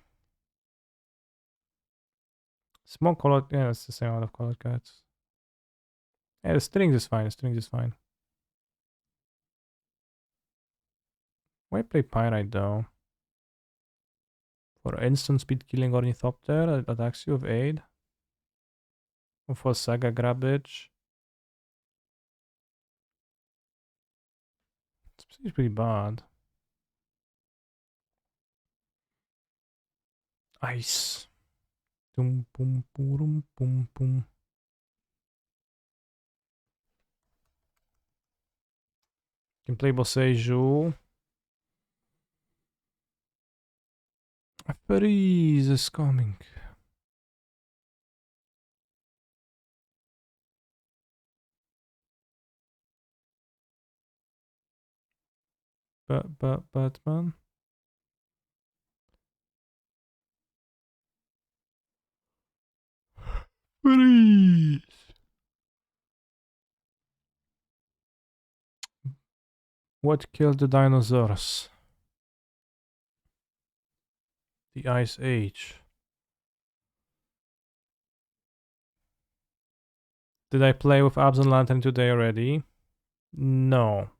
Small colored, yeah, it's the same amount of colored cards. Yeah, the strings is fine, the strings is fine. Why play Pyrite though? For instant speed killing ornithopter that attacks you with aid. Or for saga grabbage. It's pretty bad. Ice. Boom, boom, boom, boom, boom. Can play Boseiju. A freeze is coming. Batman. Freeze. What killed the dinosaurs? The Ice Age. Did I play with Absent Lantern today already? No.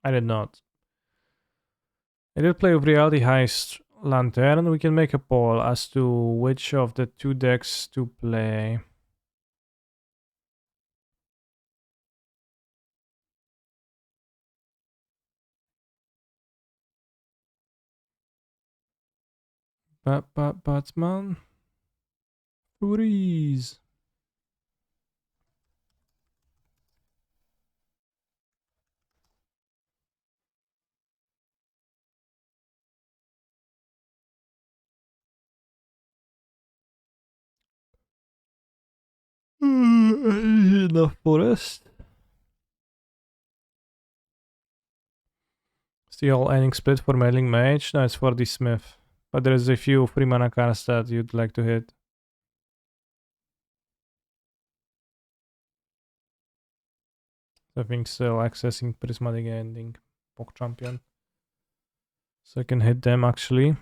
I did not. I did play with Reality Heist Lantern. We can make a poll as to which of the two decks to play. Batman. Freeze. Enough forest. Still ending split for Mailing Mage? No, it's for the Smith. But there's a few free mana cards that you'd like to hit. I think still accessing Prismatic Ending. Pok Champion. So I can hit them actually.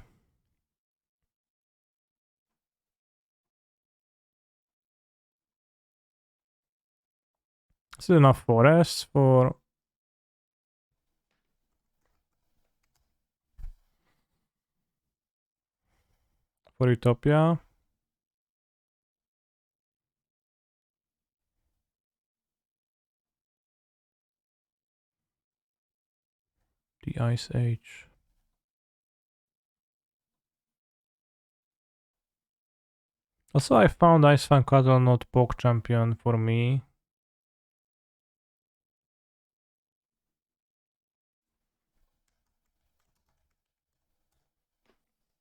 Is it enough forests for Utopia? The Ice Age. Also, I found Ice Fan Cattle not Pok Champion for me.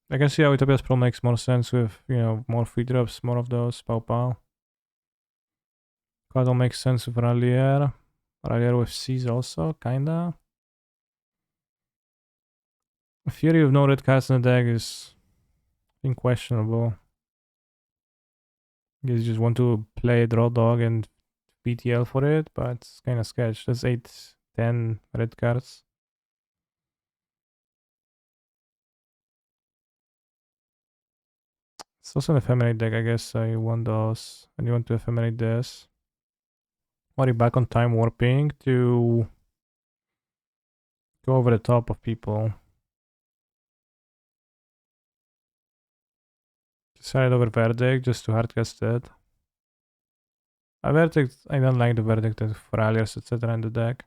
I can see how Utopia's Pro makes more sense with, you know, more free drops, more of those. Pow Pow. Cattle makes sense with Rallier. Rallier with Seas also, kinda. Fury with no red cards in the deck is, I think, questionable. I guess you just want to play Draw Dog and BTL for it, but it's kind of sketch. That's 8, 10 red cards. It's also an ephemerate deck, I guess. I want those. And you want to ephemerate this. Are you back on time warping to go over the top of people? Decide over Verdict just to hardcast it. A Verdict, I don't like the Verdict for alias, etc. in the deck.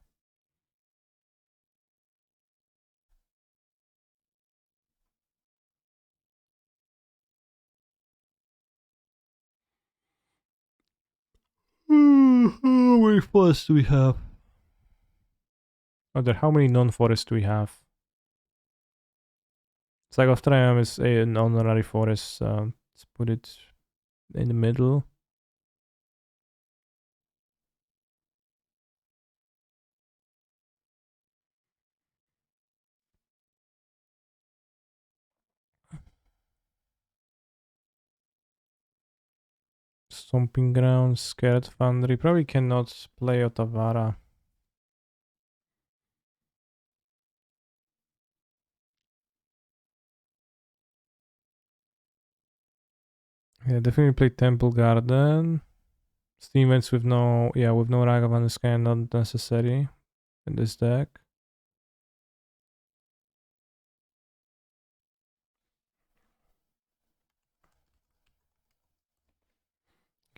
How many forests do we have? How many non-forests do we have? Saga of Triumph is an honorary forest. Let's put it in the middle. Stomping Grounds, Scared Foundry. Probably cannot play Otavara. Yeah, definitely play Temple Garden. Stevens with no, with no Ragavan is kind of not necessary in this deck.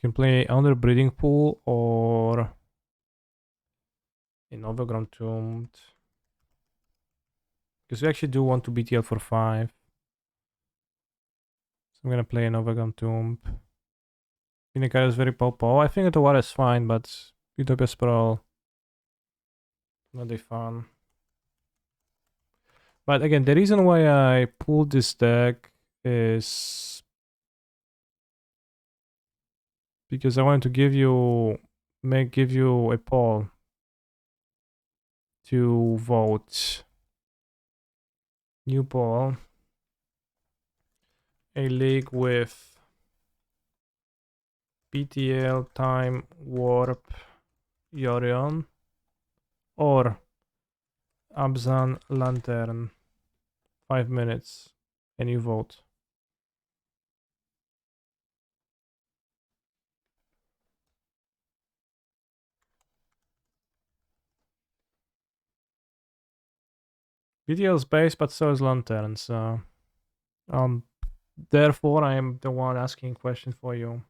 can play under breeding pool or in overground tomb. Because we actually do want to BTL for 5. So I'm gonna play an overground tomb. Vinegar is very popo. I think the water is fine, but Utopia Sprawl not that fun. But again, the reason why I pulled this deck is because I wanted to give you a poll to vote. New poll. A league with BTL, Time, Warp, Yorion, or Abzan, Lantern. 5 minutes, and you vote. BTL is base, but so is Lantern, so therefore I am the one asking question for you.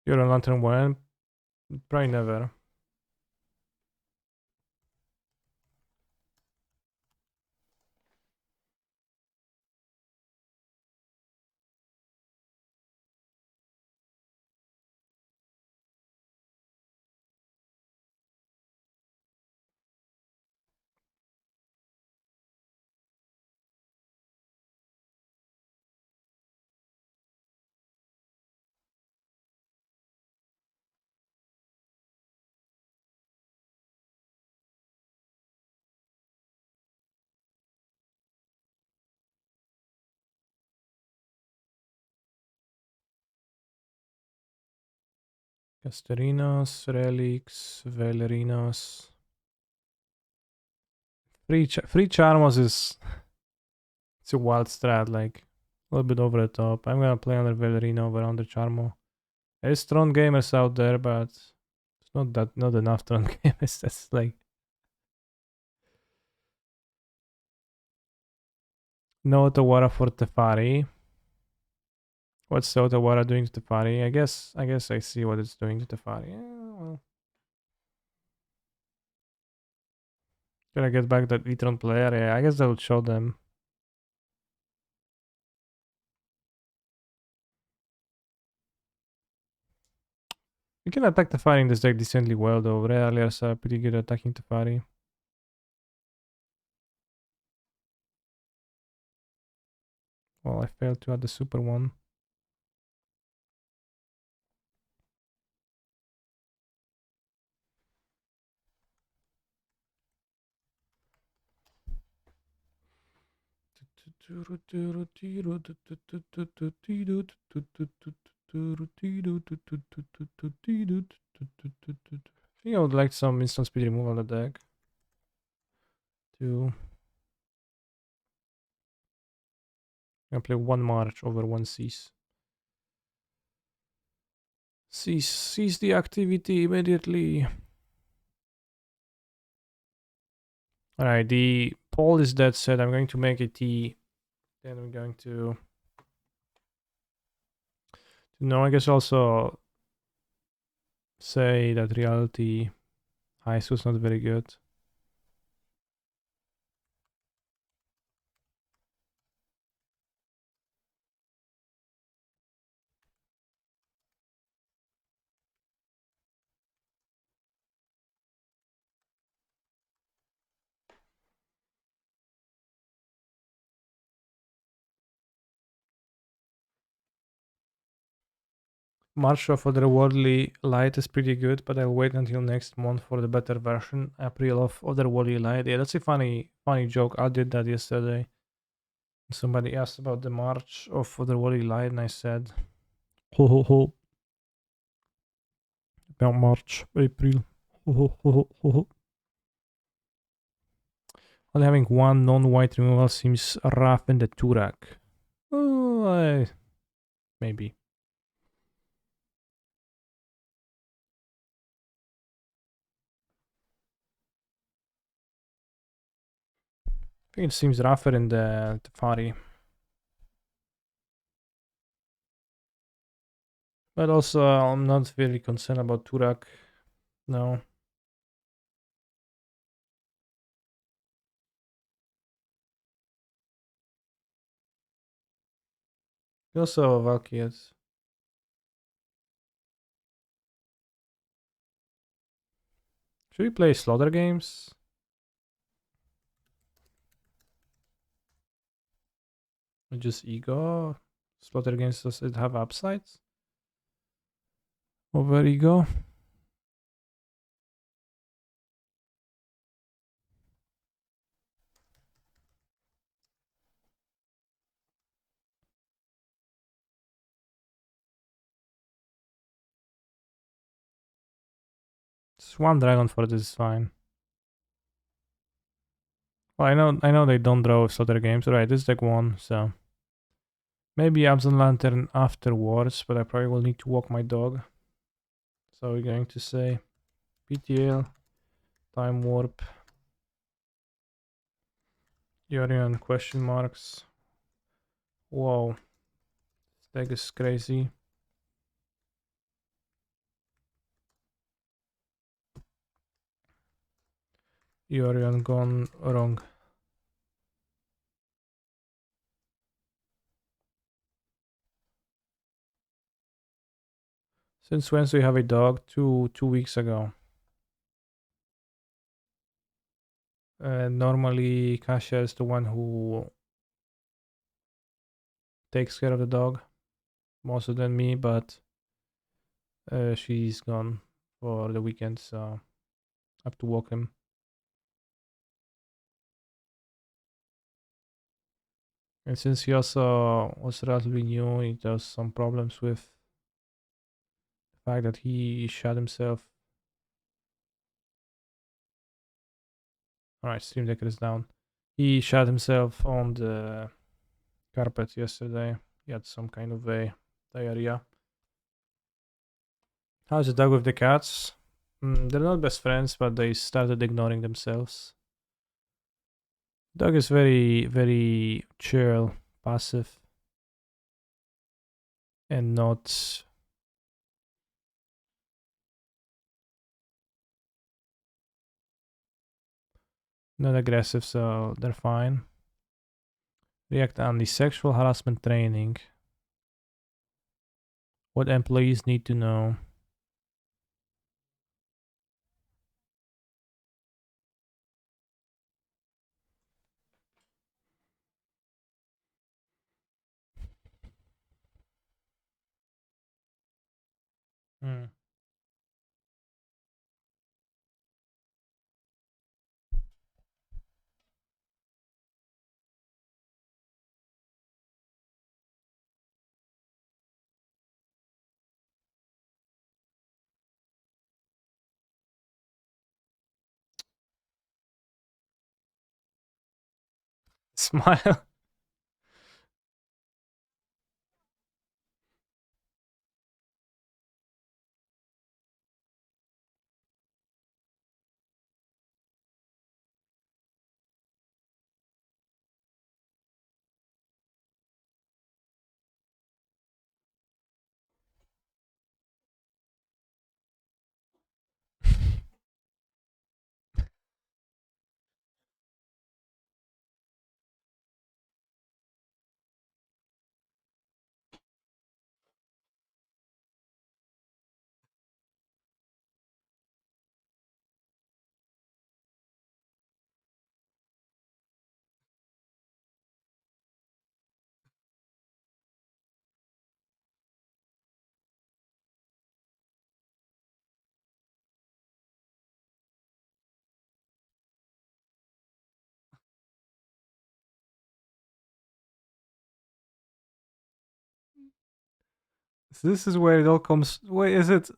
You're a Lantern when? Probably never. Casterinos, Relics, Valerinos. Free Charmos is it's a wild strat, like a little bit over the top. I'm gonna play under Valerino over under Charmo. There's strong gamers out there, but it's not enough strong gamers. That's like no Otawara for Tefari. What's the Otawara doing to Tefari? I guess I see what it's doing to Tefari. Yeah, well. Can I get back that Etron player? Yeah, I guess that would show them. You can attack Tefari in this deck decently well though. Realias are pretty good at attacking Tefari. Well, I failed to add the super one. I think I would like some instant speed removal on the deck. To I play one March over one Cease. Cease the activity immediately. Alright, the poll is dead set. I'm going to make a T. Then I'm going to no, I guess also say that Reality Heist was not very good. March of Otherworldly Light is pretty good, but I'll wait until next month for the better version. April of Otherworldly Light. Yeah, that's a funny joke. I did that yesterday. Somebody asked about the March of Otherworldly Light, and I said, ho ho ho. About March, April. Ho ho ho ho ho. Only having one non-white removal seems rough in the Turak. Oh, maybe. I think it seems rougher in the Tefari. But also, I'm not very concerned about Turak. No. Also, Valkyries. Should we play Slaughter games? Or just Ego? Slaughter games, does it have upsides? Over Ego? Just one dragon for this is fine. Well, I know they don't draw with Slaughter games. Right, this is deck one, so maybe Absent Lantern afterwards, but I probably will need to walk my dog. So we're going to say BTL, Time Warp, Yorion question marks. Whoa, this deck is crazy. Yorion gone wrong. Since when do you have a dog? Two weeks ago. Normally, Kasia is the one who takes care of the dog more so than me, but she's gone for the weekend, so I have to walk him. And since he also was relatively new, he has some problems with the fact that he shot himself. Alright, Stream Decker is down. He shot himself on the carpet yesterday. He had some kind of a diarrhea. How's the dog with the cats? They're not best friends, but they started ignoring themselves. Dog is very, very chill, passive, and not aggressive, so they're fine. React on the sexual harassment training. What employees need to know. Hmm. Smile. This is where it all comes. Wait, is it?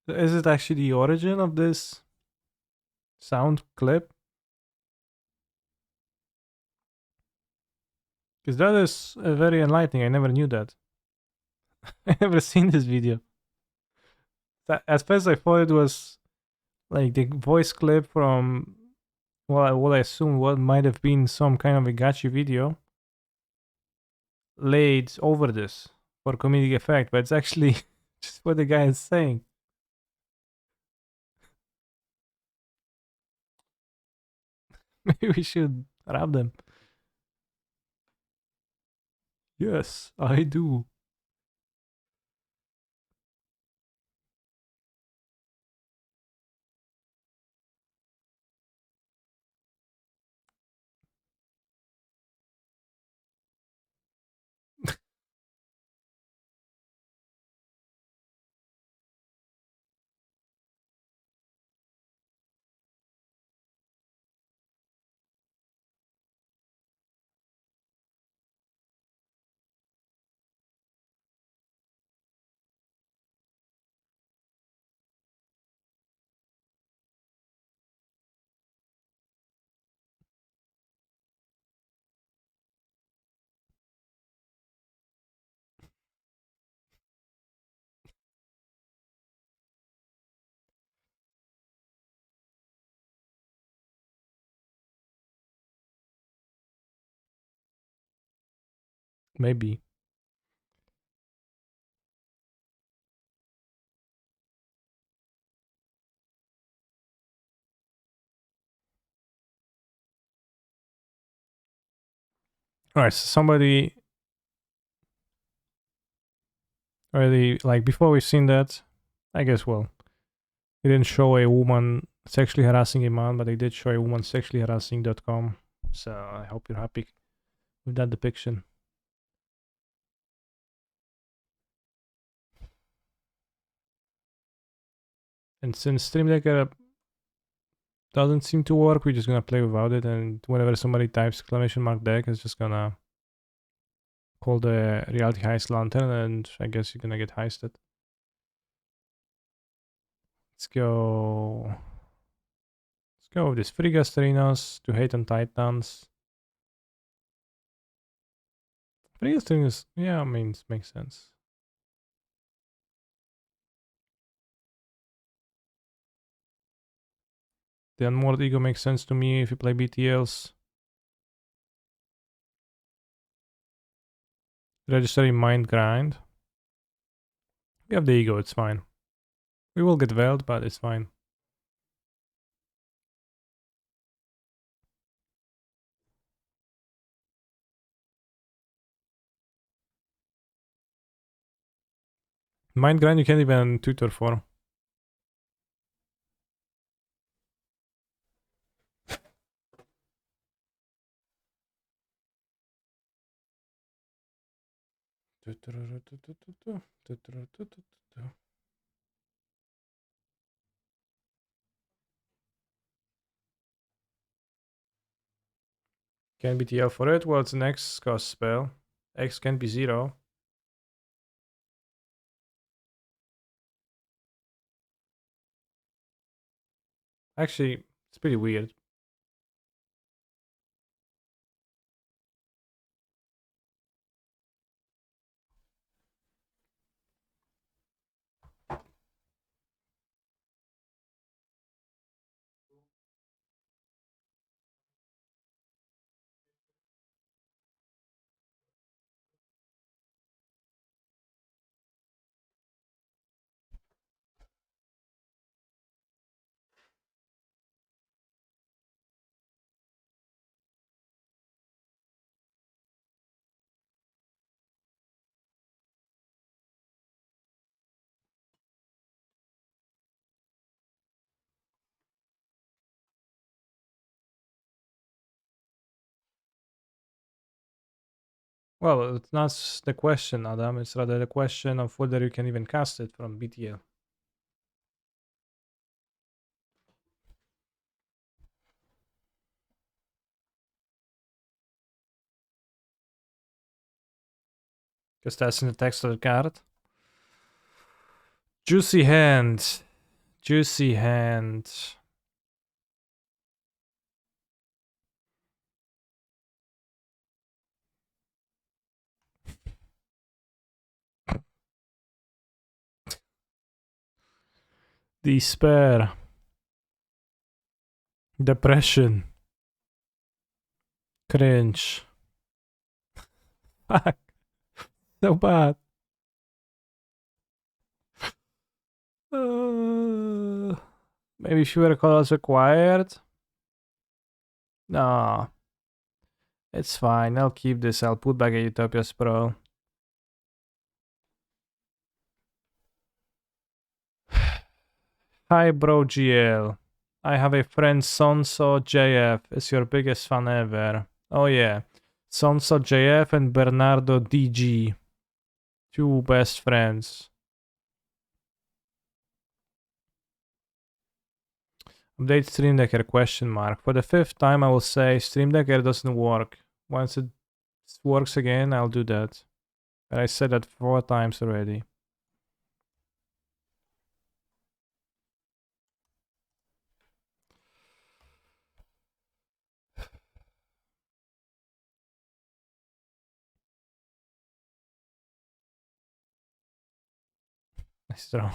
Is it actually the origin of this sound clip? Because that is very enlightening. I never knew that. I never seen this video. At first, I thought it was like the voice clip from, well, what I assume what might have been some kind of a gacha video laid over this for comedic effect, but it's actually just what the guy is saying. Maybe we should wrap them. Yes, I do. Maybe. All right, so somebody already, like, before we've seen that, I guess, well, they didn't show a woman sexually harassing a man, but they did show a woman sexually harassing.com. So I hope you're happy with that depiction. And since Stream Decker doesn't seem to work, we're just gonna play without it, and whenever somebody types exclamation mark deck, it's just gonna call the Reality Heist lantern, and I guess you're gonna get heisted. Let's go. Let's go with this free Gasterinos to hate on Titans. Free Gasterinos, yeah, I mean, it makes sense. The Unmoored Ego makes sense to me if you play BTLs. Registering Mind Grind. We have the Ego, it's fine. We will get veiled, but it's fine. Mind Grind you can't even tutor for. Can be TL for it. What's next? Cost spell. X can be 0. Actually, it's pretty weird. Well, it's not the question, Adam. It's rather the question of whether you can even cast it from BTL. Because that's in the text of the card. Juicy Hand. Juicy hand. Despair. Depression. Cringe. Fuck. So bad. Maybe fewer colors required. No. It's fine. I'll keep this. I'll put back a Utopia's Pro. Hi, bro GL. I have a friend, Sonso JF. Is your biggest fan ever. Oh, yeah. Sonso JF and Bernardo DG. Two best friends. Update Stream Decker question mark. For the 5th time, I will say Stream Decker doesn't work. Once it works again, I'll do that. But I said that 4 times already. Nice draw.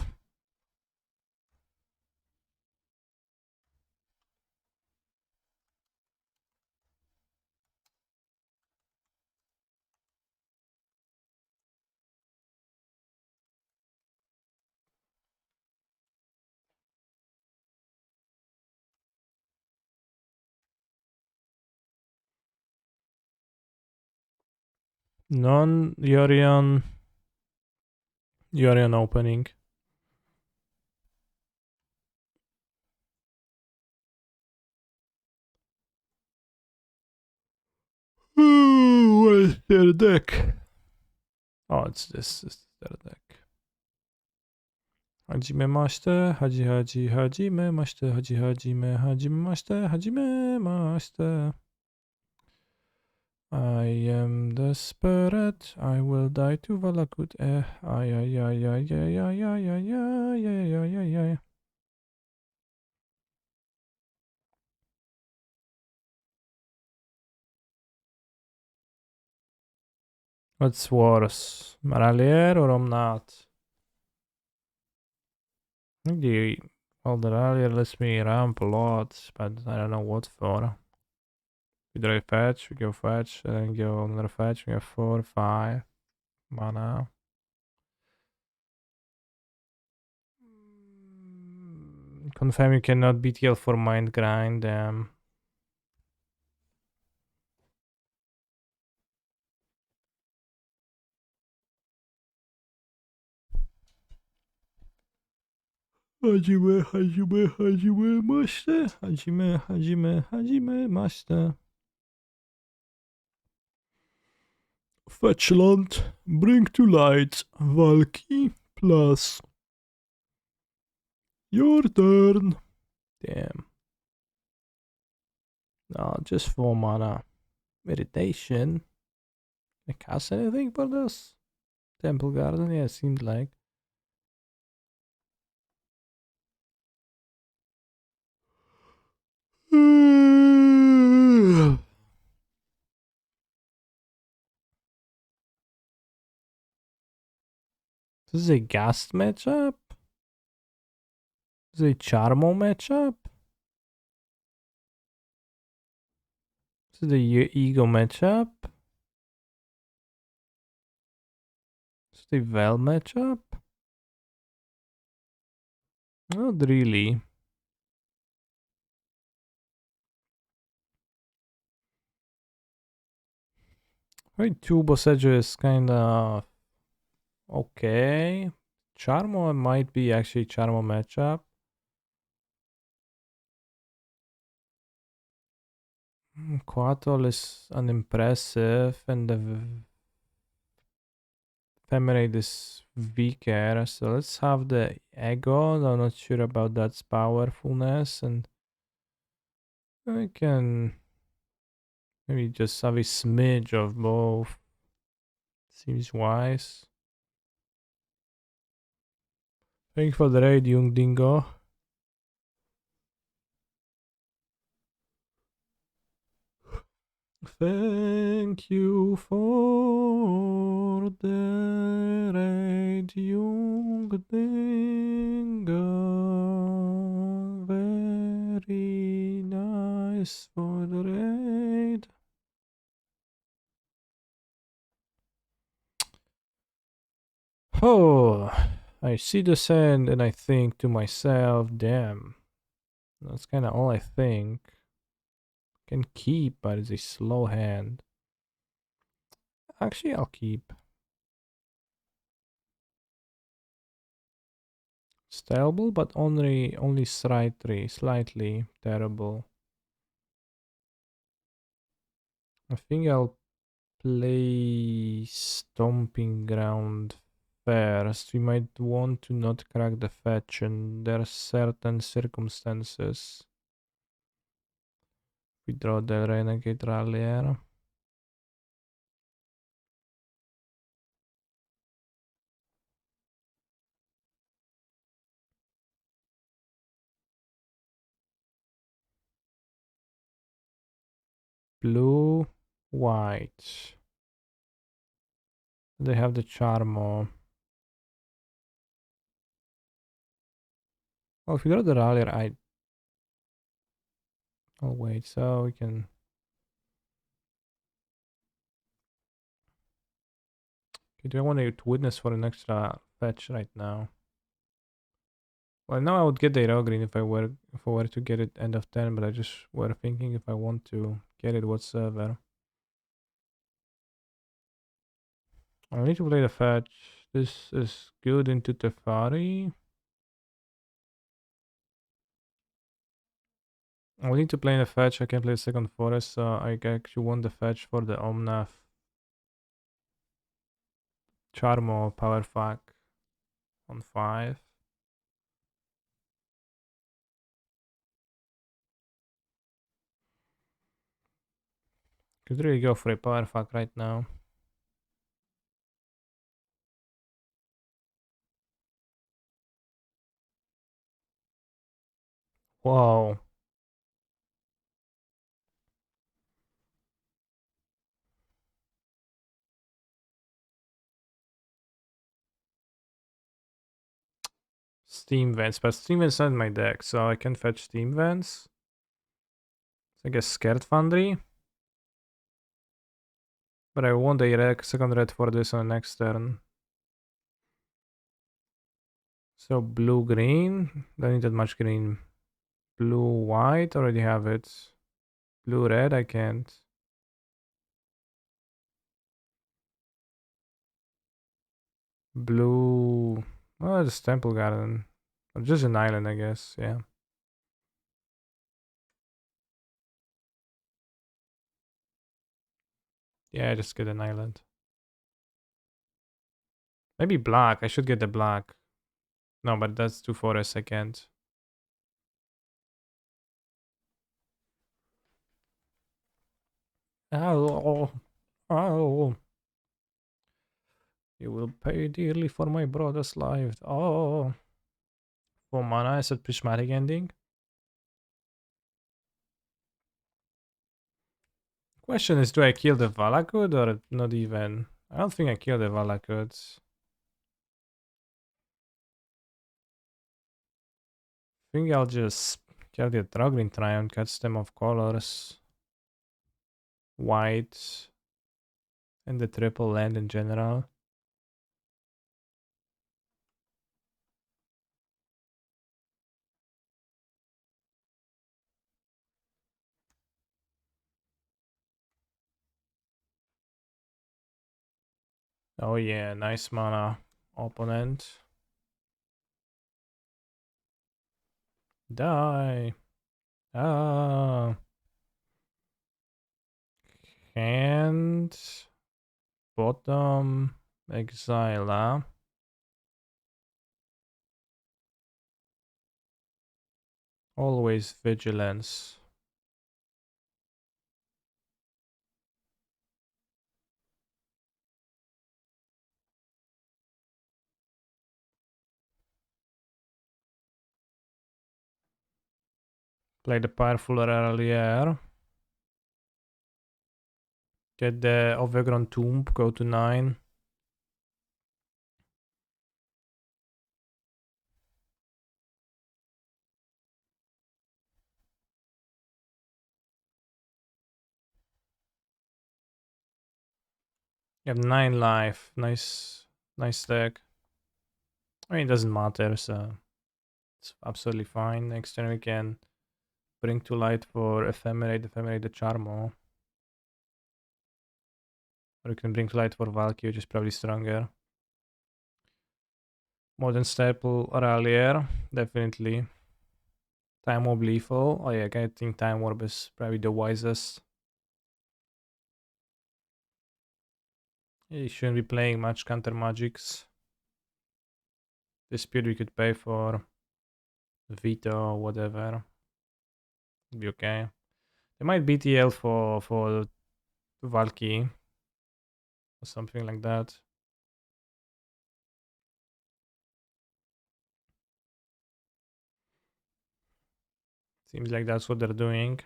Non-Yorion. Yorion opening. Where's their deck? Oh, it's this. This is their deck. Hajime mashite, hajime mashite, hajime mashite, hajime mashite. I am desperate, I will die to Valakut. Ay, ay, ay, ay, ay, ay, ay, ay, ay, ay, ay, ay, ay. What's worse, Maralier or Omnath? Well, the Rallier lets me ramp a lot, but I don't know what for. We draw a fetch, we go fetch, and then go another fetch, we have 4, 5 mana. Confirm you cannot BTL for mind grind. Hajime master. Hajime master. Fetchland, bring to light, Valky plus. Your turn. Damn. No, just 4 mana. Meditation. I cast anything for this? Temple Garden, yeah, seemed like. This is a Ghast matchup? This is a Charmo matchup? This is the Ego matchup? This is the Vel matchup? Not really. Right, two Bosejo is kinda okay. Charmo might be actually Charmo matchup. Quatol is unimpressive and the Ephemerate is weaker. So let's have the Ego. I'm not sure about that's powerfulness, and I can maybe just have a smidge of both. Seems wise. Thank you for the raid, Young Dingo. Thank you for the raid, young dingo. Very nice for the raid. Oh, I see the sand and I think to myself, damn, that's kind of all I think. Can keep, but it's a slow hand. Actually, I'll keep. Stable, but only slightly terrible. I think I'll play Stomping Ground first. We might want to not crack the fetch, and there are certain circumstances. We draw the Renegade Rallier. Blue, white. They have the Charmo. Oh, if we draw the Rallier, I'll wait, so we can... Okay, do I want to witness for an extra fetch right now? Well, now I would get the hero green if I were to get it end of turn, but I just were thinking if I want to get it whatsoever. I need to play the fetch. This is good into Tefari. I need to play the fetch. I can play second forest, so I actually want the fetch for the Omnath Charmo power fac on 5. Could really go for a power fac right now. Whoa. Steam Vents, but Steam Vents not in my deck, so I can fetch Steam Vents. So I guess Scared Foundry. But I want a second red for this on next turn. So blue green. Don't need that much green. Blue white. Already have it. Blue red. I can't. Blue. Oh, it's Temple Garden. Or just an island, I guess. Yeah. Yeah, just get an island. Maybe black. I should get the black. No, but that's 2 forests. I can't. Oh. Oh. You will pay dearly for my brother's life. Oh. For mana, I said prismatic ending. Question is, do I kill the Valakut or not even? I don't think I kill the Valakut. I think I'll just kill the Drogrin Triumph, catch them of colors. White. And the triple land in general. Oh yeah, nice mana. Opponent. Die. Ah. Hand. Bottom. Exile, huh? Always vigilance. Play the powerful earlier. Get the Overgrown Tomb, go to 9. You have 9 life. Nice deck. I mean, it doesn't matter, so it's absolutely fine. Next turn we can bring to light for Ephemerate the Charmo. Or you can bring to light for Valky, which is probably stronger. Modern Staple Rallier, definitely. Time Warp lethal. Oh yeah, I think Time Warp is probably the wisest. You shouldn't be playing much counter magics. Dispute we could pay for Veto or whatever. It'd be okay. They might BTL for Valky or something like that. Seems like that's what they're doing.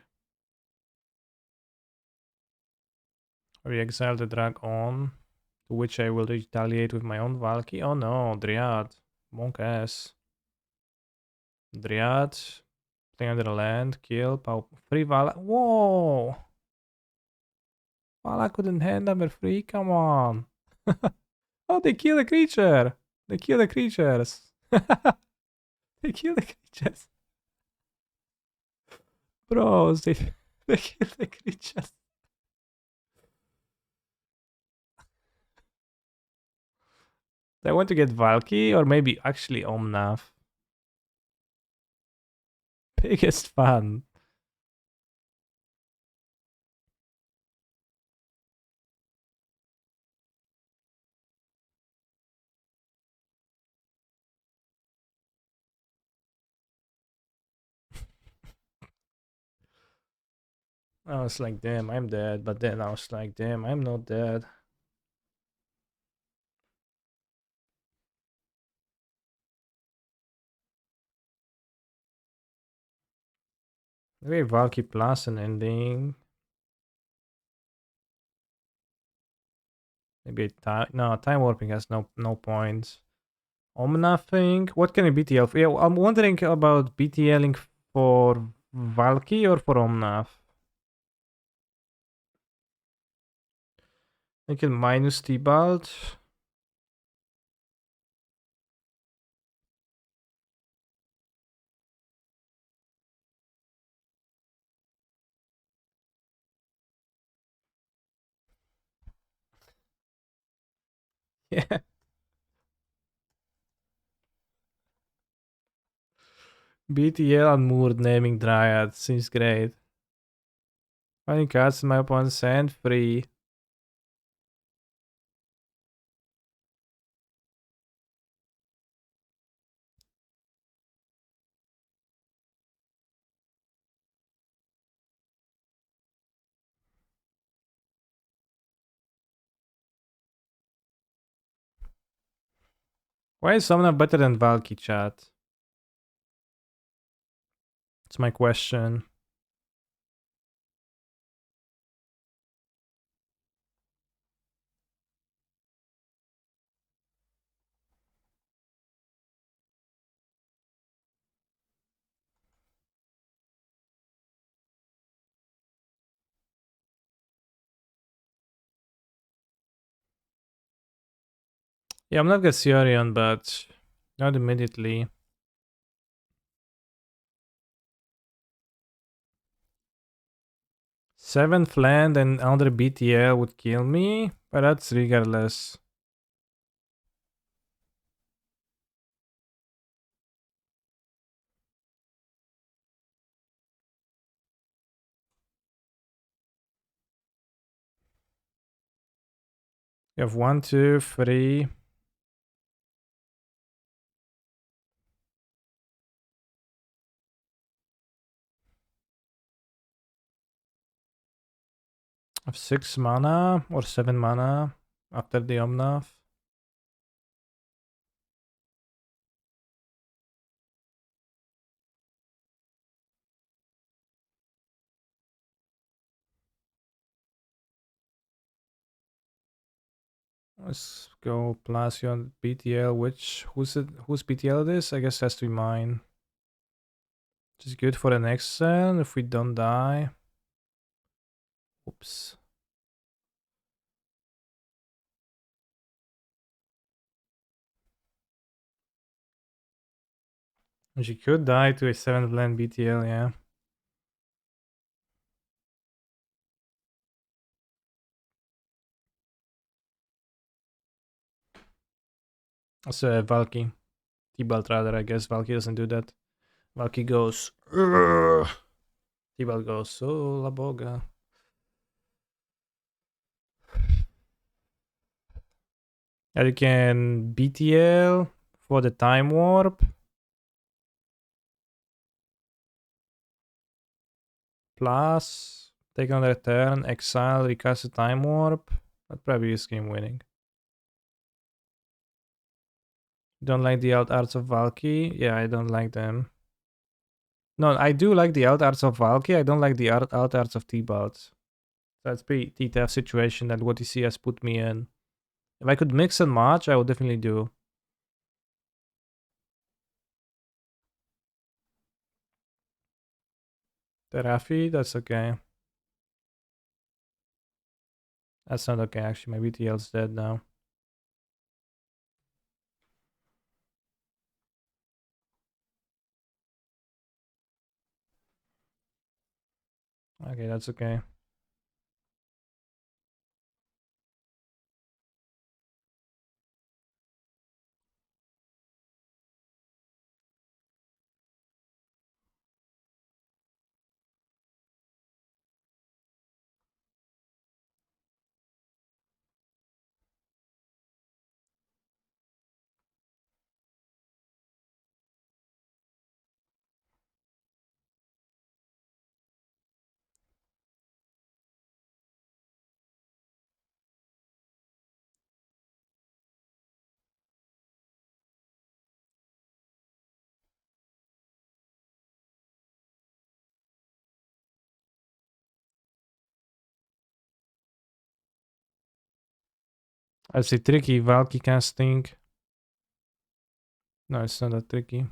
We exile the Dragon, to which I will retaliate with my own Valky. Oh no, Dryad. Monk ass. Dryad. Play under the land. Kill. Free Vala. Whoa! Vala couldn't hand number 3. Come on. Oh, they kill the creature. They kill the creatures. They kill the creatures. Bros, they kill the creatures. I want to get Valky or maybe actually Omnath. Biggest fan. I was like, damn, I'm dead. But then I was like, damn, I'm not dead. Maybe Valky plus an ending. Maybe time warping has no points. Omnathing. What can I BTL for? Yeah, I'm wondering about BTLing for Valky or for Omnath. I can minus T-Balt. Yeah. BTL and Mood naming Dryad seems great. Finding cards in my opponent's hand free. Why is Summoner better than Valky, chat? That's my question. Yeah, I'm not gonna see Yorion, but not immediately. 7th land and another BTL would kill me, but that's regardless. You have 1, 2, 3. I have 6 mana or 7 mana after the Omnath. Let's go Placion BTL. Whose BTL it is? I guess it has to be mine. Which is good for the next turn if we don't die. Oops. She could die to a 7th land BTL, yeah. Also, Valky. T-Balt rather, I guess. Valky doesn't do that. Valky goes. T-Balt goes. Oh, la boga. And you can BTL for the time warp. Plus, take another turn, exile, recast the time warp. That probably is game winning. Don't like the alt arts of Valky? Yeah, I don't like them. No, I do like the alt arts of Valky. I don't like the alt arts of T-Balt. That's pretty tough situation that what you see has put me in. If I could mix and match, I would definitely do. Terafi, that's okay. That's not okay, actually. My BTL's dead now. Okay, that's okay. That's a tricky Valky casting. No, it's not that tricky.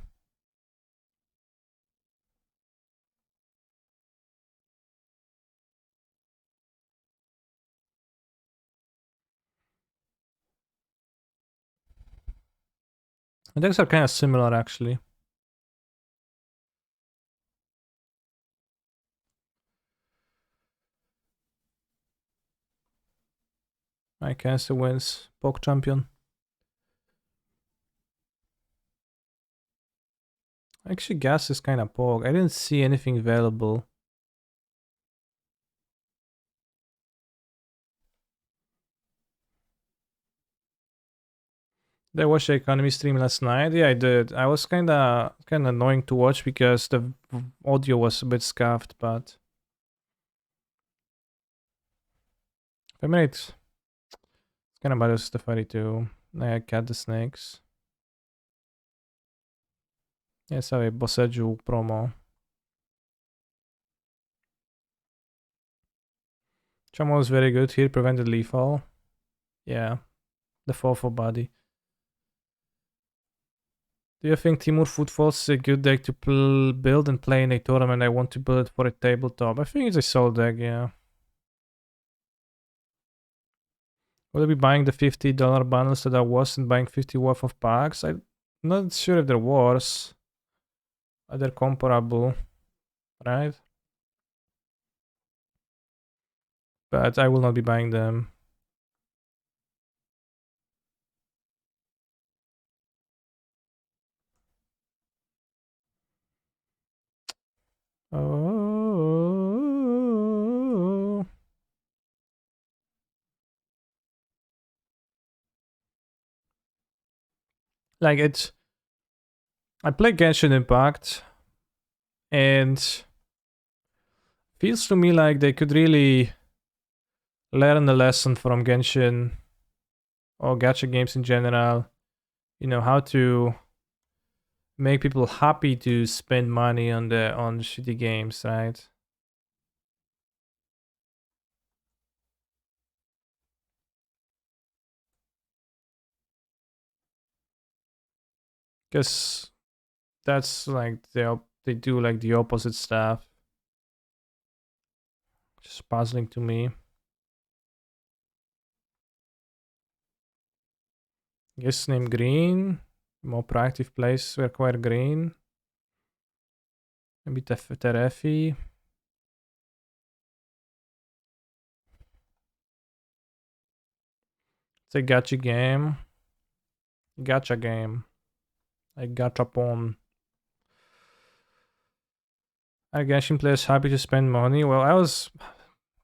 The decks are kind of similar, actually. I cancel wins. Poke champion. Actually, gas is kind of poke. I didn't see anything available. Did I watch the economy stream last night? Yeah, I did. I was kind of annoying to watch because the audio was a bit scuffed, but I mean it's kind of better Stefari too. I cat the snakes. Yes, I have a Boseju promo. Chamo was very good here, prevented lethal. Yeah, the fall for body. Do you think Timur Footfall's a good deck to build and play in a tournament? I want to build it for a tabletop. I think it's a solid deck, yeah. Will I be buying the $50 bundles that I was and buying 50 worth of packs? I'm not sure if there was. Are they comparable, right? But I will not be buying them. Oh. Like it's... I play Genshin Impact and feels to me like they could really learn a lesson from Genshin or gacha games in general. You know, how to make people happy to spend money on shitty games, right? Guess that's like they do like the opposite stuff. Just puzzling to me. Guess name green. More proactive place require green. Maybe Terefi. It's a gacha game. Gacha game. A gachapon. Are Genshin players happy to spend money? Well, I was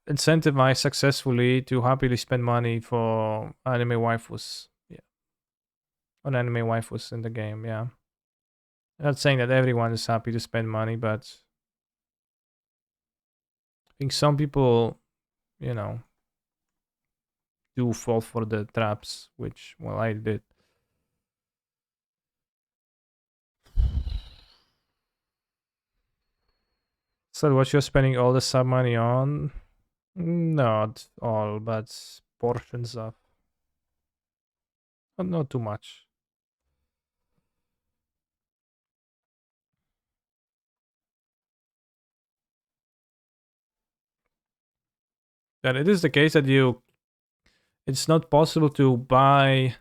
incentivized successfully to happily spend money for anime waifus. Yeah. On anime waifus in the game, yeah. I'm not saying that everyone is happy to spend money, but I think some people, you know, do fall for the traps, which, well, I did. So, what you're spending all the sub money on? Not all, but portions of. But not too much. That it is the case that it's not possible to buy.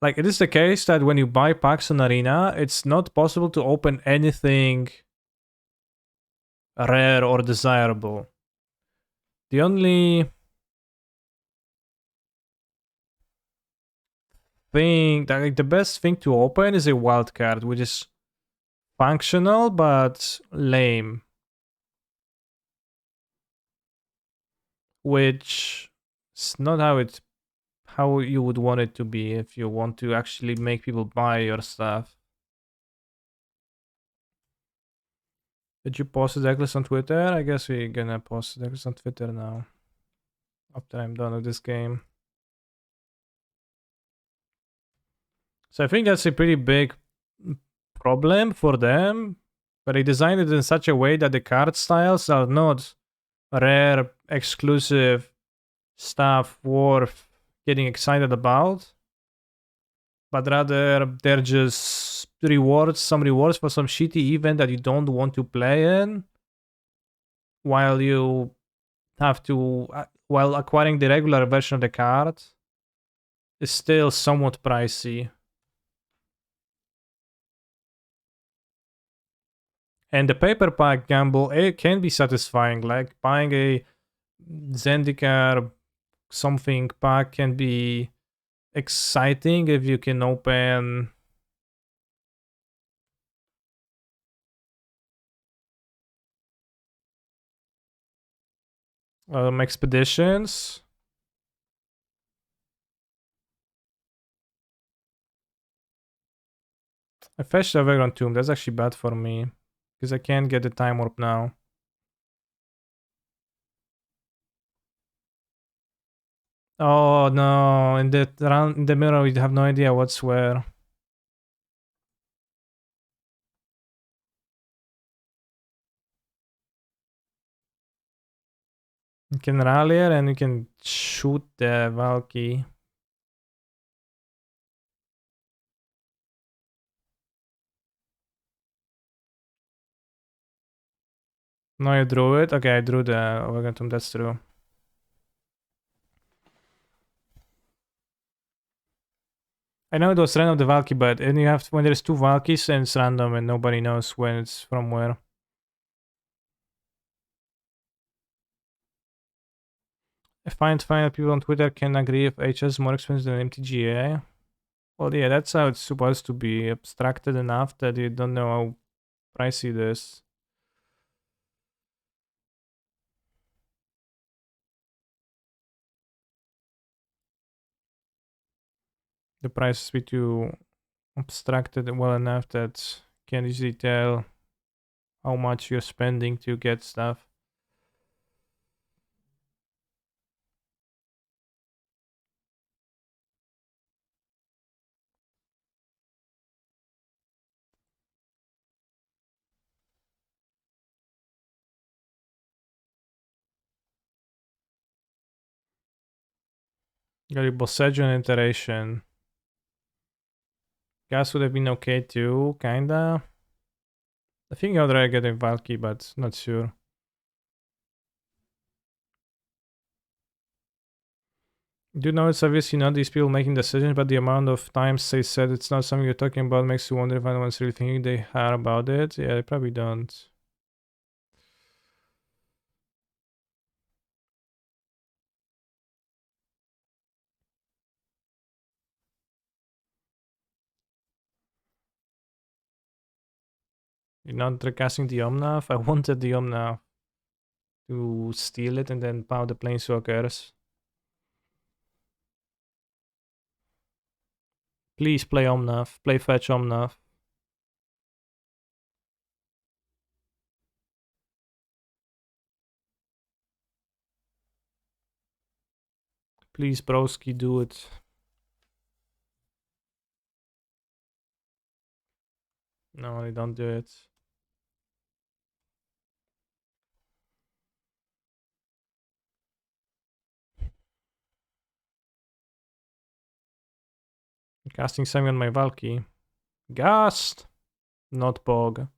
Like, it is the case that when you buy packs on Arena, it's not possible to open anything rare or desirable. The only thing that, like, the best thing to open is a wild card, which is functional but lame. Which is not how you would want it to be if you want to actually make people buy your stuff. Did you post the decklist on Twitter? I guess we're gonna post the decklist on Twitter now. After I'm done with this game. So I think that's a pretty big problem for them. But they designed it in such a way that the card styles are not rare, exclusive stuff worth getting excited about. But rather they're just some rewards for some shitty event that you don't want to play in, while you have to while acquiring the regular version of the card is still somewhat pricey. And the paper pack gamble, it can be satisfying. Like buying a Zendikar something pack can be exciting if you can open expeditions. I fetched a Vagrant Tomb. That's actually bad for me because I can't get the time warp now. Oh no! In the mirror, we have no idea what's where. You can rally her and you can shoot the Valky. No, you drew it. Okay, I drew the Vagrant Tomb. That's true. I know it was random the Valky, but when there's two Valkys and it's random and nobody knows when it's from where. I find that people on Twitter can agree if HS is more expensive than MTGA. Well, yeah, that's how it's supposed to be abstracted enough that you don't know how pricey it is. The price be too abstracted well enough that you can't easily tell how much you're spending to get stuff. Got a Bosejon iteration. Gas would have been okay too, kinda. I think I'd rather get a Valky, but not sure. Do you know it's obviously not these people making decisions, but the amount of times they said it's not something you're talking about makes you wonder if anyone's really thinking they are about it. Yeah, they probably don't. You're not recasting the Omnath? I wanted the Omnath to steal it and then pound the Planeswalkers. Please play Omnath. Play fetch Omnath. Please, broski, do it. No, they don't do it. Casting something on my Valky. Gast! Not Bog.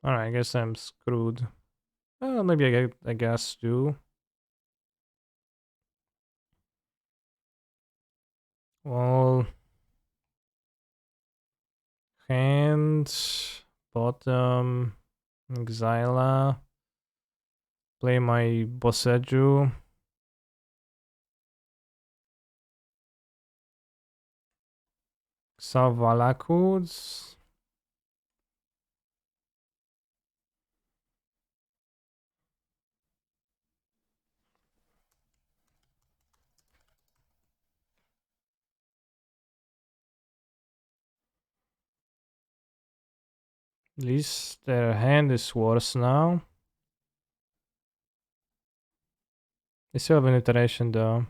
Alright, I guess I'm screwed. Maybe I get a gas too. Well, hand, bottom, Xyla, play my Boseju. Savalakuds. At least their hand is worse now. They still have an iteration though.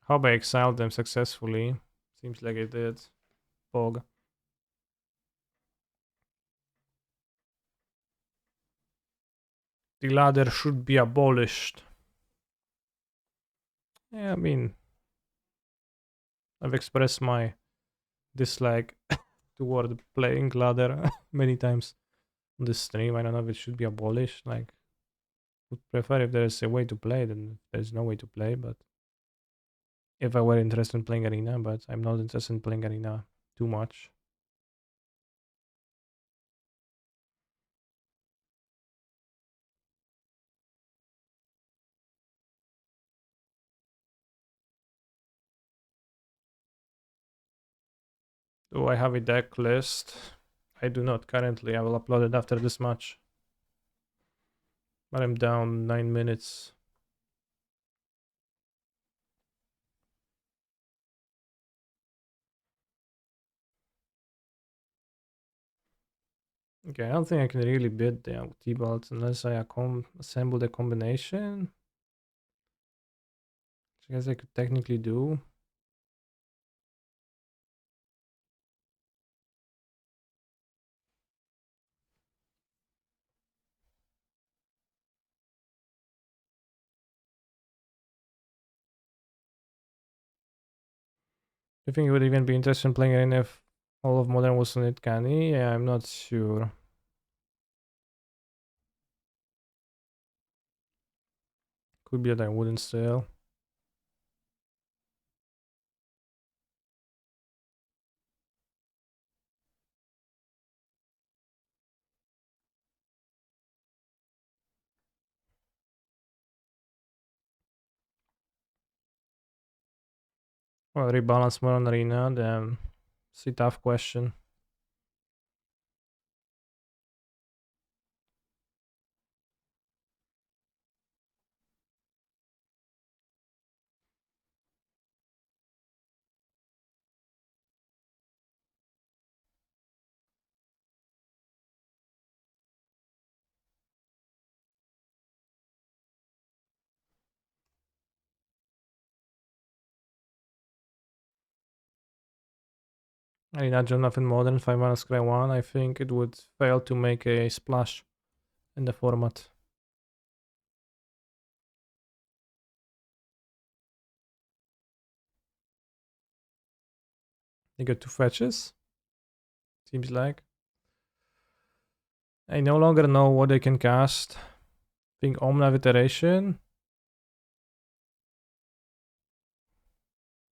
Hope I exiled them successfully. Seems like I did. Fog. The ladder should be abolished. Yeah, I mean, I've expressed my dislike toward playing ladder many times on this stream. I don't know if it should be abolished. Like, would prefer if there's a way to play than there's no way to play. But if I were interested in playing arena, but I'm not interested in playing arena too much. Do I have a deck list? I do not currently. I will upload it after this match. But I'm down 9 minutes. Okay, I don't think I can really beat the T-Balt unless I assemble the combination. Which I guess I could technically do. Do you think it would even be interesting playing arena if all of Modern was on it canny? Yeah, I'm not sure. Could be that I wouldn't still. Well, rebalance more on arena, then it's a tough question. I imagine nothing more than 5 mana scry 1. I think it would fail to make a splash in the format. They got 2 fetches, seems like. I no longer know what they can cast. I think Omnav Iteration.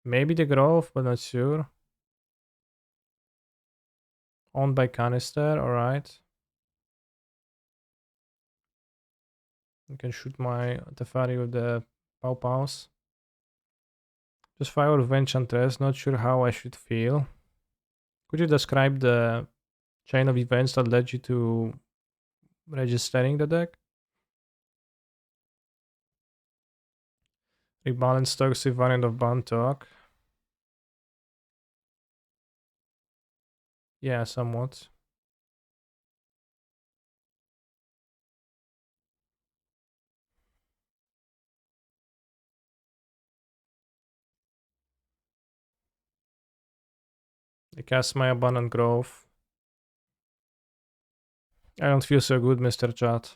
Maybe the Growth, but not sure. Owned by Canister, alright. I can shoot my Teferi with the Pow Pows. Just fire with Enchantress, not sure how I should feel. Could you describe the chain of events that led you to registering the deck? Rebalance toxic variant of Bantok. Yeah, somewhat. I cast my Abundant Growth. I don't feel so good, Mr. Chat.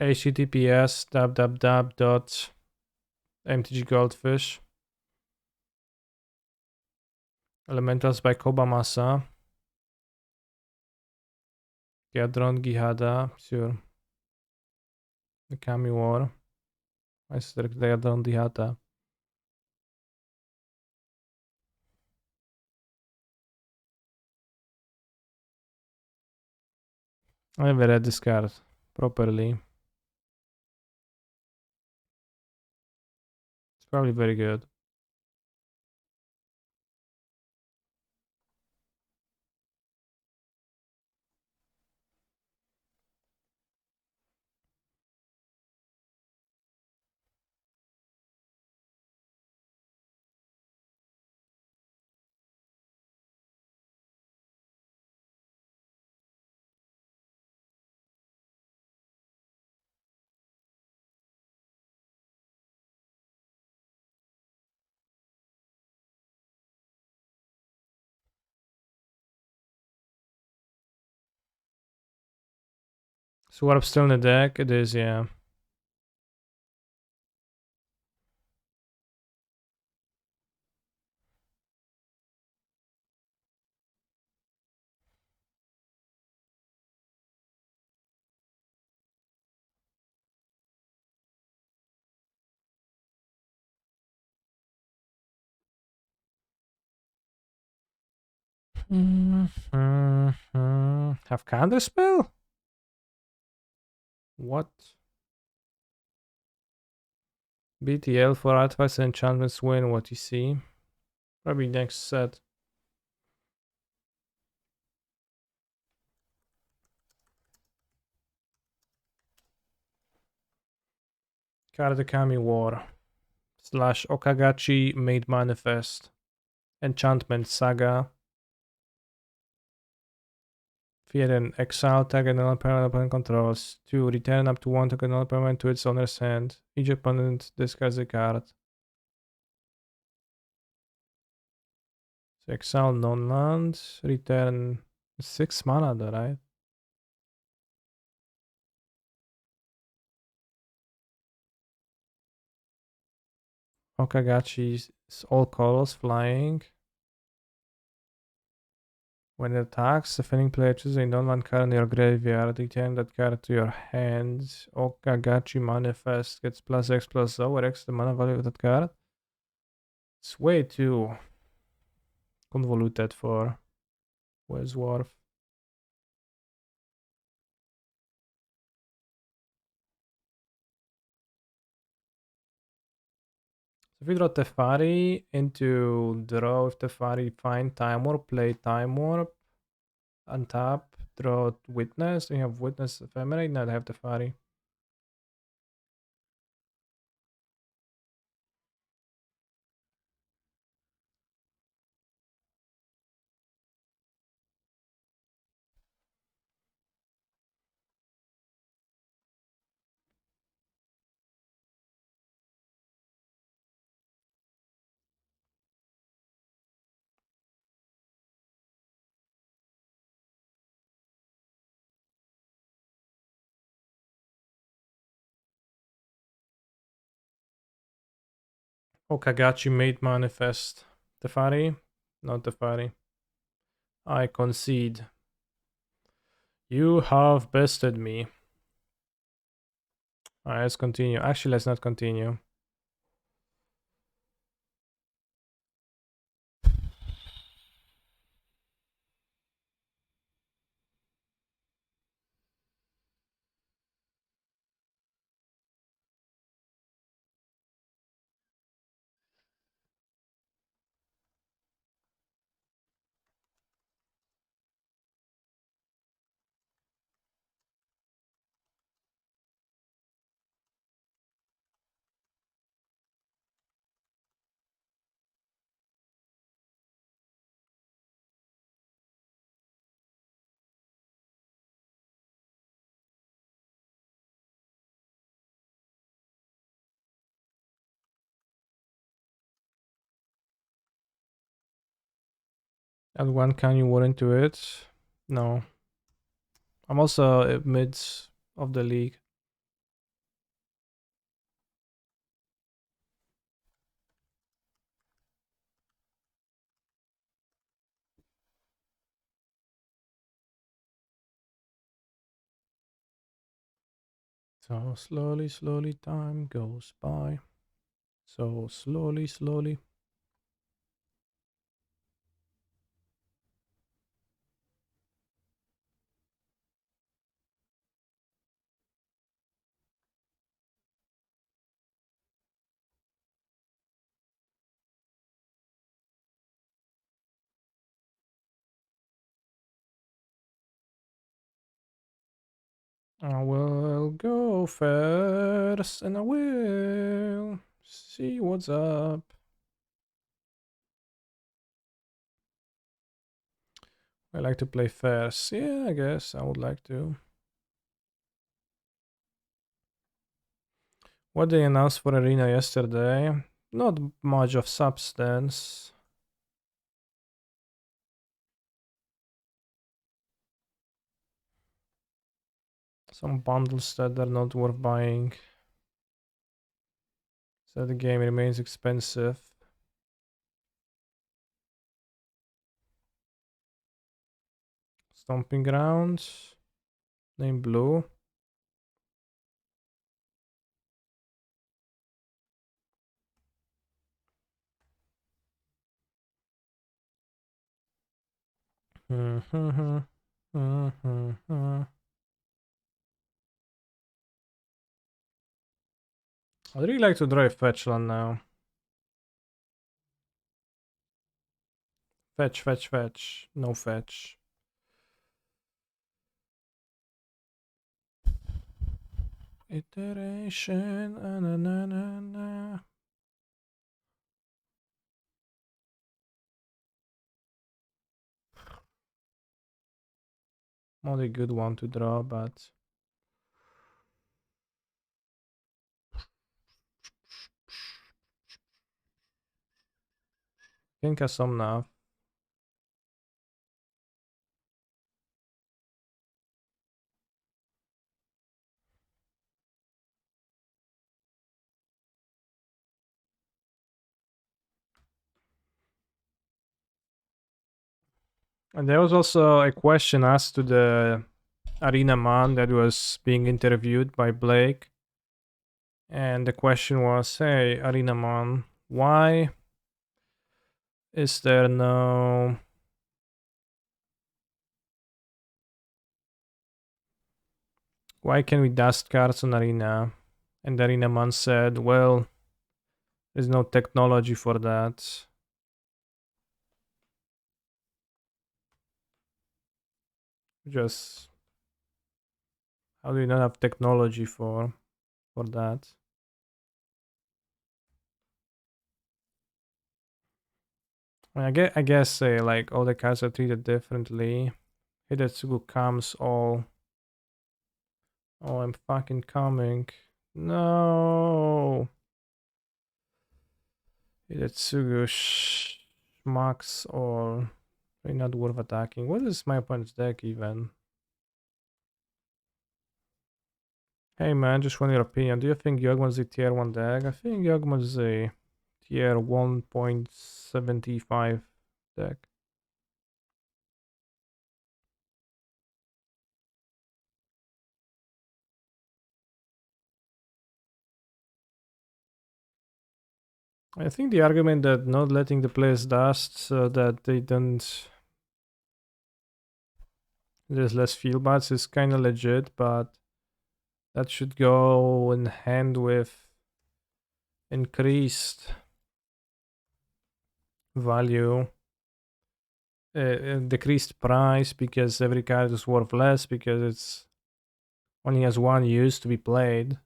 https://mtggoldfish. Elementals by Kobamasa. Gadron Gihada, sure. The Kami War. I said Gadron Gihada. I never read this card properly. It's probably very good. Swarp still in the deck? It is, yeah. Have Counterspell? What? BTL for artifacts and enchantments win what you see. Probably next set. Karadakami War. Slash Okagachi Made Manifest. Enchantment Saga. Fear and exile target non-permanent opponent controls. 2. Return up to 1 target non-permanent to its owner's hand. Each opponent discards a card. So exile non-land. Return 6 mana though, right? Okagachi's all colors flying. When it attacks, the defending player chooses a non-land card in your graveyard. Return that card to your hand. Okagachi Manifest gets plus X+O, where X is the mana value of that card. It's way too convoluted for Westworth. So if we draw Tefari into draw with Tefari, find Time Warp, play Time Warp, untap, draw Witness. Do you have Witness Ephemerate? No, they have Tefari. Okagachi made manifest. Tefari? Not Tefari. I concede. You have bested me. Alright, let's continue. Actually, let's not continue. Add one can you war into it? No. I'm also mid of the league. So slowly, slowly time goes by. So slowly, slowly. I will go first and I will see what's up. I like to play first. Yeah, I guess I would like to. What they announced for Arena yesterday? Not much of substance. Some bundles that are not worth buying. So the game remains expensive. Stomping grounds. Name blue. I'd really like to drive Fetchland now. Fetch, fetch, fetch. No fetch. Iteration. Na, na, na, na. Not a good one to draw, but think I some now. And there was also a question asked to the arena man that was being interviewed by Blake. And the question was, hey, arena man, why is there no... Why can we dust cards on arena? And the arena man said, well, there's no technology for that. Just... How do you not have technology for that? I guess like all the cards are treated differently. Hidetsugu comes all. Oh, I'm fucking coming. No. Hidetsugu schmucks all. Really not worth attacking. What is my opponent's deck even? Hey man, just want your opinion. Do you think Yogman's a tier 1 deck? I think Yogman's a Tier 1.75 deck. I think the argument that not letting the players dust so that they don't, there's less field bats is kind of legit, but that should go in hand with increased value, decreased price because every card is worth less because it's only has one use to be played.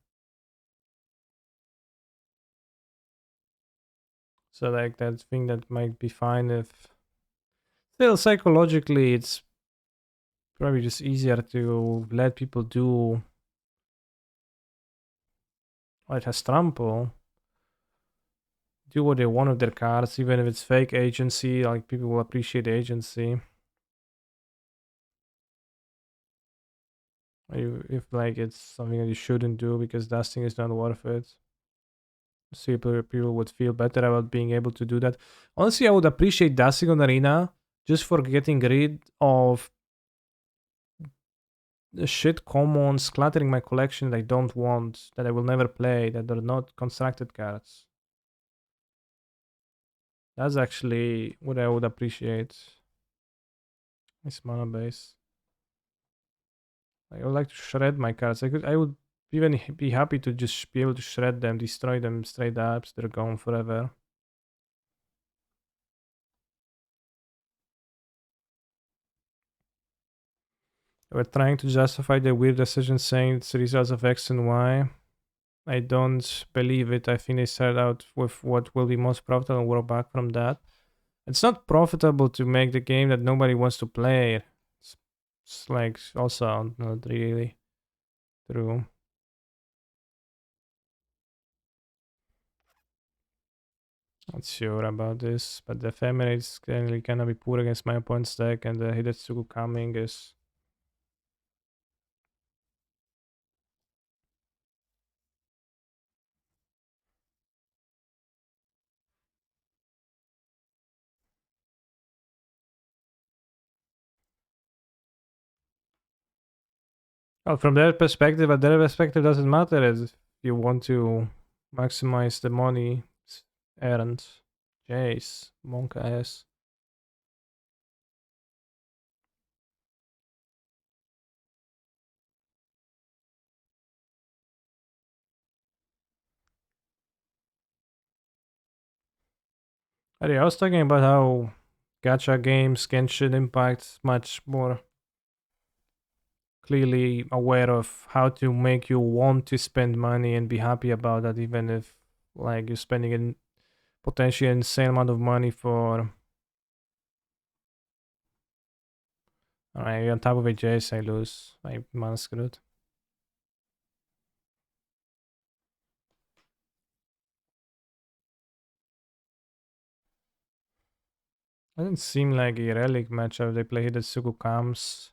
So like that thing that might be fine if still psychologically it's probably just easier to let people do what has trample. Do what they want with their cards, even if it's fake agency, like people will appreciate agency. If like it's something that you shouldn't do because dusting is not worth it. So people would feel better about being able to do that. Honestly, I would appreciate dusting on Arena just for getting rid of the shit commons cluttering my collection that I don't want, that I will never play, that are not constructed cards. That's actually what I would appreciate. It's mana base. I would like to shred my cards. I would even be happy to just be able to shred them, destroy them straight up. So they're gone forever. We're trying to justify the weird decision saying it's the results of X and Y. I don't believe it. I think they started out with what will be most profitable and work back from that. It's not profitable to make the game that nobody wants to play. It's like also not really true. Not sure about this, but the ephemerate is clearly gonna be poor against my opponent's deck, and the Hidetsugu coming is. Well, from their perspective, but their perspective doesn't matter if you want to maximize the money errand. Jace, Monk ass. I was talking about how gacha games, Genshin Impact, much more clearly aware of how to make you want to spend money and be happy about that, even if like you're spending a potentially insane amount of money for. Alright, on top of a Jace, I lose. I'm screwed. Doesn't seem like a relic matchup. They play Hidetsugu Kams.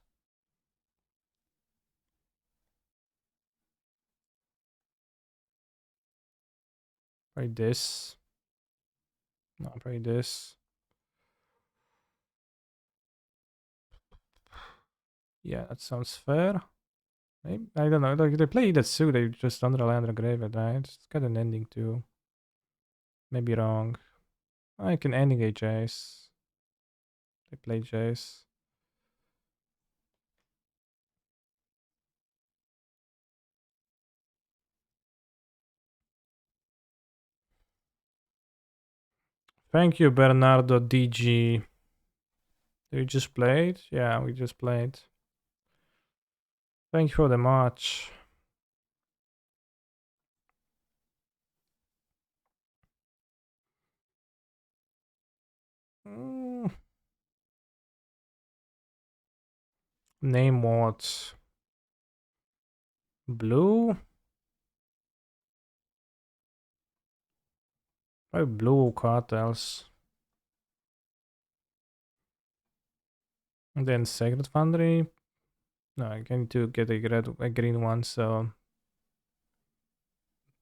Probably this. No, probably this. Yeah, that sounds fair. Maybe, I don't know. Like they play Hidetsugu, they just underlay under Graveyard, right? It's got an ending too. Maybe wrong. I can ending a Jace. They play Jace. Thank you, Bernardo DG. We just played? Yeah, we just played. Thank you for the match. Mm. Name what? Blue? Probably blue cartels. And then Sacred Foundry. No, I need to get a green one, so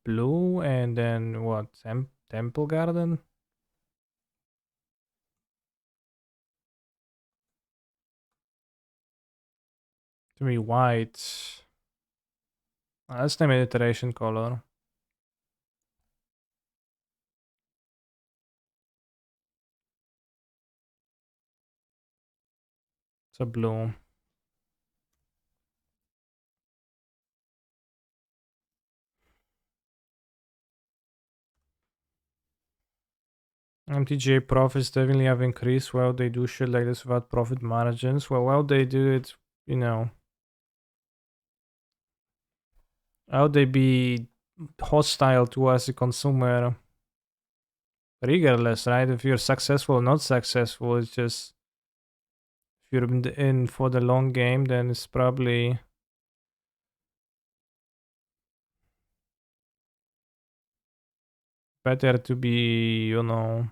blue and then what? Temple Garden? To be white. Let's name it iteration color. It's a blue. MTGA profits definitely have increased. Well, they do shit like this without profit margins. Well, they do it, you know. How they be hostile towards the consumer regardless, right? If you're successful or not successful, it's just if you're in for the long game, then it's probably better to be, you know.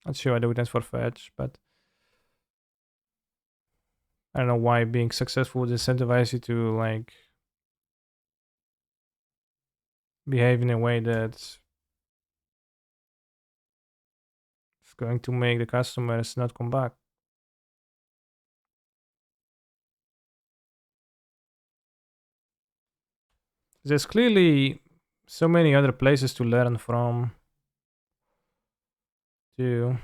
Not sure I do that for fetch, but I don't know why being successful would incentivize you to like behave in a way that's going to make the customers not come back. There's clearly so many other places to learn from too.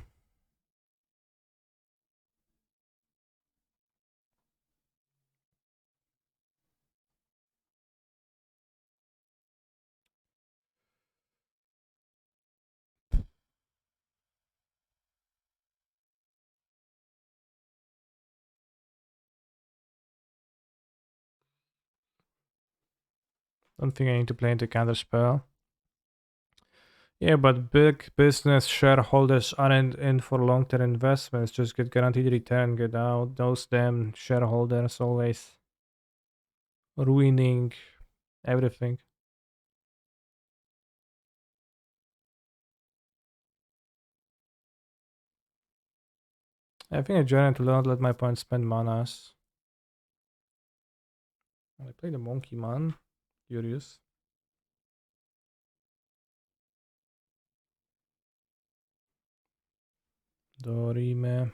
Don't think I need to play into counter spell. Yeah, but big business shareholders aren't in for long-term investments. Just get guaranteed return, get out. Those damn shareholders always ruining everything. I think I joined to not let my opponent spend manas. I play the monkey man. Curious. Dorime.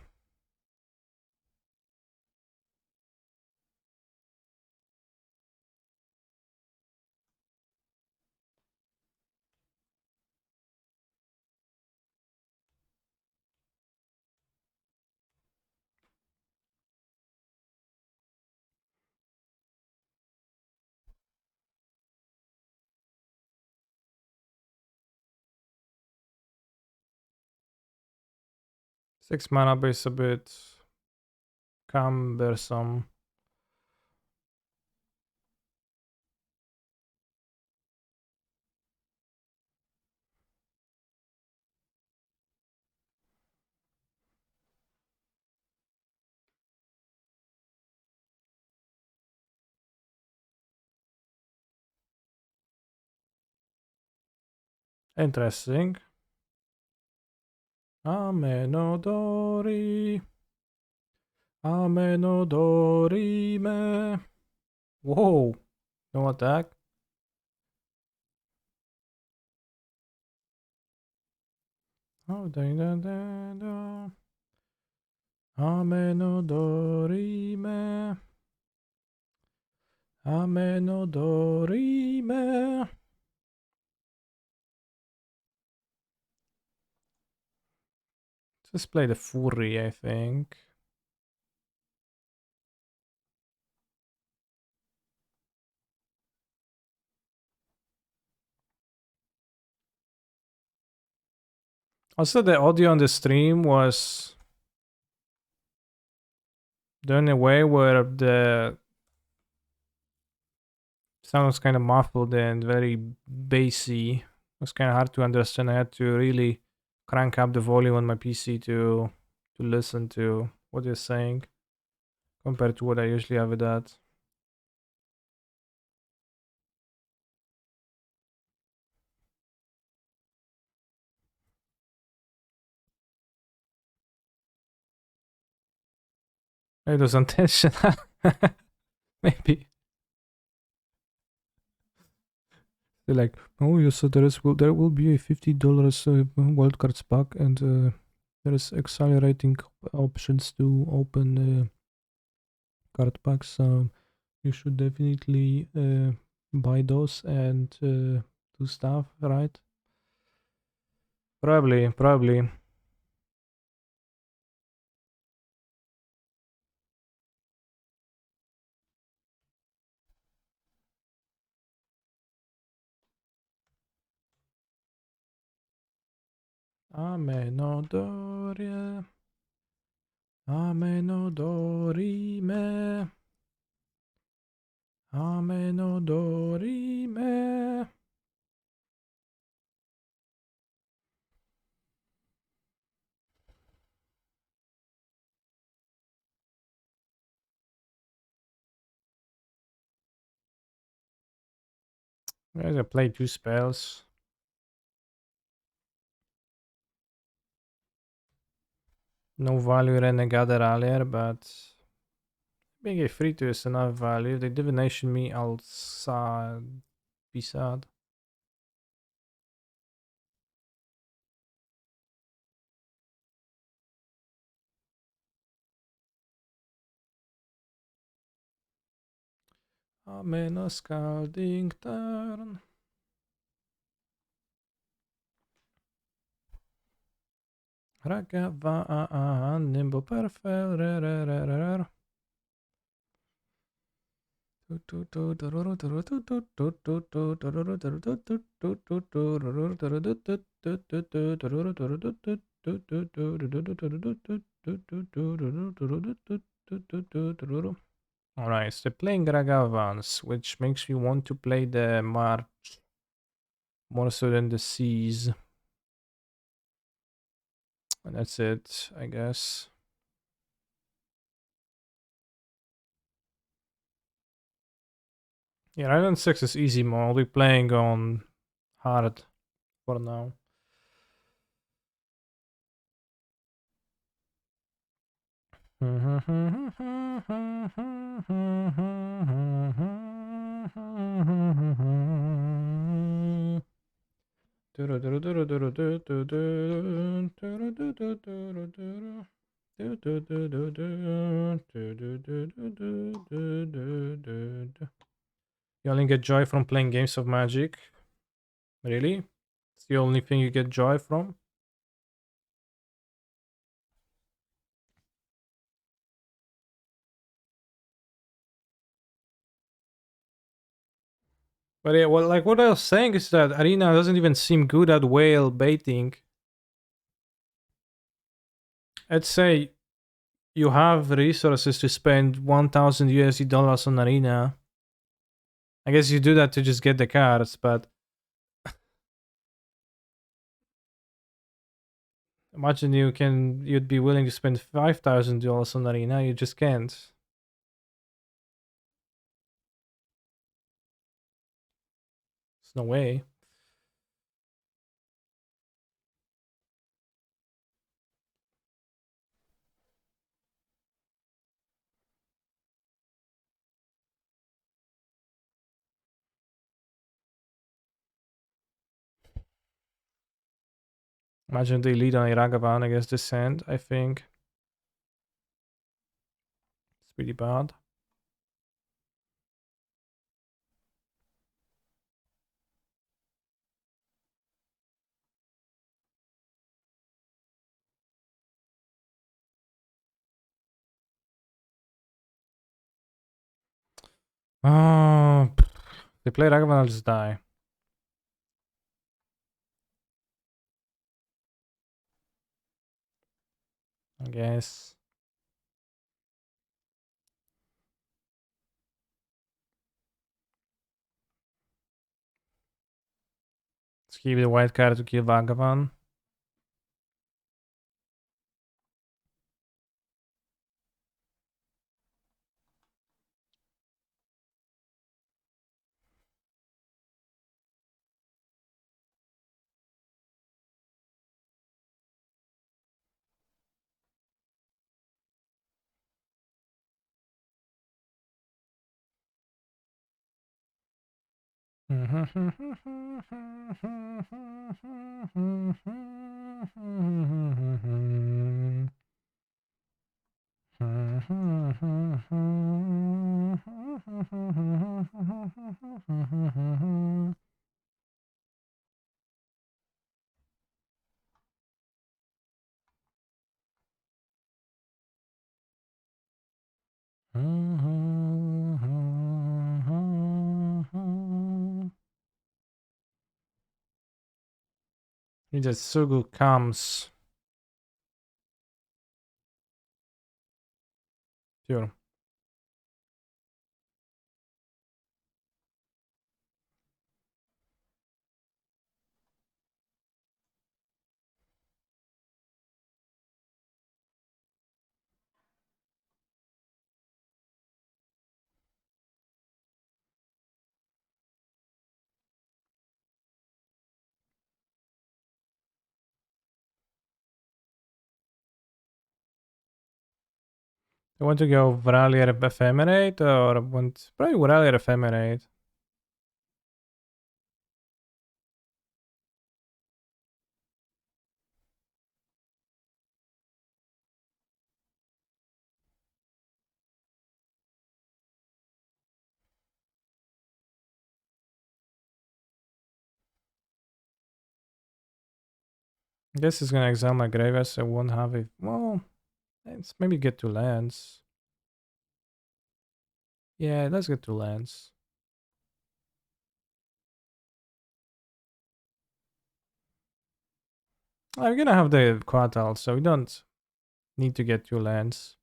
Six mana base a bit cumbersome. Interesting. Amenodori. Amenodorime. Whoa. No attack. Oh, da da da da. Amenodorime. Amenodorime. Just play the Fury, I think. Also, the audio on the stream was done in a way where the sound was kind of muffled and very bassy. It was kind of hard to understand. I had to really crank up the volume on my PC to listen to what you're saying compared to what I usually have it at. It was intentional. Maybe. They're like, oh yes, so there will be a $50 wildcards pack, and there is accelerating options to open card packs. So you should definitely buy those and do stuff, right? Probably. Amenodore. Amenodorime. Amenodorime. Guys, I played 2 spells. No value Renegade earlier, but being a free to is enough value. If they divination me, I'll be sad. Amen a scalding turn. Ragava nimble perfect. Alright, so playing Ragavans, which makes me want to play the March more so than the Seas. And that's it, I guess. Yeah, Island 6 is easy mode. I'll be playing on hard for now. You only get joy from playing games of Magic? Really? It's the only thing you get joy from? But yeah, well, like what I was saying is that Arena doesn't even seem good at whale baiting. Let's say you have resources to spend 1,000 USD dollars on Arena. I guess you do that to just get the cards, but imagine you'd be willing to spend $5,000 on Arena. You just can't. There's no way. Imagine they lead on Iragavan against Descent, I think. It's pretty bad. Oh, they play Ragavan, I'll just die. I guess. Let's keep the white card to kill Vagavan. Sugu comes. Sure. You want to go Vralier Ephemerate or want probably Vralier Ephemerate? I guess it's gonna exile my Graves, so I won't have it. Well, let's maybe get two lands. Yeah, let's get two lands. I'm gonna have the Quatal, so we don't need to get two lands.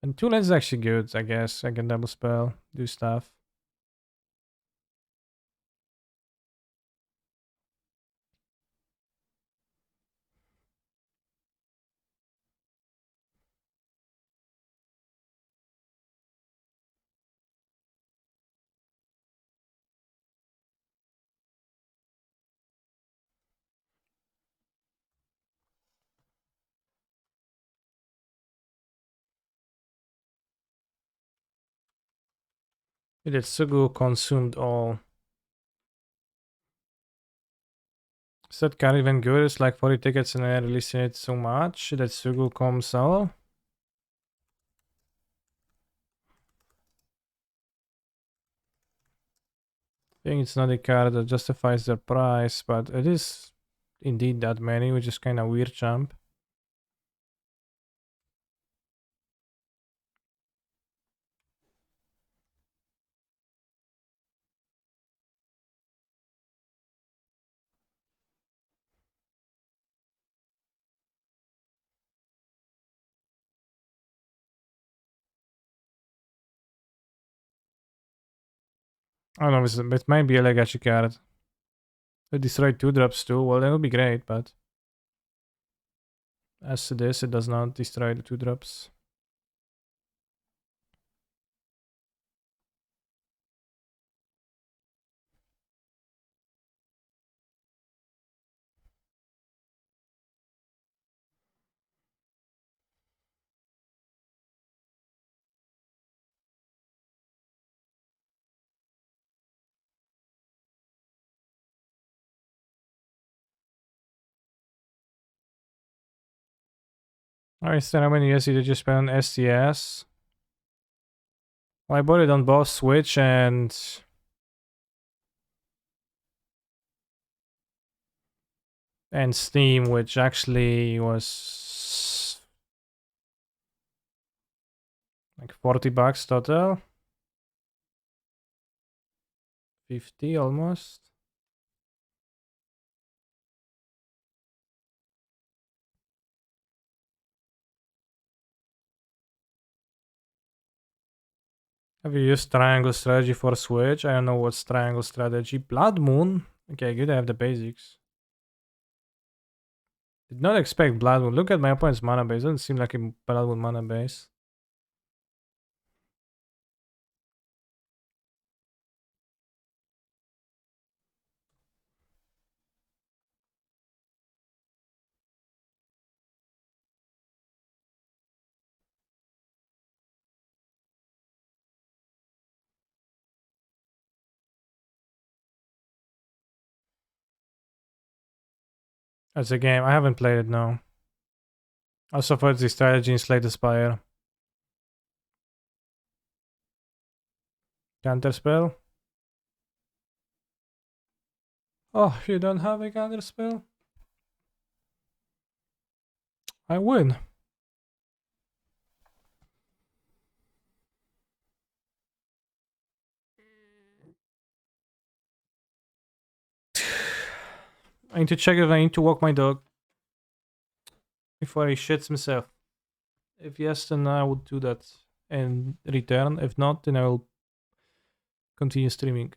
And two lands is actually good, I guess. I can double spell, do stuff. Did Sugu consumed all. Is that card even good? It's like 40 tickets and I'm releasing it so much that Sugu comes all. I think it's not a card that justifies their price, but it is indeed that many, which is kind of weird jump. I don't know, it might be a legacy card. It destroyed 2 drops too. Well, that would be great, but as to this, it does not destroy the 2 drops. Alright, so how many USD did you spend on STS? Well, I bought it on both Switch and Steam, which actually was like $40 total. 50 almost. Have you used triangle strategy for Switch? I don't know what's triangle strategy. Blood Moon? Okay, good, I have the basics. Did not expect Blood Moon. Look at my opponent's mana base. Doesn't seem like a Blood Moon mana base. As a game, I haven't played it, no. Also for the strategy in Slay the Spire. Counterspell? Oh, you don't have a counterspell? I win. I need to check if I need to walk my dog before he shits himself. If yes, then I would do that and return. If not, then I will continue streaming.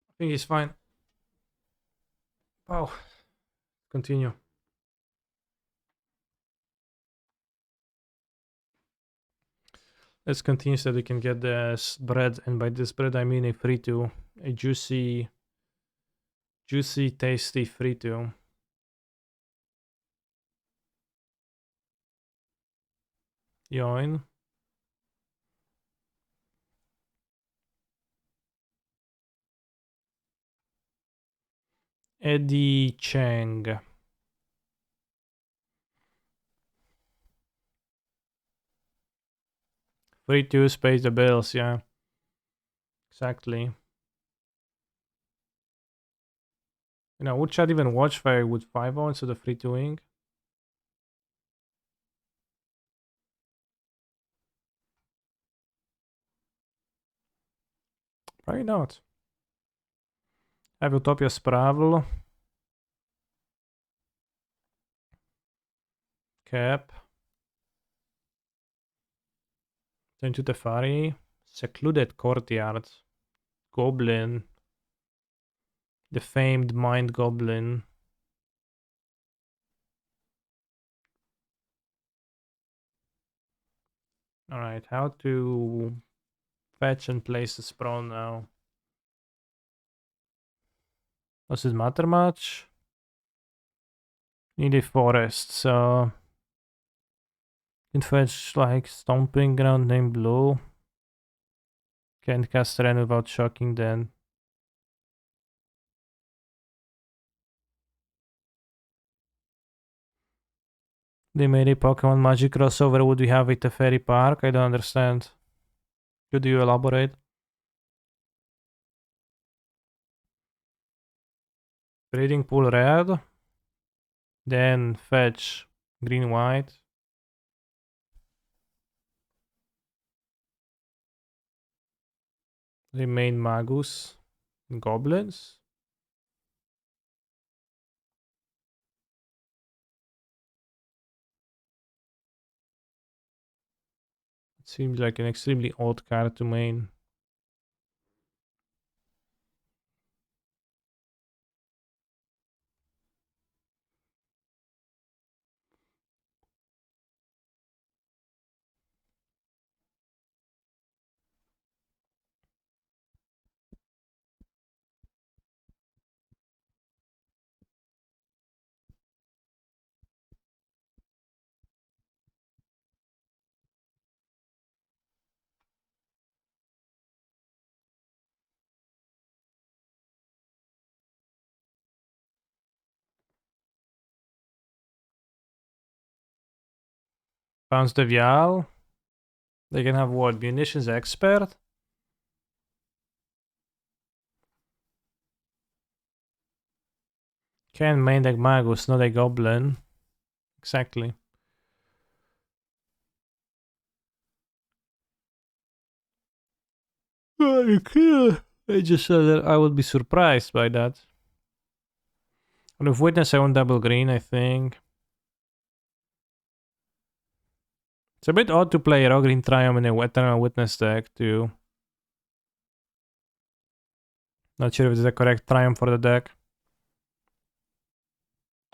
I think he's fine. Wow. Continue. Let's continue so that we can get this bread, and by this bread I mean a frito, a juicy, tasty frito. Join. Eddie Chang. Frito pays the bills, yeah. Exactly. You know, would chat even watch Fire with 5 on instead of free to wing? Probably not. Have Utopia Spravel. Cap. Turn to Tefari. Secluded Courtyard. Goblin. The famed Mind Goblin. Alright, how to fetch and place the sprawl now. Does it matter much? Need a forest, so can fetch like Stomping Ground named Blue. Can't cast Ren without shocking then. They made a Pokemon Magic crossover. Would we have a Teferi Park? I don't understand. Could you elaborate? Breeding Pool Red. Then fetch Green White. Remain Magus. Goblins. It seems like an extremely odd card to main. Bounce the Vial. They can have what? Munitions Expert? Can main deck Magus, not a Goblin. Exactly. Oh, you kill. I just said that I would be surprised by that. And with Witness, I want double green, I think. It's a bit odd to play raw green Triumph in a Eternal Witness deck, too. Not sure if it's the correct Triumph for the deck.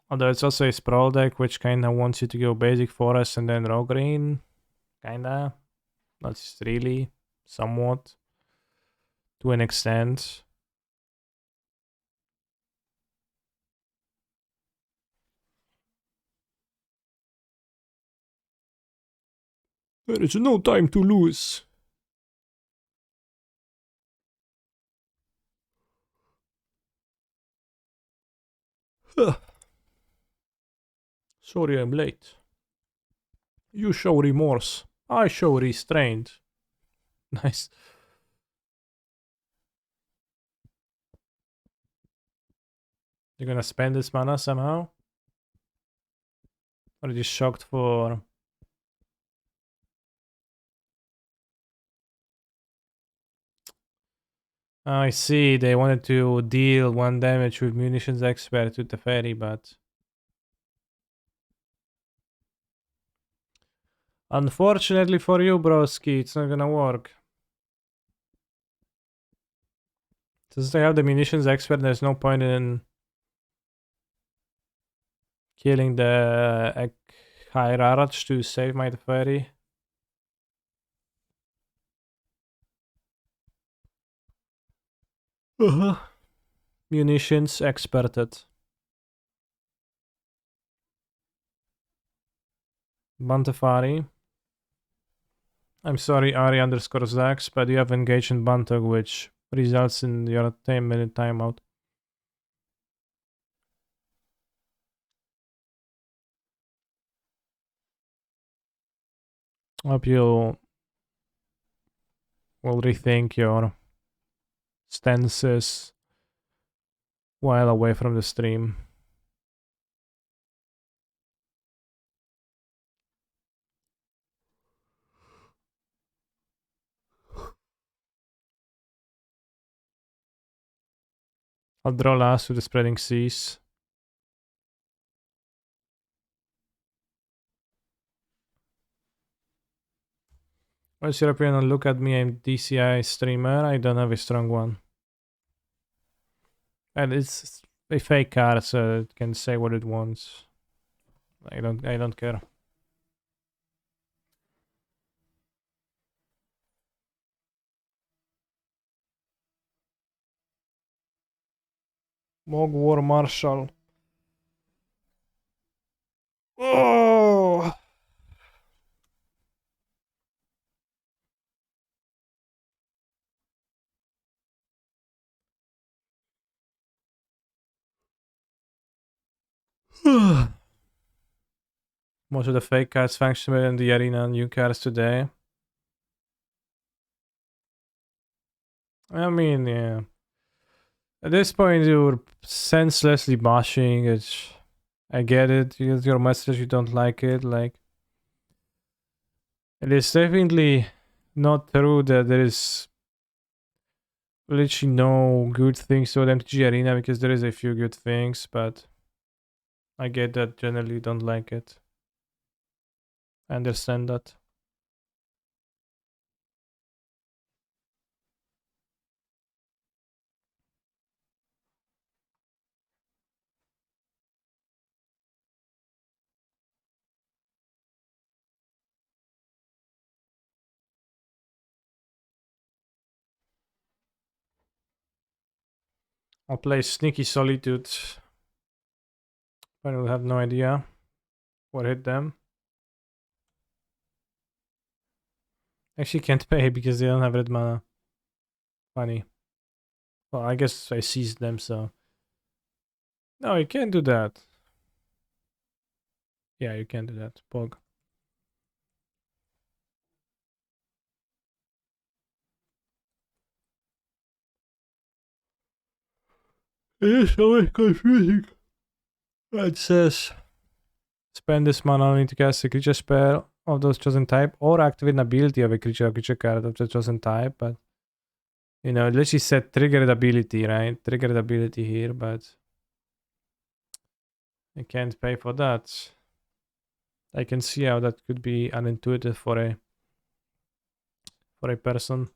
Although it's also a Sprawl deck, which kinda wants you to go basic forest and then raw green. Kinda. Not really. Somewhat. To an extent. There is no time to lose. Sorry I'm late. You show remorse. I show restraint. Nice. You're gonna spend this mana somehow? Or are you shocked for... I see, they wanted to deal 1 damage with Munitions Expert with the Fairy, but... Unfortunately for you, broski, it's not gonna work. Since they have the Munitions Expert, there's no point in... killing the Hierarch to save my Fairy. Munitions Experted. Bantafari. I'm sorry, Ari underscore Zax, but you have engaged in Bantog, which results in your 10-minute timeout. Hope you will rethink your stances while away from the stream. I'll draw last with the Spreading Seas. What's your opinion on Look At Me, I'm DCI streamer? I don't have a strong one. And it's a fake card, so it can say what it wants. I don't care. Mog War Marshal. Oh! Most of the fake cards function in the arena new cards today. I mean, yeah. At this point, you're senselessly bashing it. I get it. You get your message, you don't like it. Like, it is definitely not true that there is literally no good things to the MTG arena, because there is a few good things, but I get that generally you don't like it. I understand that. I'll play Sneaky Solitude. I will have no idea what hit them. Actually can't pay because they don't have red mana. Funny. Well, I guess I seized them, so... No, you can't do that. Yeah, you can't do that. Pog. It is always confusing. It says... Spend this mana only to cast a creature spell of those chosen type, or activate an ability of a creature or creature card of the chosen type, but... You know, it literally said triggered ability, right? Triggered ability here, but I can't pay for that. I can see how that could be unintuitive for a person.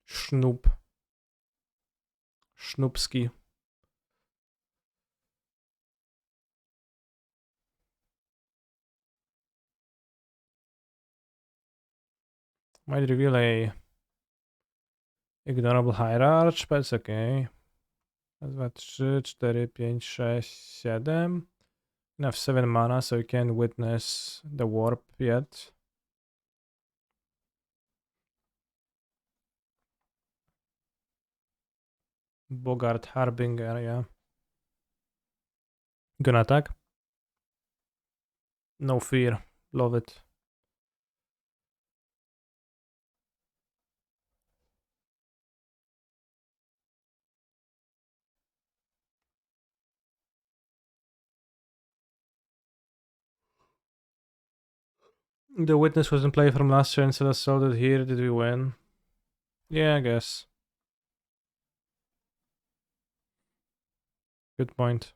Schnoop. Schnoopski. Might reveal a ignorable hierarchy, but it's okay. Raz, dwa, trzy, cztery, pięć, sześć, siedem. Enough 7 mana so you can witness the warp yet. Bogart Harbinger, yeah. Gonna attack. No fear. Love it. The witness was in play from last turn, so let's sold it here. Did we win? Yeah, I guess. Good point.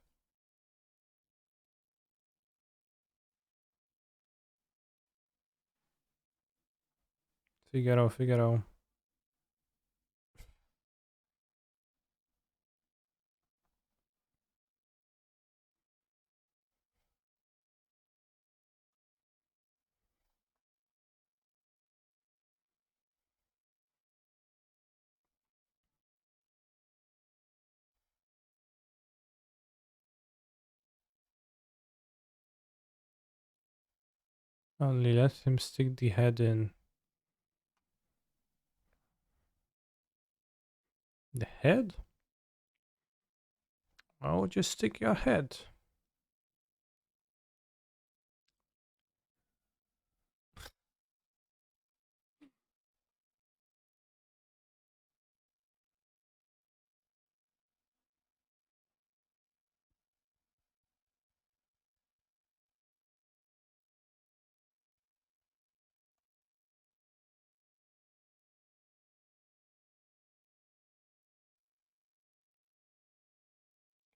Figaro, Figaro. Only let him stick the head in. The head? Why would you stick your head?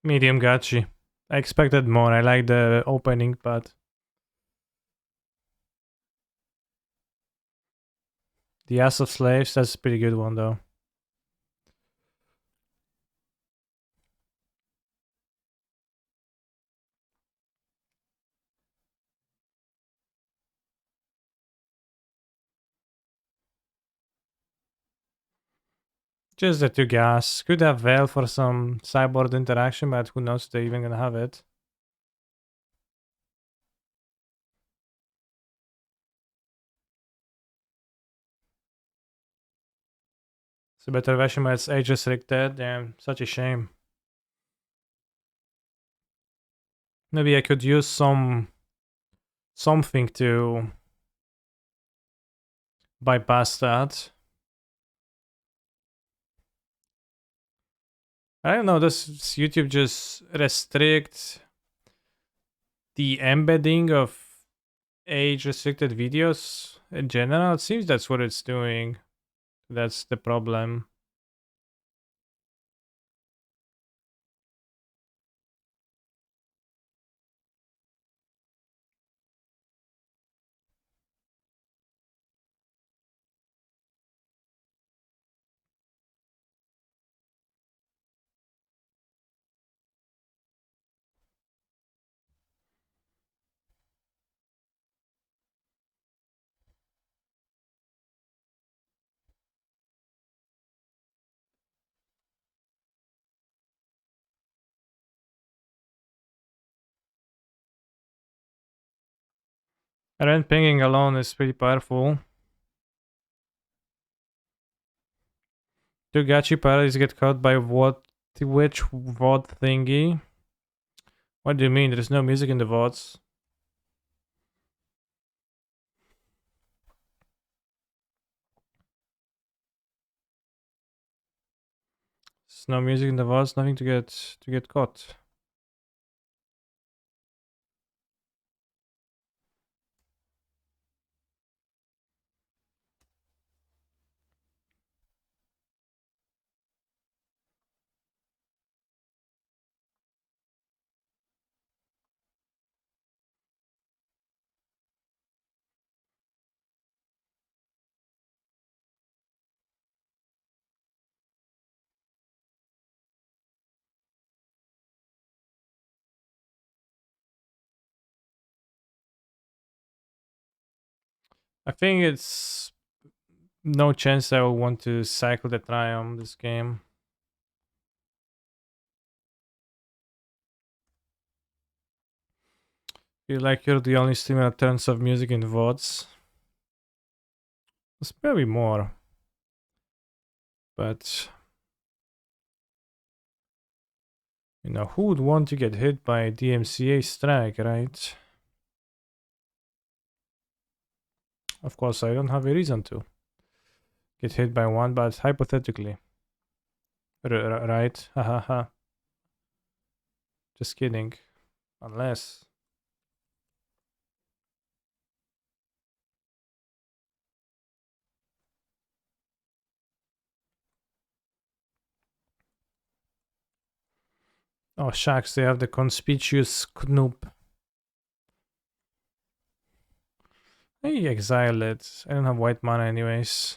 Medium gachi. I expected more. I like the opening, but the Ass of Slaves, that's a pretty good one though. Just the two gas. Could have Veil for some cyborg interaction, but who knows if they're even gonna have it. So better version, but it's age restricted. Damn, such a shame. Maybe I could use something to bypass that. I don't know, does YouTube just restrict the embedding of age restricted videos in general? It seems that's what it's doing. That's the problem. Rent pinging alone is pretty powerful. Do gachi parties get caught by which VOD thingy? What do you mean? There's no music in the VODs. There's no music in the VODs, nothing to get caught. I think it's no chance I will want to cycle the Triumph this game. Feel like you're the only streamer that turns off music in VODs. There's probably more. But you know, who would want to get hit by a DMCA strike, right? Of course, I don't have a reason to get hit by one, but hypothetically. Right? Hahaha. Just kidding. Unless. Oh, shucks, they have the conspicuous Knoop. Hey, exile it. I don't have white mana anyways.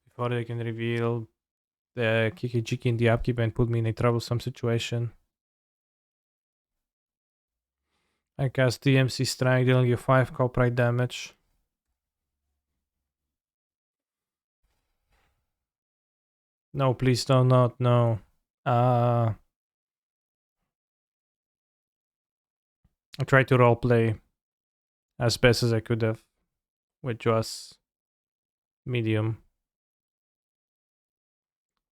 Before they can reveal the Kiki Jiki in the upkeep and put me in a troublesome situation. I cast DMC Strike, dealing you 5 copyright damage. No, please do not, no. I tried to roleplay as best as I could have, which was medium.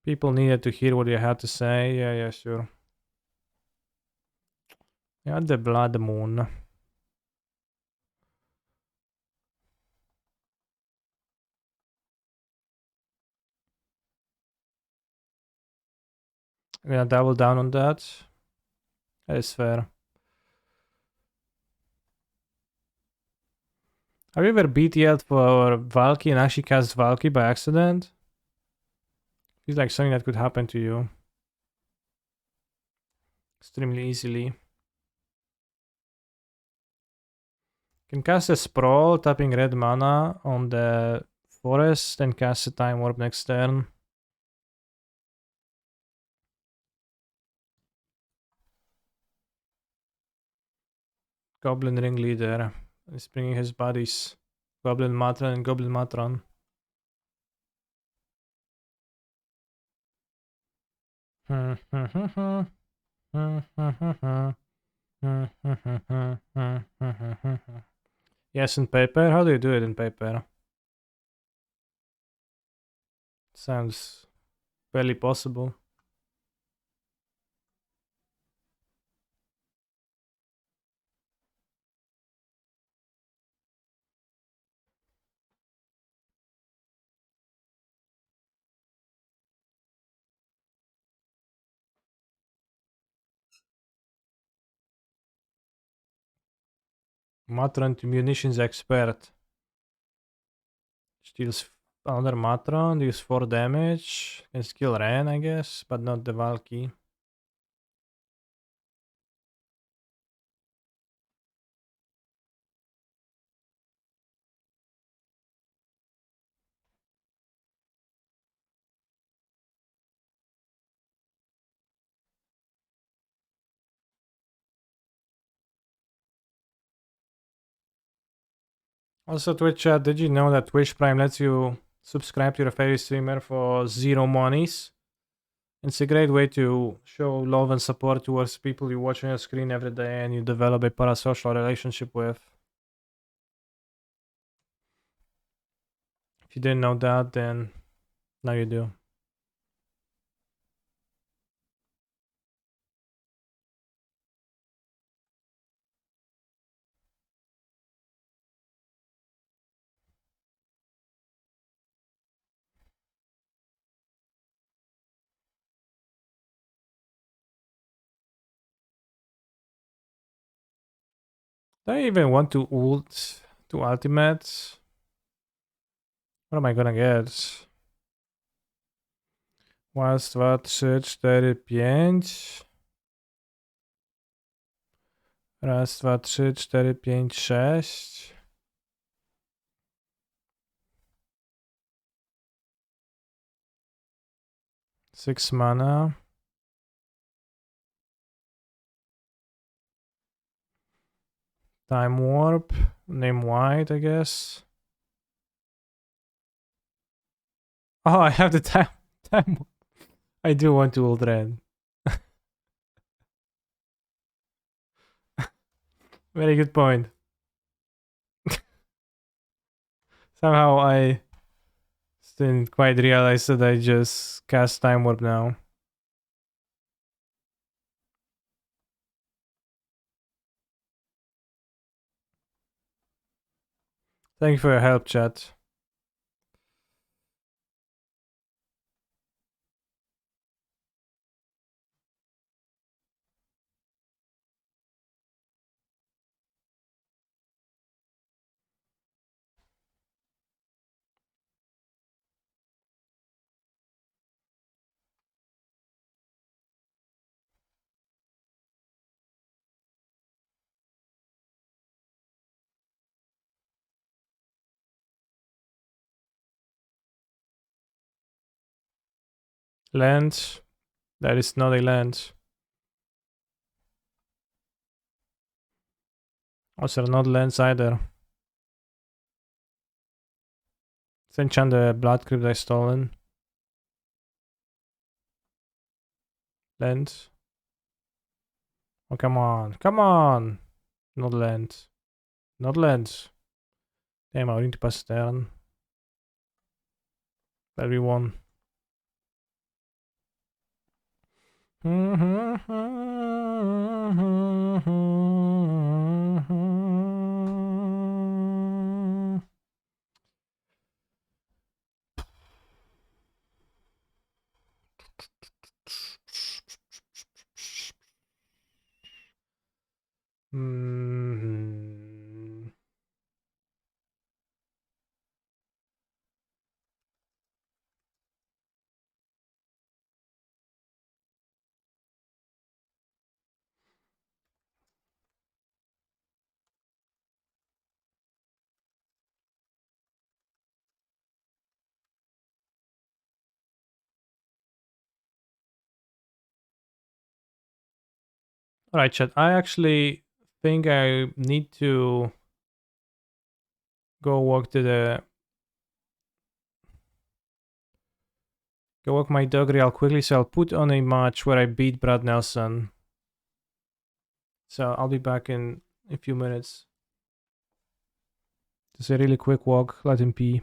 People needed to hear what you had to say. Yeah, sure. Yeah, the Blood Moon. I'm gonna double down on that. That is fair. Have you ever BTL'd for Valky and actually cast Valky by accident? Feels like something that could happen to you. Extremely easily. Can cast a Sprawl, tapping red mana on the forest, then cast a Time Warp next turn. Goblin Ringleader is bringing his buddies. Goblin Matron and Goblin Matron. Yes, in paper? How do you do it in paper? Sounds barely possible. Matron to munitions expert. Steals another Matron, deals 4 damage. Can skill Ren, I guess, but not the Valky. Also, Twitch chat, did you know that Twitch Prime lets you subscribe to your favorite streamer for 0 monies? It's a great way to show love and support towards people you watch on your screen every day and you develop a parasocial relationship with. If you didn't know that, then now you do. Do I even want to ult to ultimate? What am I gonna get? Raz, dwa, trzy, cztery, pięć. Raz, dwa, trzy, cztery, pięć, sześć. 6 mana. Time warp. Name white, I guess. Oh, I have the time. I do want to old red. Very good point. Somehow I didn't quite realize that I just cast time warp now. Thank you for your help, chat. Land. That is not a land. Also not lands either. Let's enchant the blood crypt I stolen. Land. Oh, come on. Come on. Not land. Not land. Damn, I need to pass turn. That we won. Mm-hmm. Alright, chat. I actually think I need to go walk to the go walk my dog real quickly, so I'll put on a match where I beat Brad Nelson. So I'll be back in a few minutes. Just a really quick walk, let him pee.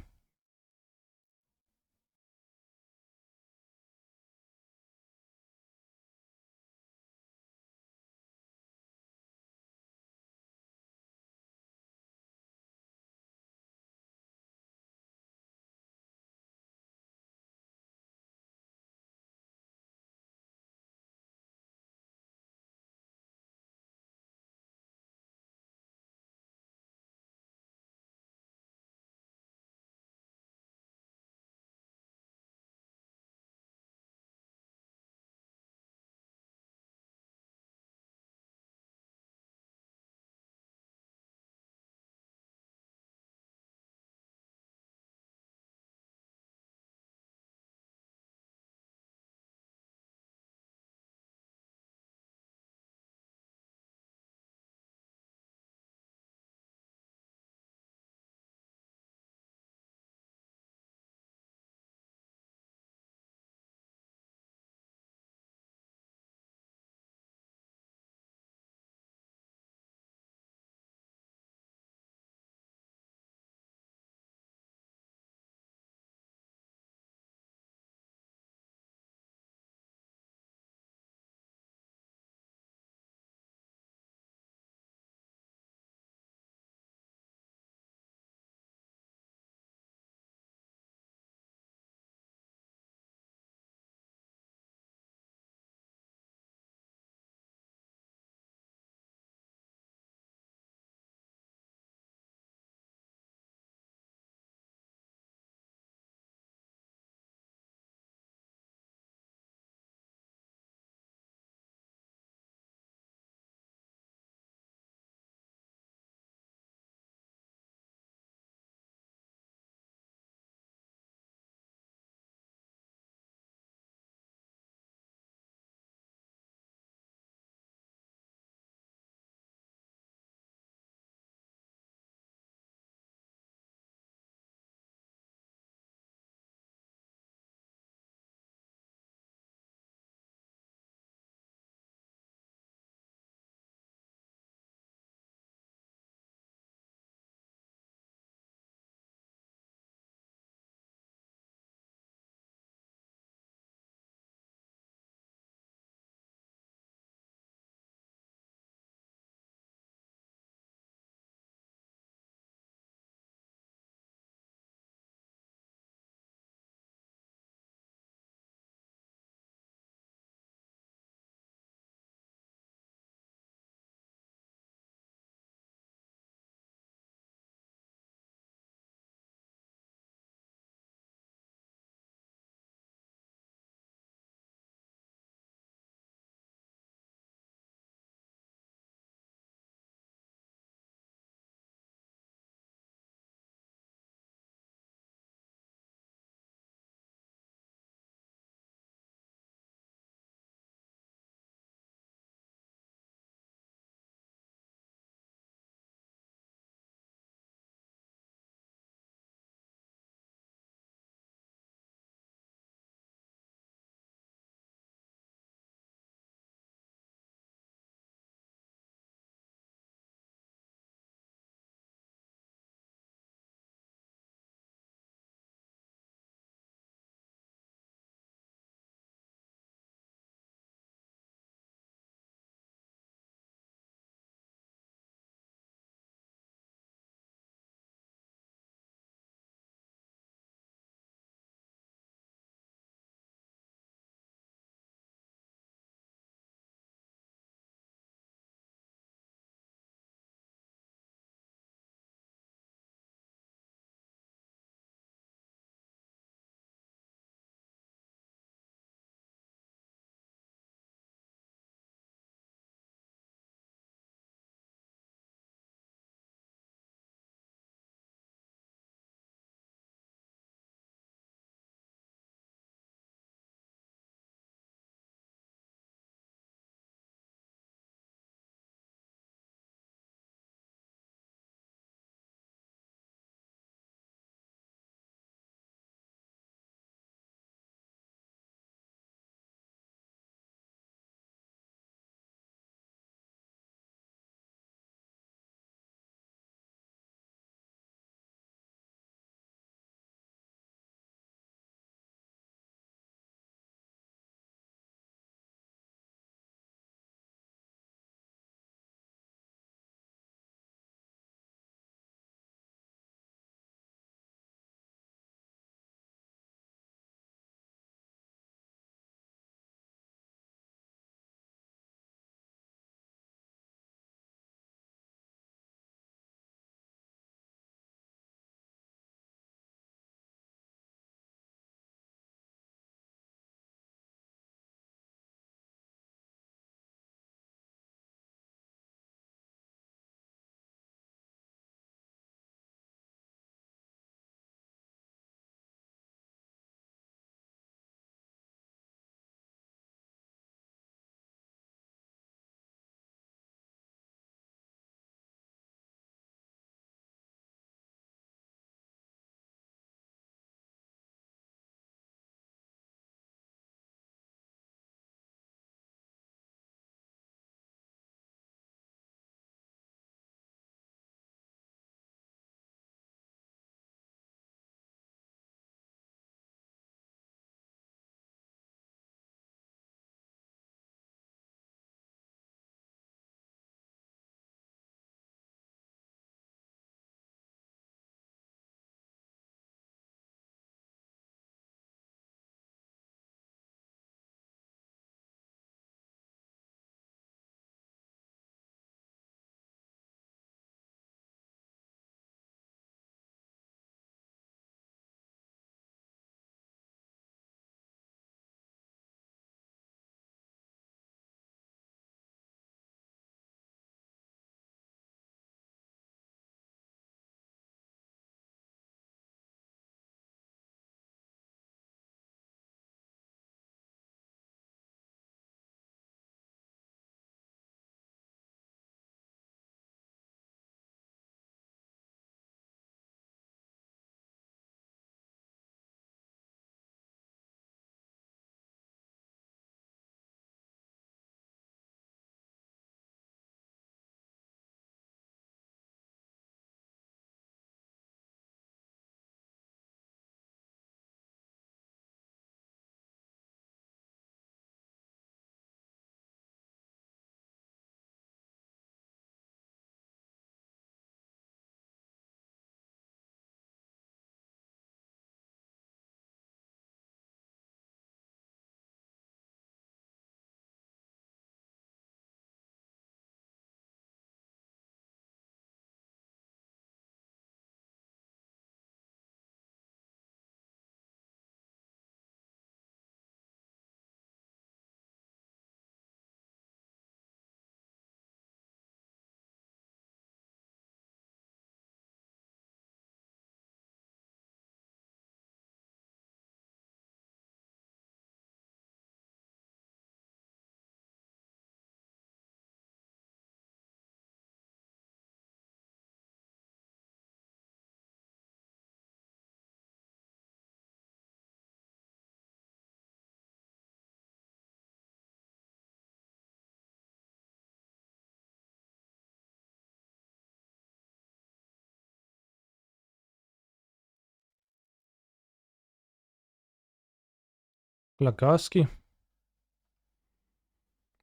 Kulakowski.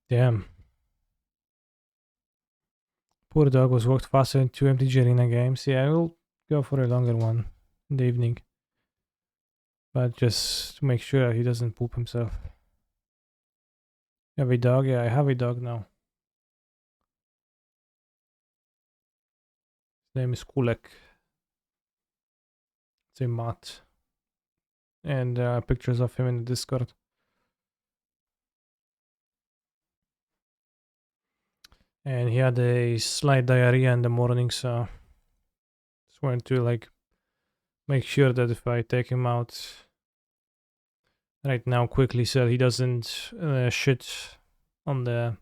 Damn. Poor dog was walked faster in 2 MTG Arena games. Yeah, I will go for a longer one in the evening. But just to make sure he doesn't poop himself. You have a dog? Yeah, I have a dog now. His name is Kulek. It's a mat. And pictures of him in the Discord. And he had a slight diarrhea in the morning, so just wanted to like make sure that if I take him out right now quickly so he doesn't shit on the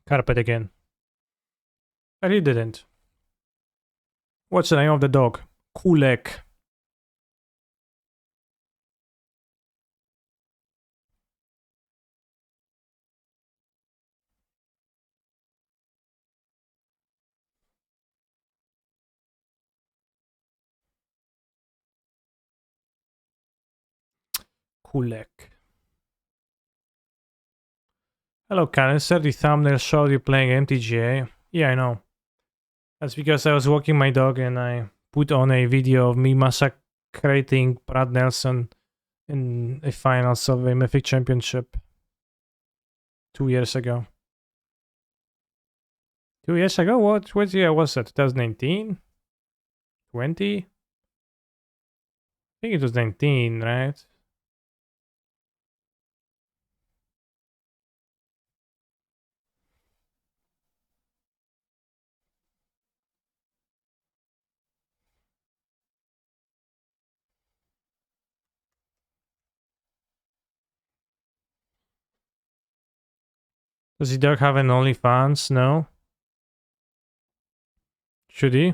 carpet again. But he didn't. What's the name of the dog? Kulek. Kulek. Hello, Canister. The thumbnail showed you playing MTGA. Yeah, I know. That's because I was walking my dog and I put on a video of me massacrating Brad Nelson in the finals of a Mythic Championship 2 years ago. 2 years ago? What year was that? 2019? 20? I think it was 19, right? Does the dog have an OnlyFans? No. Should he?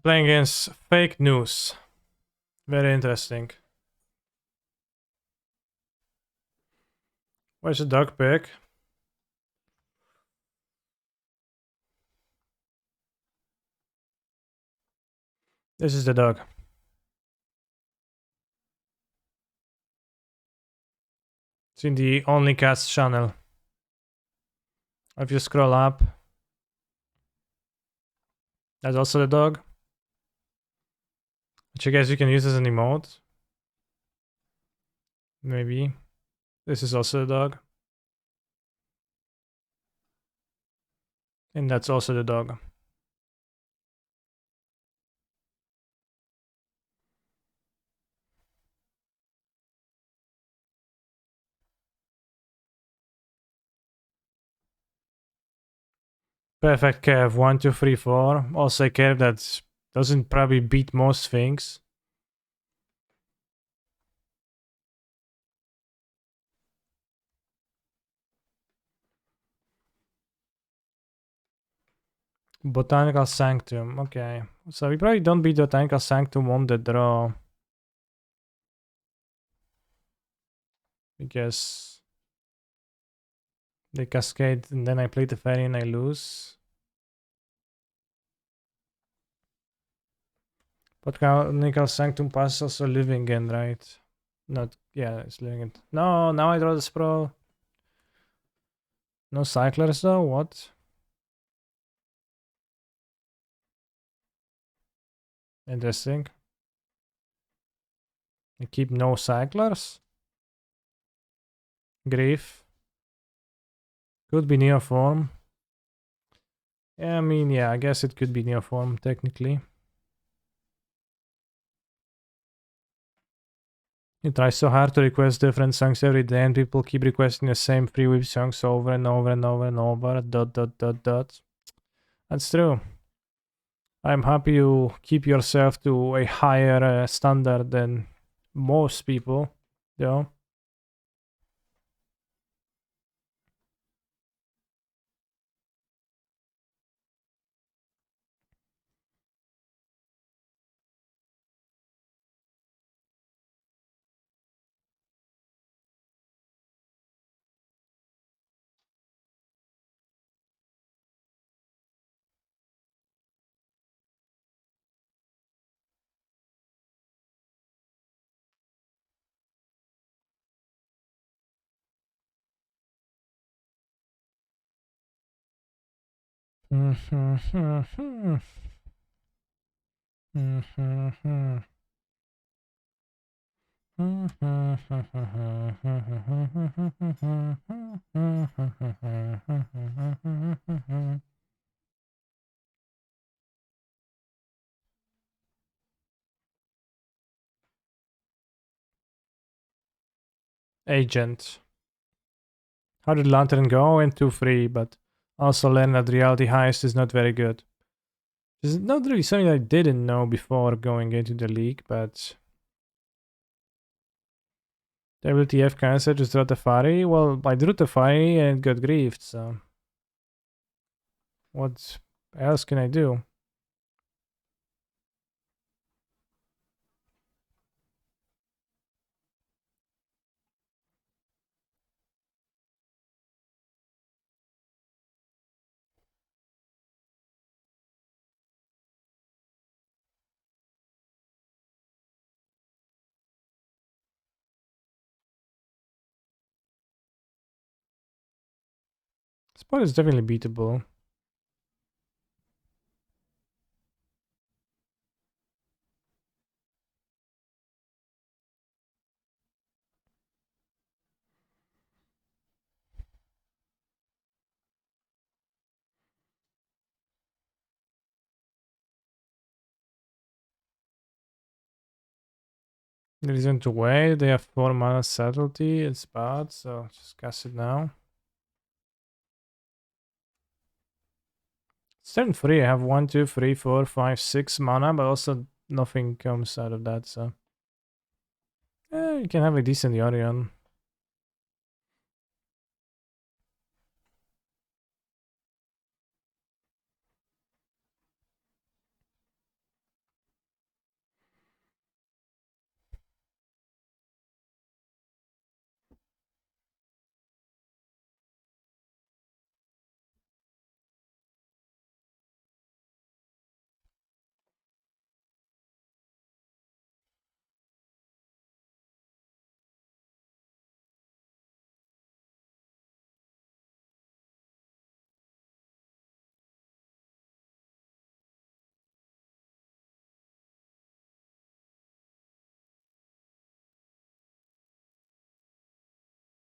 Playing against fake news. Very interesting. Where's the dog pic? This is the dog. It's in the Only Cats channel. If you scroll up, that's also the dog. Which I guess you can use as an emote. Maybe. This is also the dog. And that's also the dog. Perfect curve. 1, 2, 3, 4. Also a curve that doesn't probably beat most things. Botanical Sanctum. Okay. So we probably don't beat Botanical Sanctum on the draw. Because they cascade and then I play the fairy and I lose. Botanical Sanctum Pass is also living in, right? Not, yeah, it's living in. No, now I draw the sprawl. No cyclers though, what? Interesting. I keep no cyclers. Grief. Could be Neoform. Yeah, I mean, yeah, I guess it could be Neoform, technically. You try so hard to request different songs every day and people keep requesting the same free whip songs over and over and over and over. ... That's true. I'm happy you keep yourself to a higher standard than most people, though. Agent. How did Lantern go? In 2-3, but also learned that Reality Heist is not very good. This is not really something I didn't know before going into the league, but WTF cancer just draw Tefari? Well, I drew Tefari and got griefed, so what else can I do? Spot is definitely beatable. There isn't a way. They have 4 mana subtlety. It's bad, so just cast it now. It's turn 3. I have 1, 2, 3, 4, 5, 6 mana, but also nothing comes out of that, so. You can have a decent Yorion.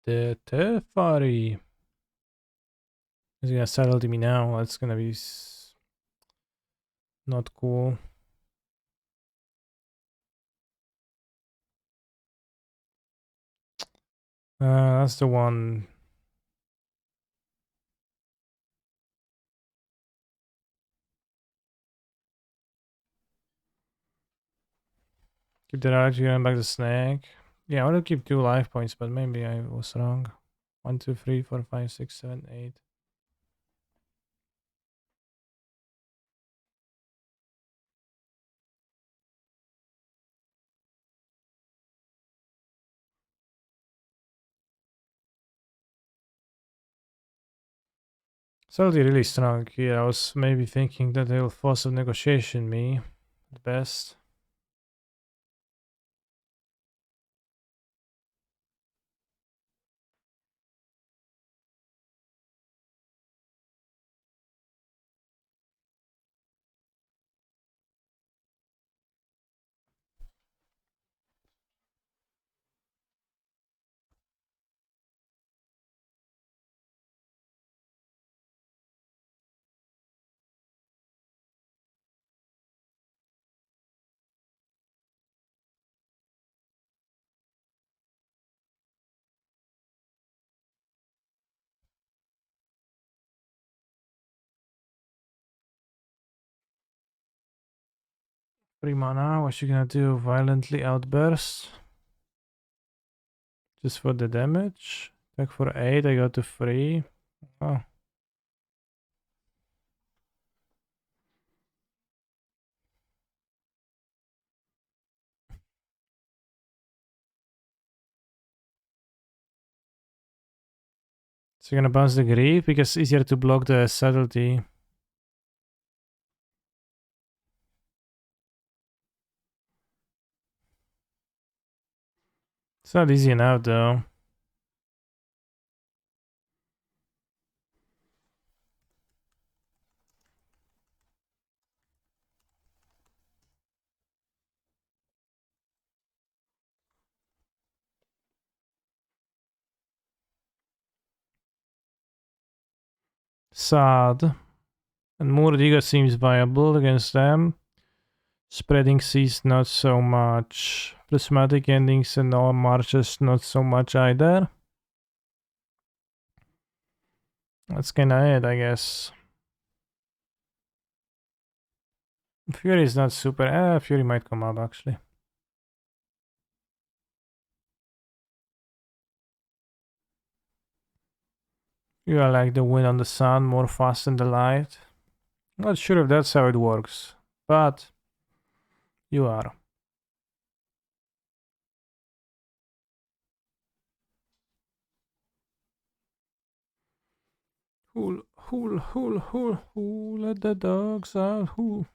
The Tefari is gonna settle to me now. That's gonna be not cool. That's the one. Keep that out. You're going back to snake. Yeah, I want to keep 2 life points, but maybe I was wrong. 1, 2, 3, 4, 5, 6, 7, 8. Salty really strong here. I was maybe thinking that they'll force of negotiation me at best. Free mana, what you gonna do? Violently outburst? Just for the damage? Attack for 8, I got to 3. Oh. So you're gonna bounce the grief because it's easier to block the subtlety. It's not easy enough though. Sad. And Murdiga seems viable against them. Spreading seas, not so much. Prismatic endings and all marches, not so much either. That's kinda it, I guess. Fury is not super. Fury might come up actually. You are like the wind on the sun, more fast than the light. Not sure if that's how it works, but you are. Who let the dogs out? Who.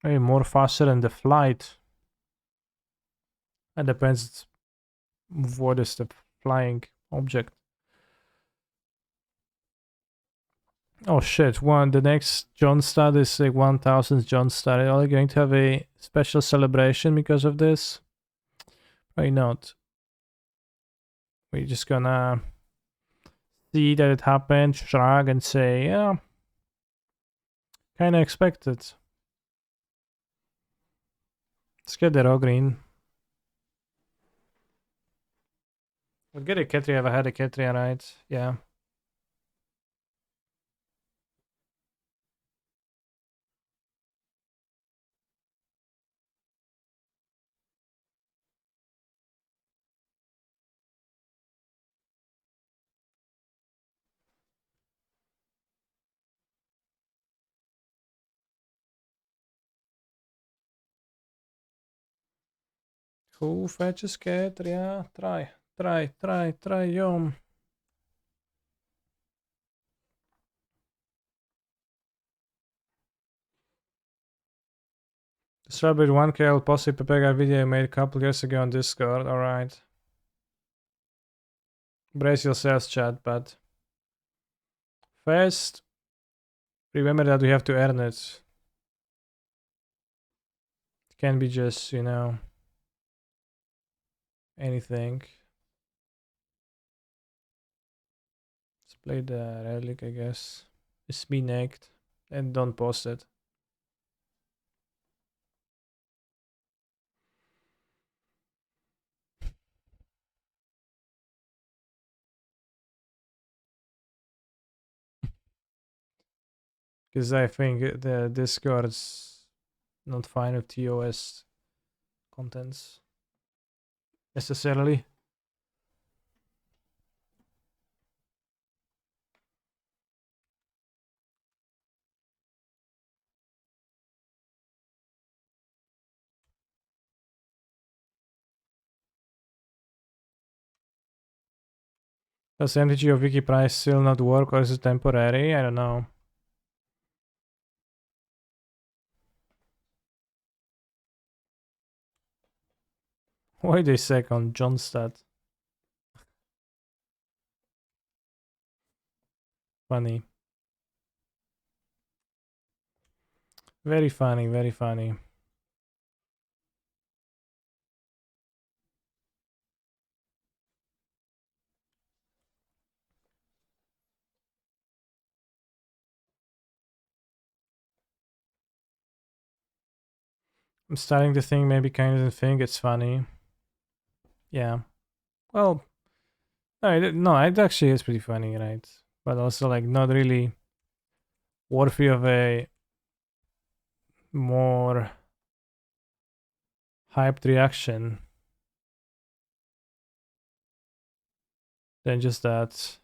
Hey, more faster than the flight. It depends what is the flying object. Oh shit, the next John star is like 1000th John star. Are you going to have a special celebration because of this? Why not? We're just gonna see that it happened, shrug and say, yeah, kinda expected. Let's get the raw green. We'll get a Ketria if I had a Ketria, right? Yeah. Who fetches Ketria? Try, yum. The Strawberry 1KL Posse Pepega video I made a couple years ago on Discord, alright. Brace yourselves, chat, but first, remember that we have to earn it. It can't be just, anything. Let's play the relic, I guess. Just be naked and don't post it. Because I think the Discord's not fine with TOS contents necessarily. Does MTG or Wiki price still not work or is it temporary? I don't know. Wait a second, Johnstad. Funny. Very funny, very funny. I'm starting to think maybe kind of think it's funny. Yeah. Well, no, it actually is pretty funny, right? But also like not really worthy of a more hyped reaction than just that.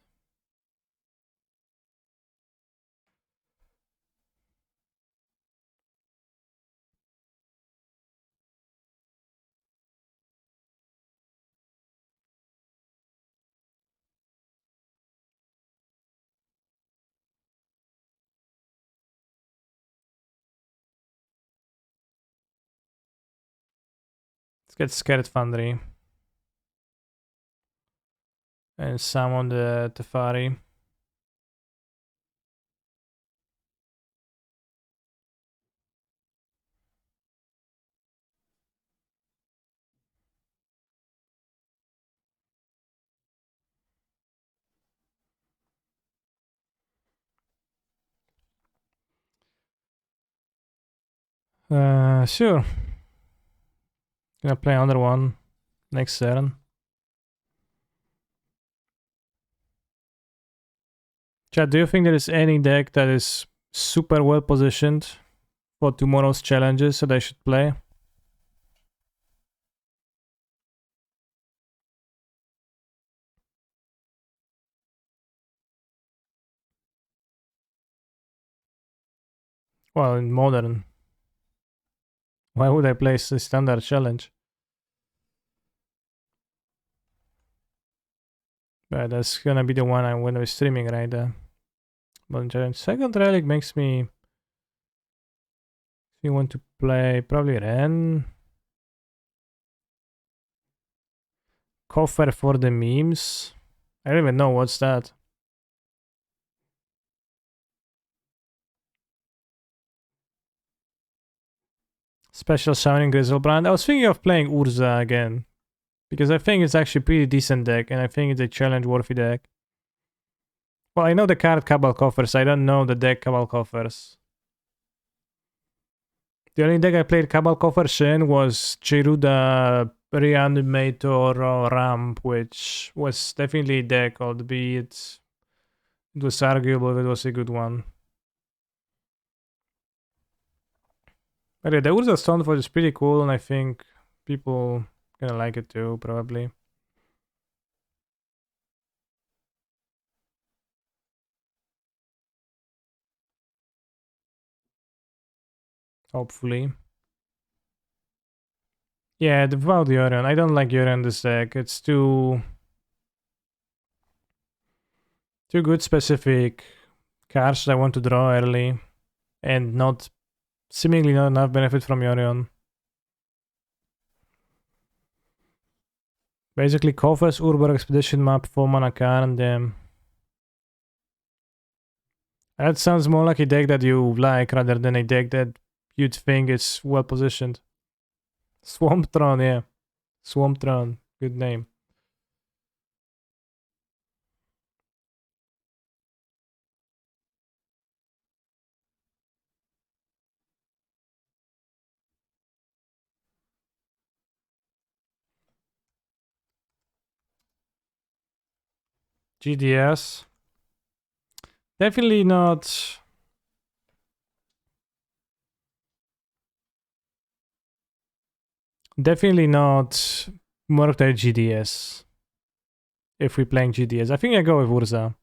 Let's get scared, Fundry. And summon the Teferi. Sure. Gonna play another one next turn. Chad, do you think there is any deck that is super well positioned for tomorrow's challenges that I should play? Well, in modern. Why would I play a standard challenge? But that's gonna be the one I'm gonna be streaming, right? Modern challenge. Second relic makes me want to play probably Ren. Coffer for the memes. I don't even know what's that. Special Summoning Grizzlebrand. I was thinking of playing Urza again. Because I think it's actually a pretty decent deck, and I think it's a challenge worthy deck. Well, I know the card Cabal Coffers, I don't know the deck Cabal Coffers. The only deck I played Cabal Coffers in was Chiruda Reanimator Ramp, which was definitely a deck, albeit it was arguable if it was a good one. But yeah, the Urza Stoneforge is pretty cool, and I think people gonna like it too, probably. Hopefully. Yeah, without Yorion. I don't like Yorion this deck. It's too good specific cards that I want to draw early, and not seemingly not enough benefit from Yorion. Basically, Kofes Urber Expedition map, 4 mana card. That sounds more like a deck that you like rather than a deck that you'd think is well positioned. Swamptron, yeah. Swamptron, good name. GDS. Definitely not. Definitely not Murktide GDS. If we're playing GDS, I think I go with Urza.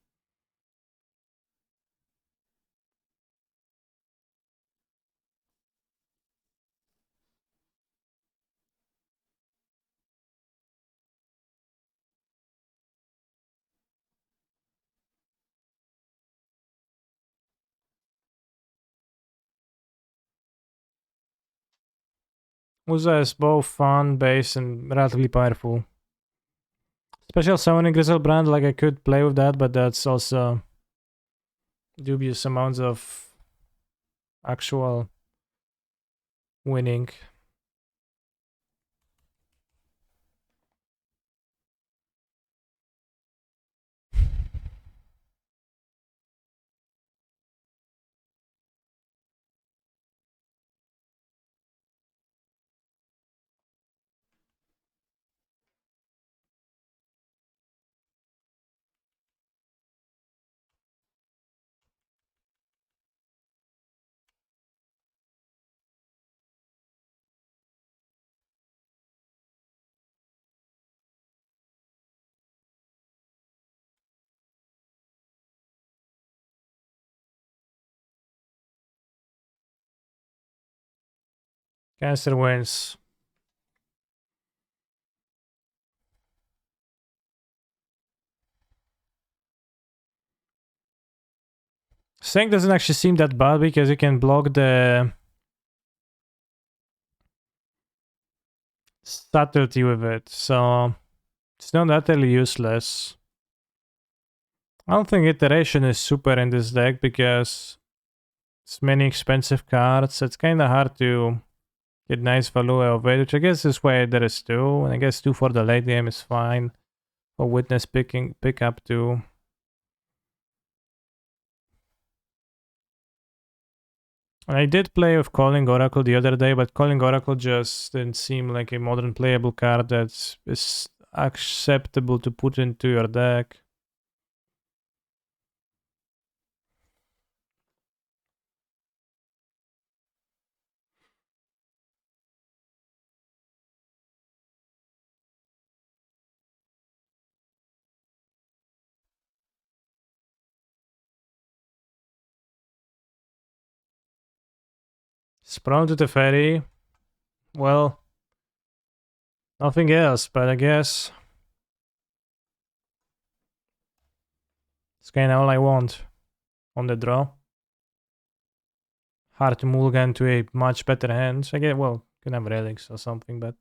Urza is both fun, base, and relatively powerful. Special summoning Grizzlebrand, like I could play with that, but that's also dubious amounts of actual winning. Cancer wins. Sync doesn't actually seem that bad because you can block the subtlety with it, so it's not utterly useless. I don't think iteration is super in this deck because it's many expensive cards. It's kind of hard to get nice value of it, which I guess is why there is two. And I guess two for the late game is fine. For witness pick up two. I did play with Calling Oracle the other day, but Calling Oracle just didn't seem like a modern playable card that is acceptable to put into your deck. Sprawl to the ferry. Well, nothing else, but I guess it's kinda all I want on the draw. Hard to mulligan to a much better hand. I get, well, can have relics or something, but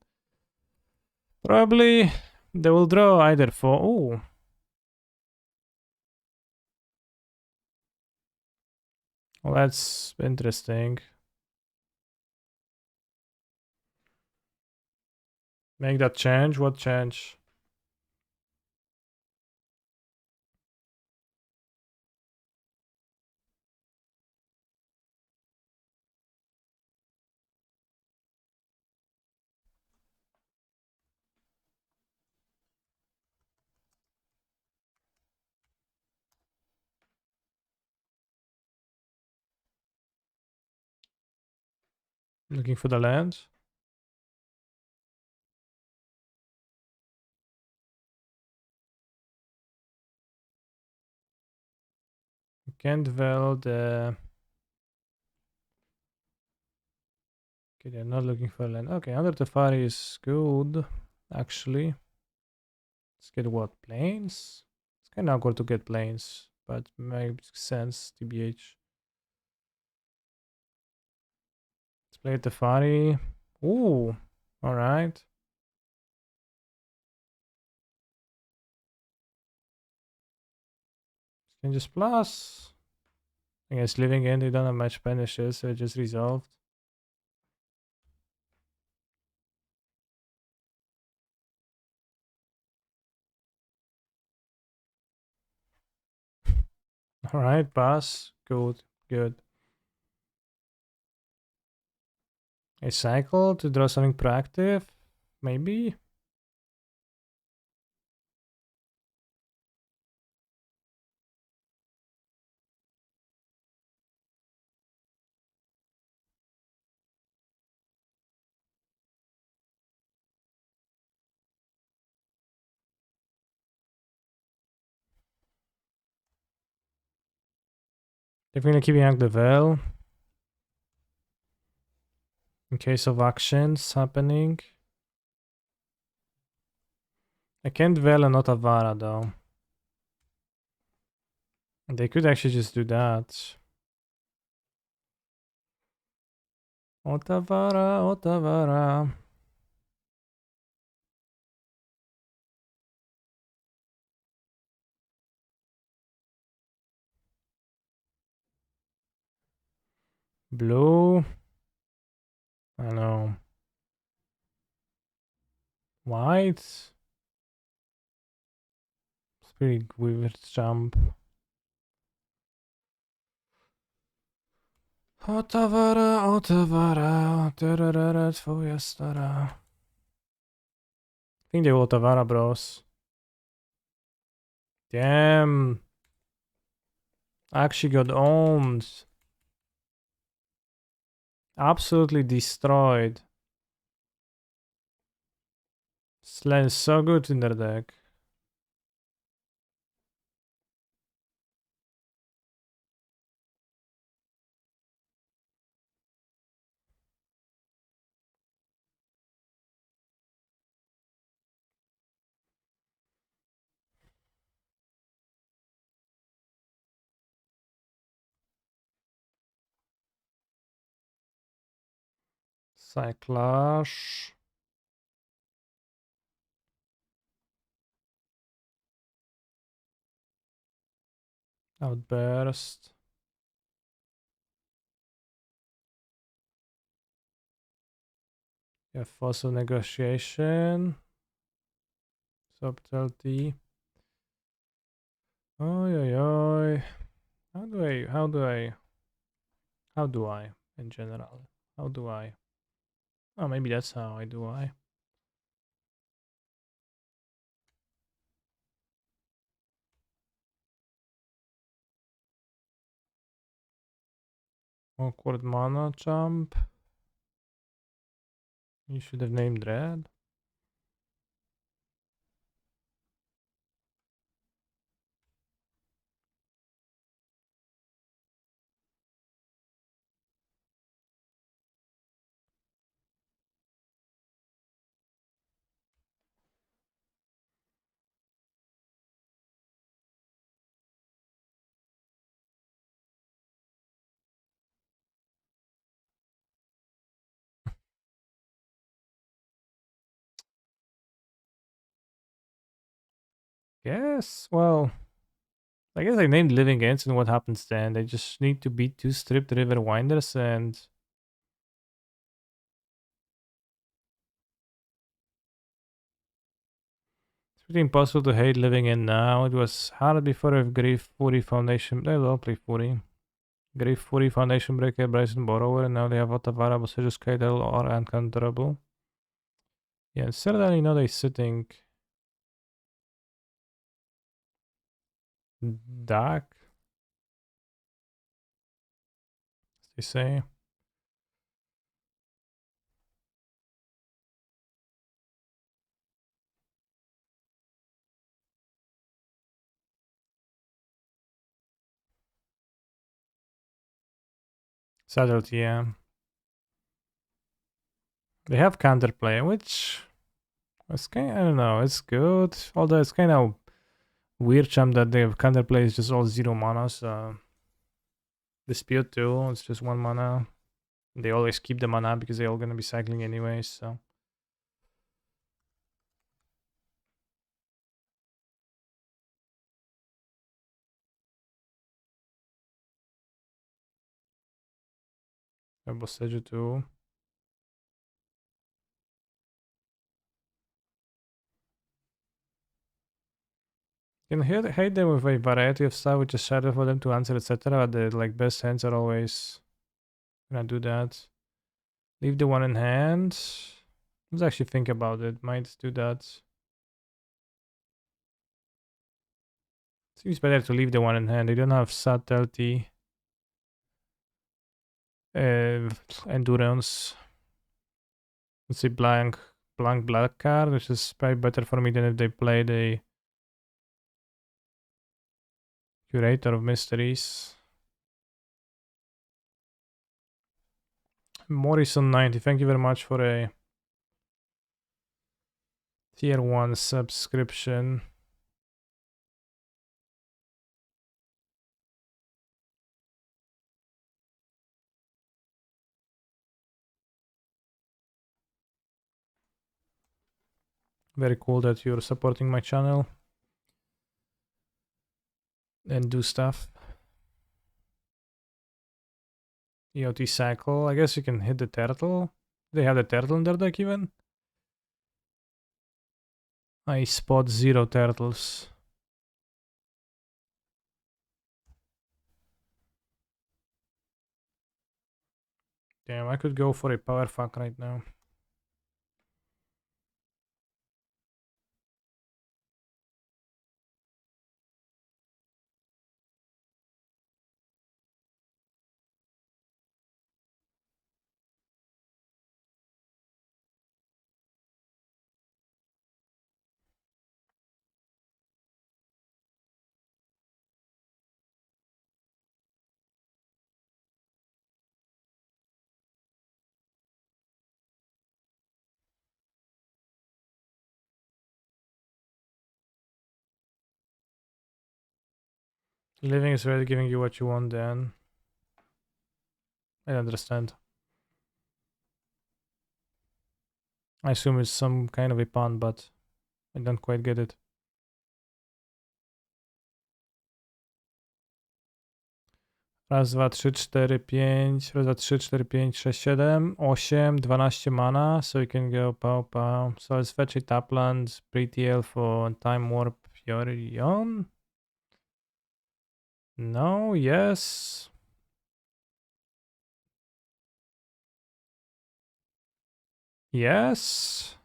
probably they will draw either for. Ooh. Well, that's interesting. Make that change? What change? Looking for the land. Can't well the. Okay, they're not looking for land. Okay, Under the Fire is good, actually. Let's get what? Planes? It's kind of awkward to get planes, but makes sense, TBH. Let's play the Fari. Ooh, alright. Can just plus. I guess living in, they don't have much banishes, so it just resolved. Alright, pass. Good, good. A cycle to draw something proactive? Maybe? Definitely keeping out the veil. In case of actions happening. I can't veil and not Avara though. They could actually just do that. Otavara, Otavara. Blue. I don't know. White. It's pretty weird jump. Otavara, Otavara. Twoja stara. I think they will Otavara, bros. Damn. Actually got owned. Absolutely destroyed. Slen is so good in their deck. Cyclash. Outburst. Yeah, fossil negotiation. Subtlety. Oi, oi, oi. How do I, in general? How do I? Oh, maybe that's how I do I. Awkward mana jump. You should have named red. Yes, well, I guess I named Living Ends, and what happens then? They just need to beat two stripped river winders, and it's pretty impossible to hate Living End now. It was hard before with Grief 40 Foundation. They will play 40. Grief 40 Foundation Breaker, Bryson Borrower, and now they have Otavara, Bosage Kaidel, or Uncounterable. Yeah, certainly not a sitting dark, as they say. Subtlety, yeah. They have counterplay, which is kind I don't know, it's good. Although it's kind of weird chump that they have counterplay is just all 0 mana, so Dispute too, it's just 1 mana. They always keep the mana because they're all gonna be cycling anyways, so. Boseju too. You can hate them with a variety of stuff, which is shadow for them to answer, etc. But the like best hands are always gonna do that. Leave the one in hand. Let's actually think about it. Might do that. Seems better to leave the one in hand. They don't have subtlety, endurance. Let's say blank black card, which is probably better for me than if they played a curator of mysteries. Morrison 90, thank you very much for a tier 1 subscription. Very cool that you're supporting my channel and do stuff. EOT cycle. I guess you can hit the turtle. They have the turtle in their deck even. I spot 0 turtles. Damn, I could go for a power fuck right now. Living is really giving you what you want then. I understand. I assume it's some kind of a pun, but I don't quite get it. Raz, dwa, trzy, cztery, pięć. Raz, dwa, trzy, cztery, pięć, sześć, siedem, osiem, 12 mana. So we can go pow pow. So let's fetch a Tapland, BTL for Time Warp Yorion. No, yes. Yes.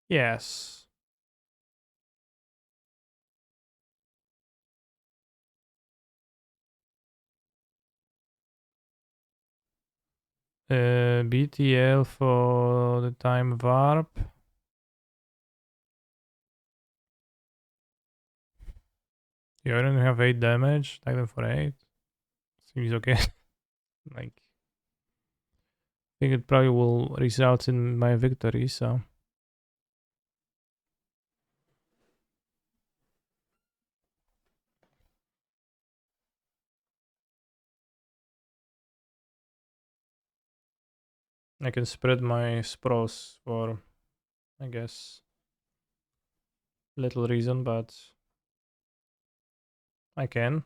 Yes. BTL for the time warp. You only have 8 damage. Attack them for 8. Seems okay. Like, I think it probably will result in my victory, so. I can spread my spros for, I guess, little reason, but I can.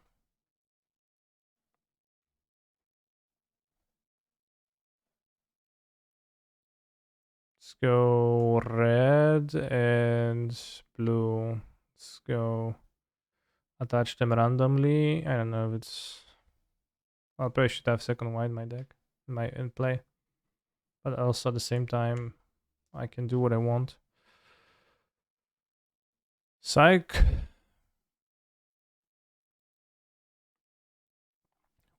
Let's go red and blue. Let's go attach them randomly. I don't know if it's. I probably should have second white in my deck, in play. But also at the same time, I can do what I want. Psych.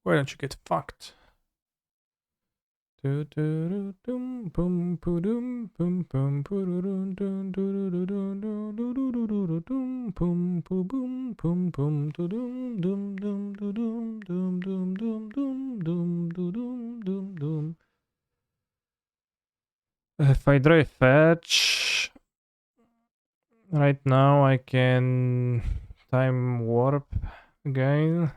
Why don't you get fucked? If I draw a fetch right now, I can time warp again.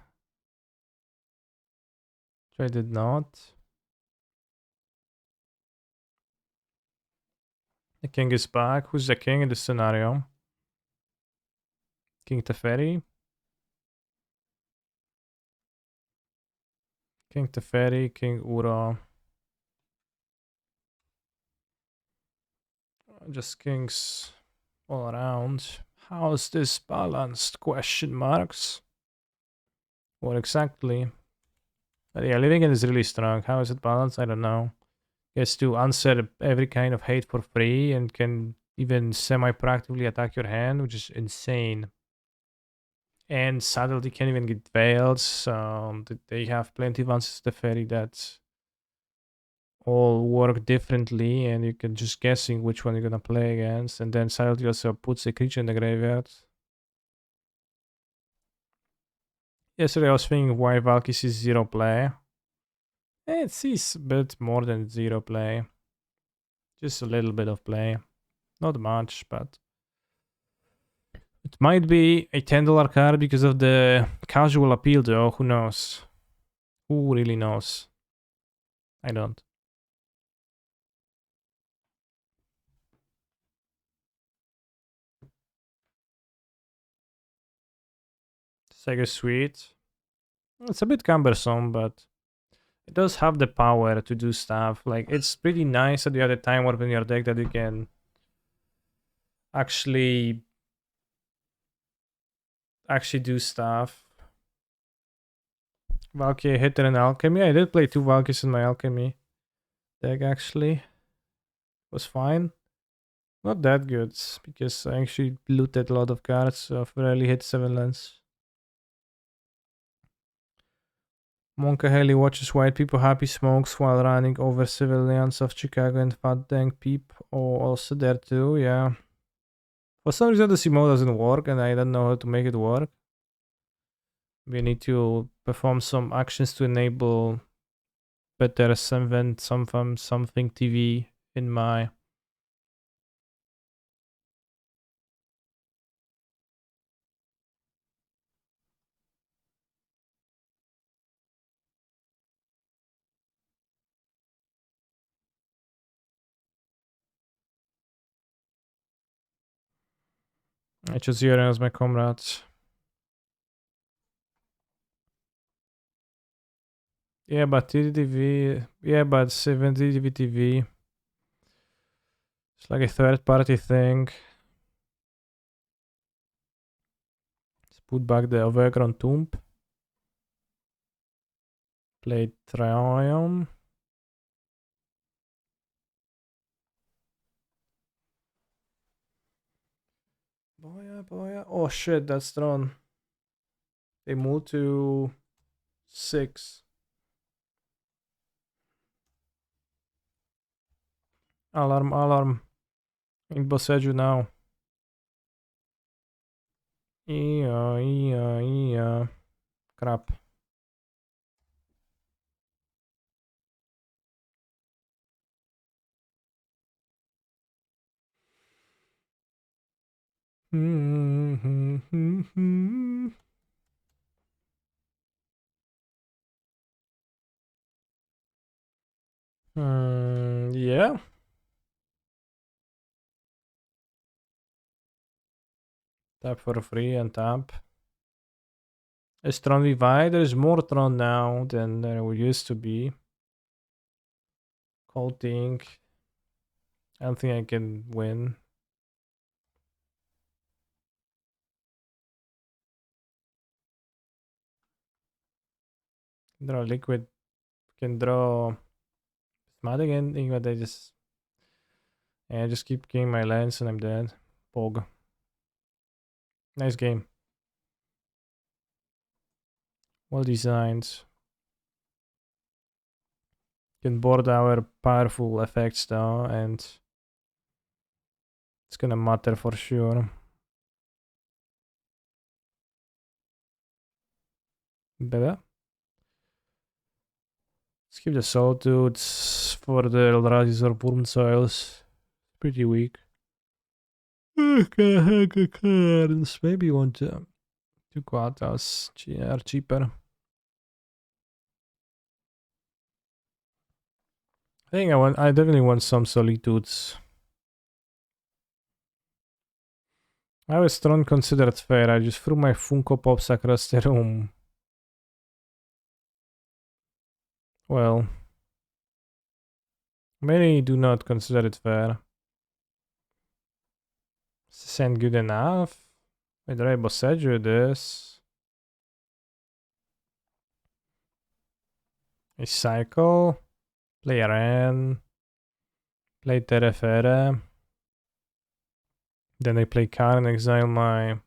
Which I did not. The king is back. Who's the king in this scenario? King Teferi. King Teferi, King Ura. Just kings all around. How's this balanced? Question marks. What exactly? But yeah, living in is really strong. How is it balanced? I don't know. Gets to answer every kind of hate for free and can even semi-proactively attack your hand, which is insane. And sadly, can't even get veiled. So they have plenty of answers to the fairy that all work differently, and you can just guessing which one you're gonna play against. And then sadly also puts a creature in the graveyard. Yesterday I was thinking why Valkis is zero play. It sees a bit more than zero play. Just a little bit of play. Not much, but it might be a $10 card because of the casual appeal though. Who knows? Who really knows? I don't. Sega Suite. It's a bit cumbersome, but it does have the power to do stuff. Like, it's pretty nice that you have the time warp in your deck that you can actually do stuff. Valkyrie Hitter and Alchemy. I did play 2 Valkyries in my Alchemy deck actually. Was fine. Not that good because I actually looted a lot of cards of rarely hit 7 lands. Monka Haley watches white people happy smokes while running over civilians of Chicago and Fat Dang Peep. Oh, also there too, yeah. For some reason the Simo doesn't work and I don't know how to make it work. We need to perform some actions to enable better something TV in my. I choose Yorion as my comrade. Yeah, but TDTV. Yeah, but 70 TV. It's like a third party thing. Let's put back the overgrown tomb. Play Tryon. Boya, boya. Oh shit, that's drawn. They move to 6. Alarm, alarm. In Boseju now. Yeah. Crap. Yeah. Tap for free and tap. Is Tron revived? There's more Tron now than there used to be. Cold thing. I don't think I can win. Draw liquid. Can draw smart again. Think that I just. Yeah, I just keep getting my lens and I'm dead. Pog. Nice game. Well designed. Can board our powerful effects though, and it's gonna matter for sure. Better. Let's keep the sawtooths for the Eldrazi's or Wurm soils. Pretty weak. Cards. Maybe you want to 2 quarters are cheaper. I think I definitely want some solitudes. I was strong considered fair. I just threw my Funko Pops across the room. Well, many do not consider it fair. Isn't good enough? I'd rather Boseju this. A cycle. Play Ren. Play Terefere. Then I play card and exile my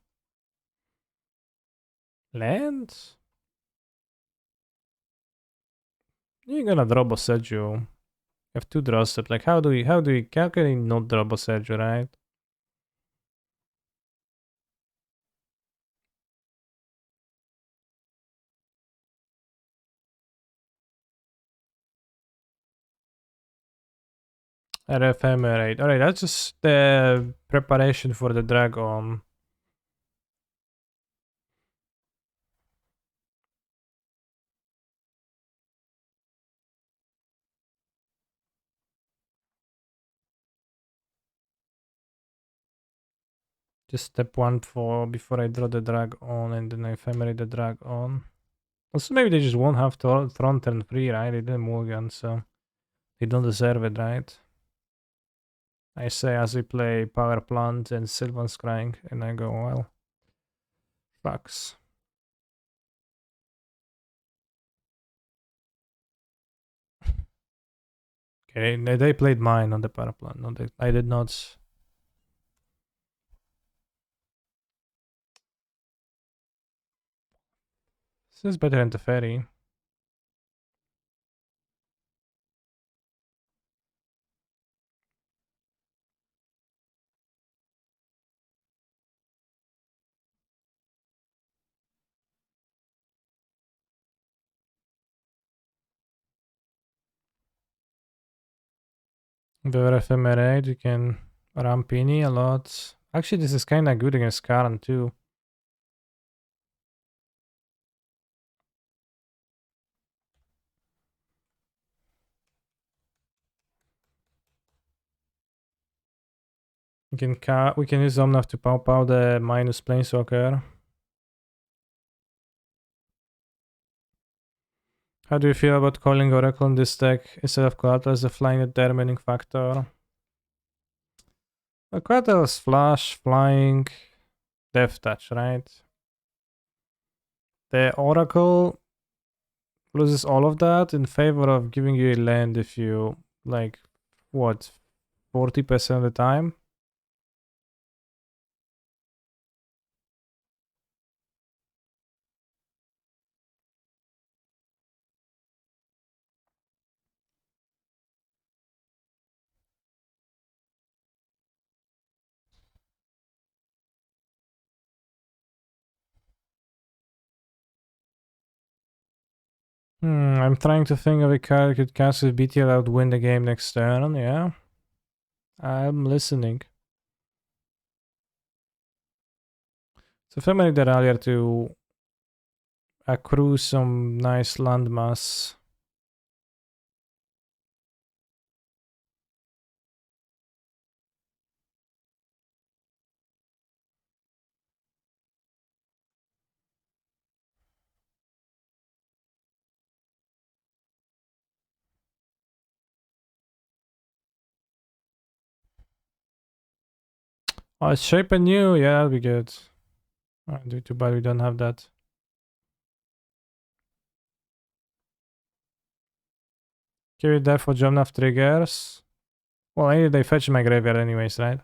lands. You're gonna draw Boseju. You have 2 draw steps. Like how can you not draw Boseju, right? Ephemerate. Alright, that's just the preparation for the dragon. Just step 1 for before I draw the drag on and then I ephemerate the drag on. Also, maybe they just won't have Tron turn 3, right? They didn't mulligan, so they don't deserve it, right? I say as we play Power Plant and Sylvan Scrying, and I go, well, fucks. Okay, they played mine on the Power Plant. No, I did not. This is better than the Fairy. With Ephemerate, you can Rampini a lot. Actually, this is kinda good against Karan too. We can use Omnath to pop out the minus Planeswalker. How do you feel about calling Oracle in this deck instead of Collateral as a flying determining factor? Well, Collateral is flash, flying, death touch, right? The Oracle loses all of that in favor of giving you a land if you, like, what, 40% of the time? I'm trying to think of a card that could cast with BTL out win the game next turn, yeah. I'm listening. So if I did earlier to accrue some nice landmass. Oh, it's shape anew, yeah, that'll be good. Too bad we don't have that. Carry that for Jomnath triggers. Well, I need they fetch my graveyard anyways, right?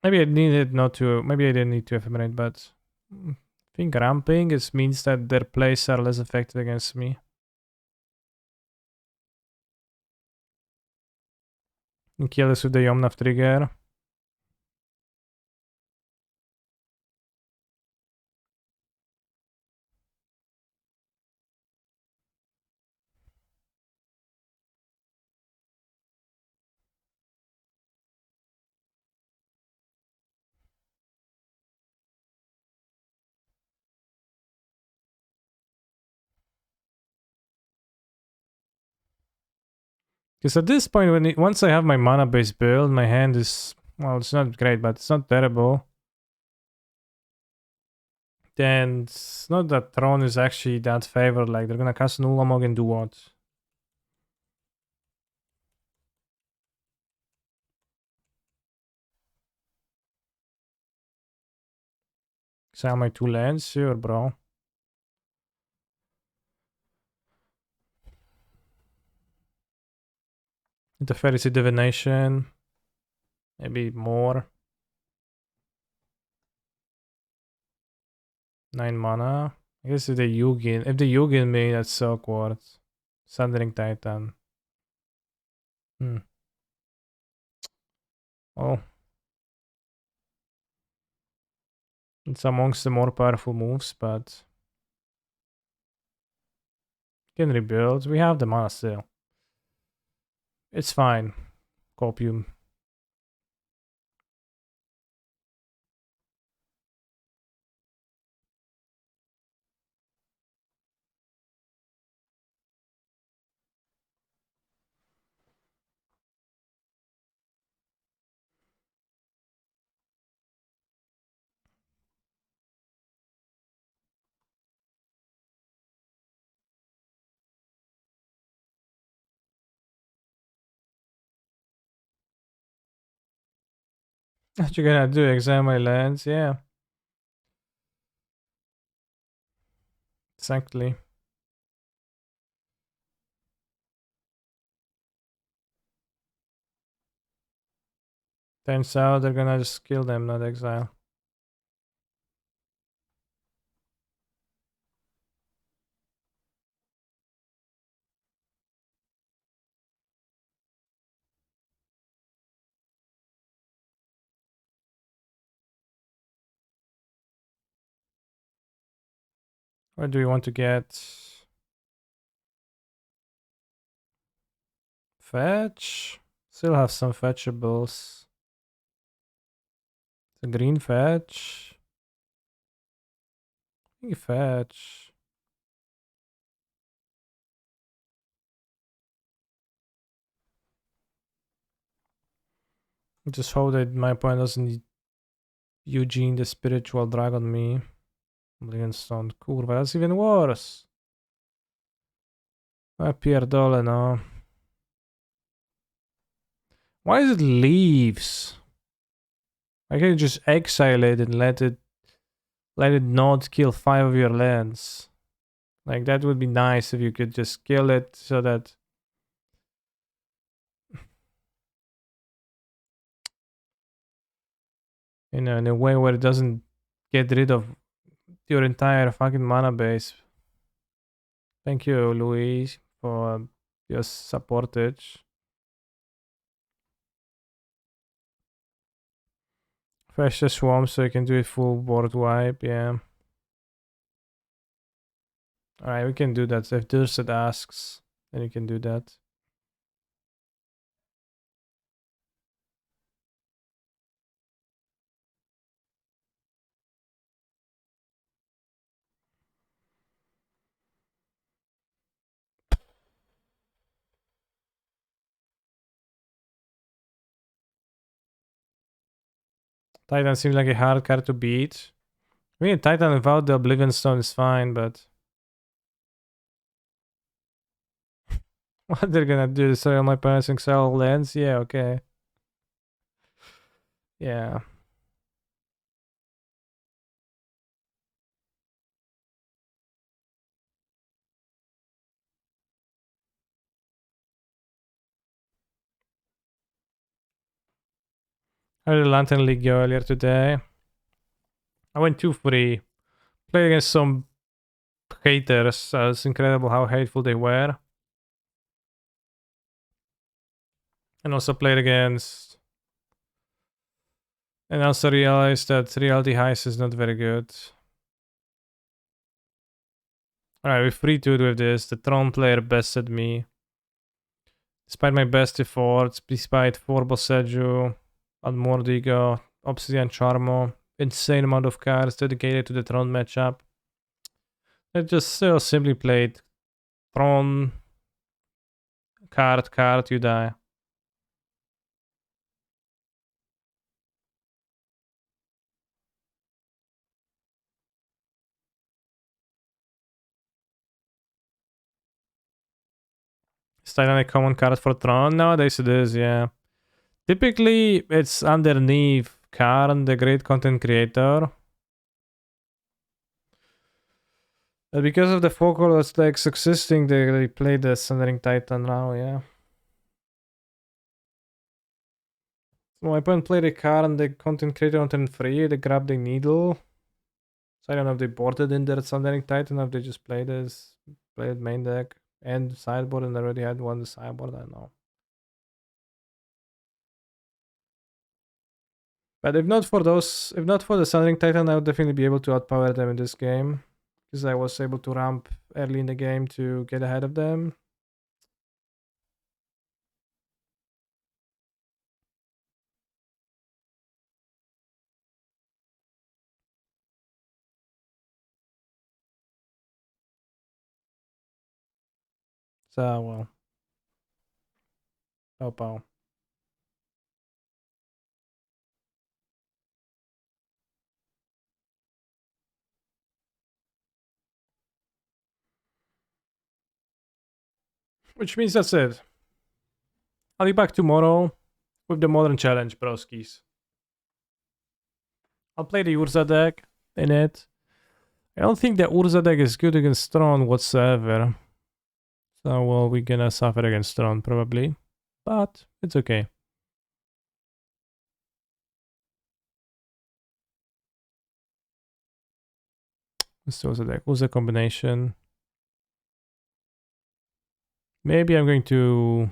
Maybe I needed not to. Maybe I didn't need to ephemerate, but I think ramping means that their plays are less effective against me. And kill this with the Yomnath trigger. Because at this point, once I have my mana based build, my hand is, well, it's not great, but it's not terrible. Then it's not that Throne is actually that favored. Like, they're gonna cast Nulamog and do what? Sell my 2 lands? Sure, bro. Interference Divination. Maybe more. 9 mana. I guess if the Yugin me, that's Silk Ward. Sundering Titan. Oh. It's amongst the more powerful moves, but can rebuild. We have the mana still. It's fine. Copium. What you gonna do? Examine my lands? Yeah. Exactly. Turns out they're gonna just kill them, not exile. Where do we want to get? Fetch? Still have some fetchables. The green fetch. I think fetch. Just hope that my opponent doesn't Eugene the Spiritual Dragon me. Livingstone. Kurwa, that's even worse. I pierdolę, no. Why is it leaves? I can just exile it and let it not kill 5 of your lands. Like, that would be nice if you could just kill it so that... in a way where it doesn't get rid of your entire fucking mana base. Thank you, Louis, for your supportage. Fetch the swamp so you can do a full board wipe, yeah. Alright, we can do that. If Durset asks, then you can do that. Titan seems like a hard card to beat. I mean, Titan without the Oblivion Stone is fine, but... what they're gonna do? Destroy all my opponent's exile lands? Yeah, okay. Yeah. I did Lantern League earlier today. I went 2-3. Played against some haters. It's incredible how hateful they were. And also played against... and also realized that Reality Heist is not very good. Alright, we 3-2'd with this. The Tron player bested me. Despite my best efforts, despite 4 Bosseju, Admordigo, Obsidian Charmo, insane amount of cards dedicated to the Tron matchup. I just still simply played Tron, card, you die. Is Titan a common card for Tron? Nowadays it is, yeah. Typically, it's underneath Karn, the great content creator. But because of the focal that's like existing, they play the Sundering Titan now, yeah. So my opponent played a Karn, the content creator on turn 3, they grabbed the needle. So I don't know if they boarded in their Sundering Titan or if they just played main deck and sideboard and already had one sideboard, I don't know. But if not for the Sundering Titan, I would definitely be able to outpower them in this game. Because I was able to ramp early in the game to get ahead of them. So, well. Oh, pow. Which means that's it. I'll be back tomorrow with the Modern Challenge, broskies. I'll play the Urza deck in it. I don't think the Urza deck is good against Tron whatsoever. So, well, we're gonna suffer against Tron probably. But it's okay. This was a deck. Urza combination. Maybe I'm going to...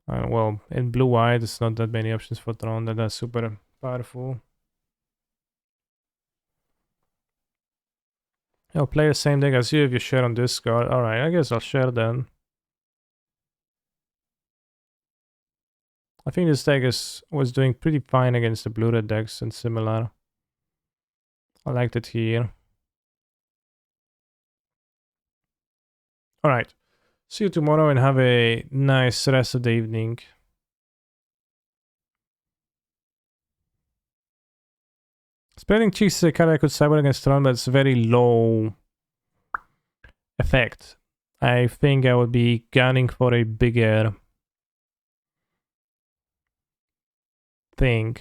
well, in blue-white, there's not that many options for Tron that are super powerful. I'll play the same deck as you if you share on Discord. Alright, I guess I'll share then. I think this deck was doing pretty fine against the blue-red decks and similar. I liked it here. Alright, see you tomorrow and have a nice rest of the evening. Spreading cheeks is a card I could cyber against Tron, but it's very low effect. I think I would be gunning for a bigger thing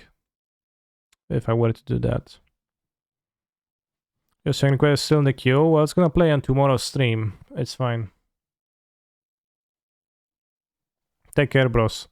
if I were to do that. Your second quest is still in the queue. Well, it's gonna play on tomorrow's stream. It's fine. Take care, bros.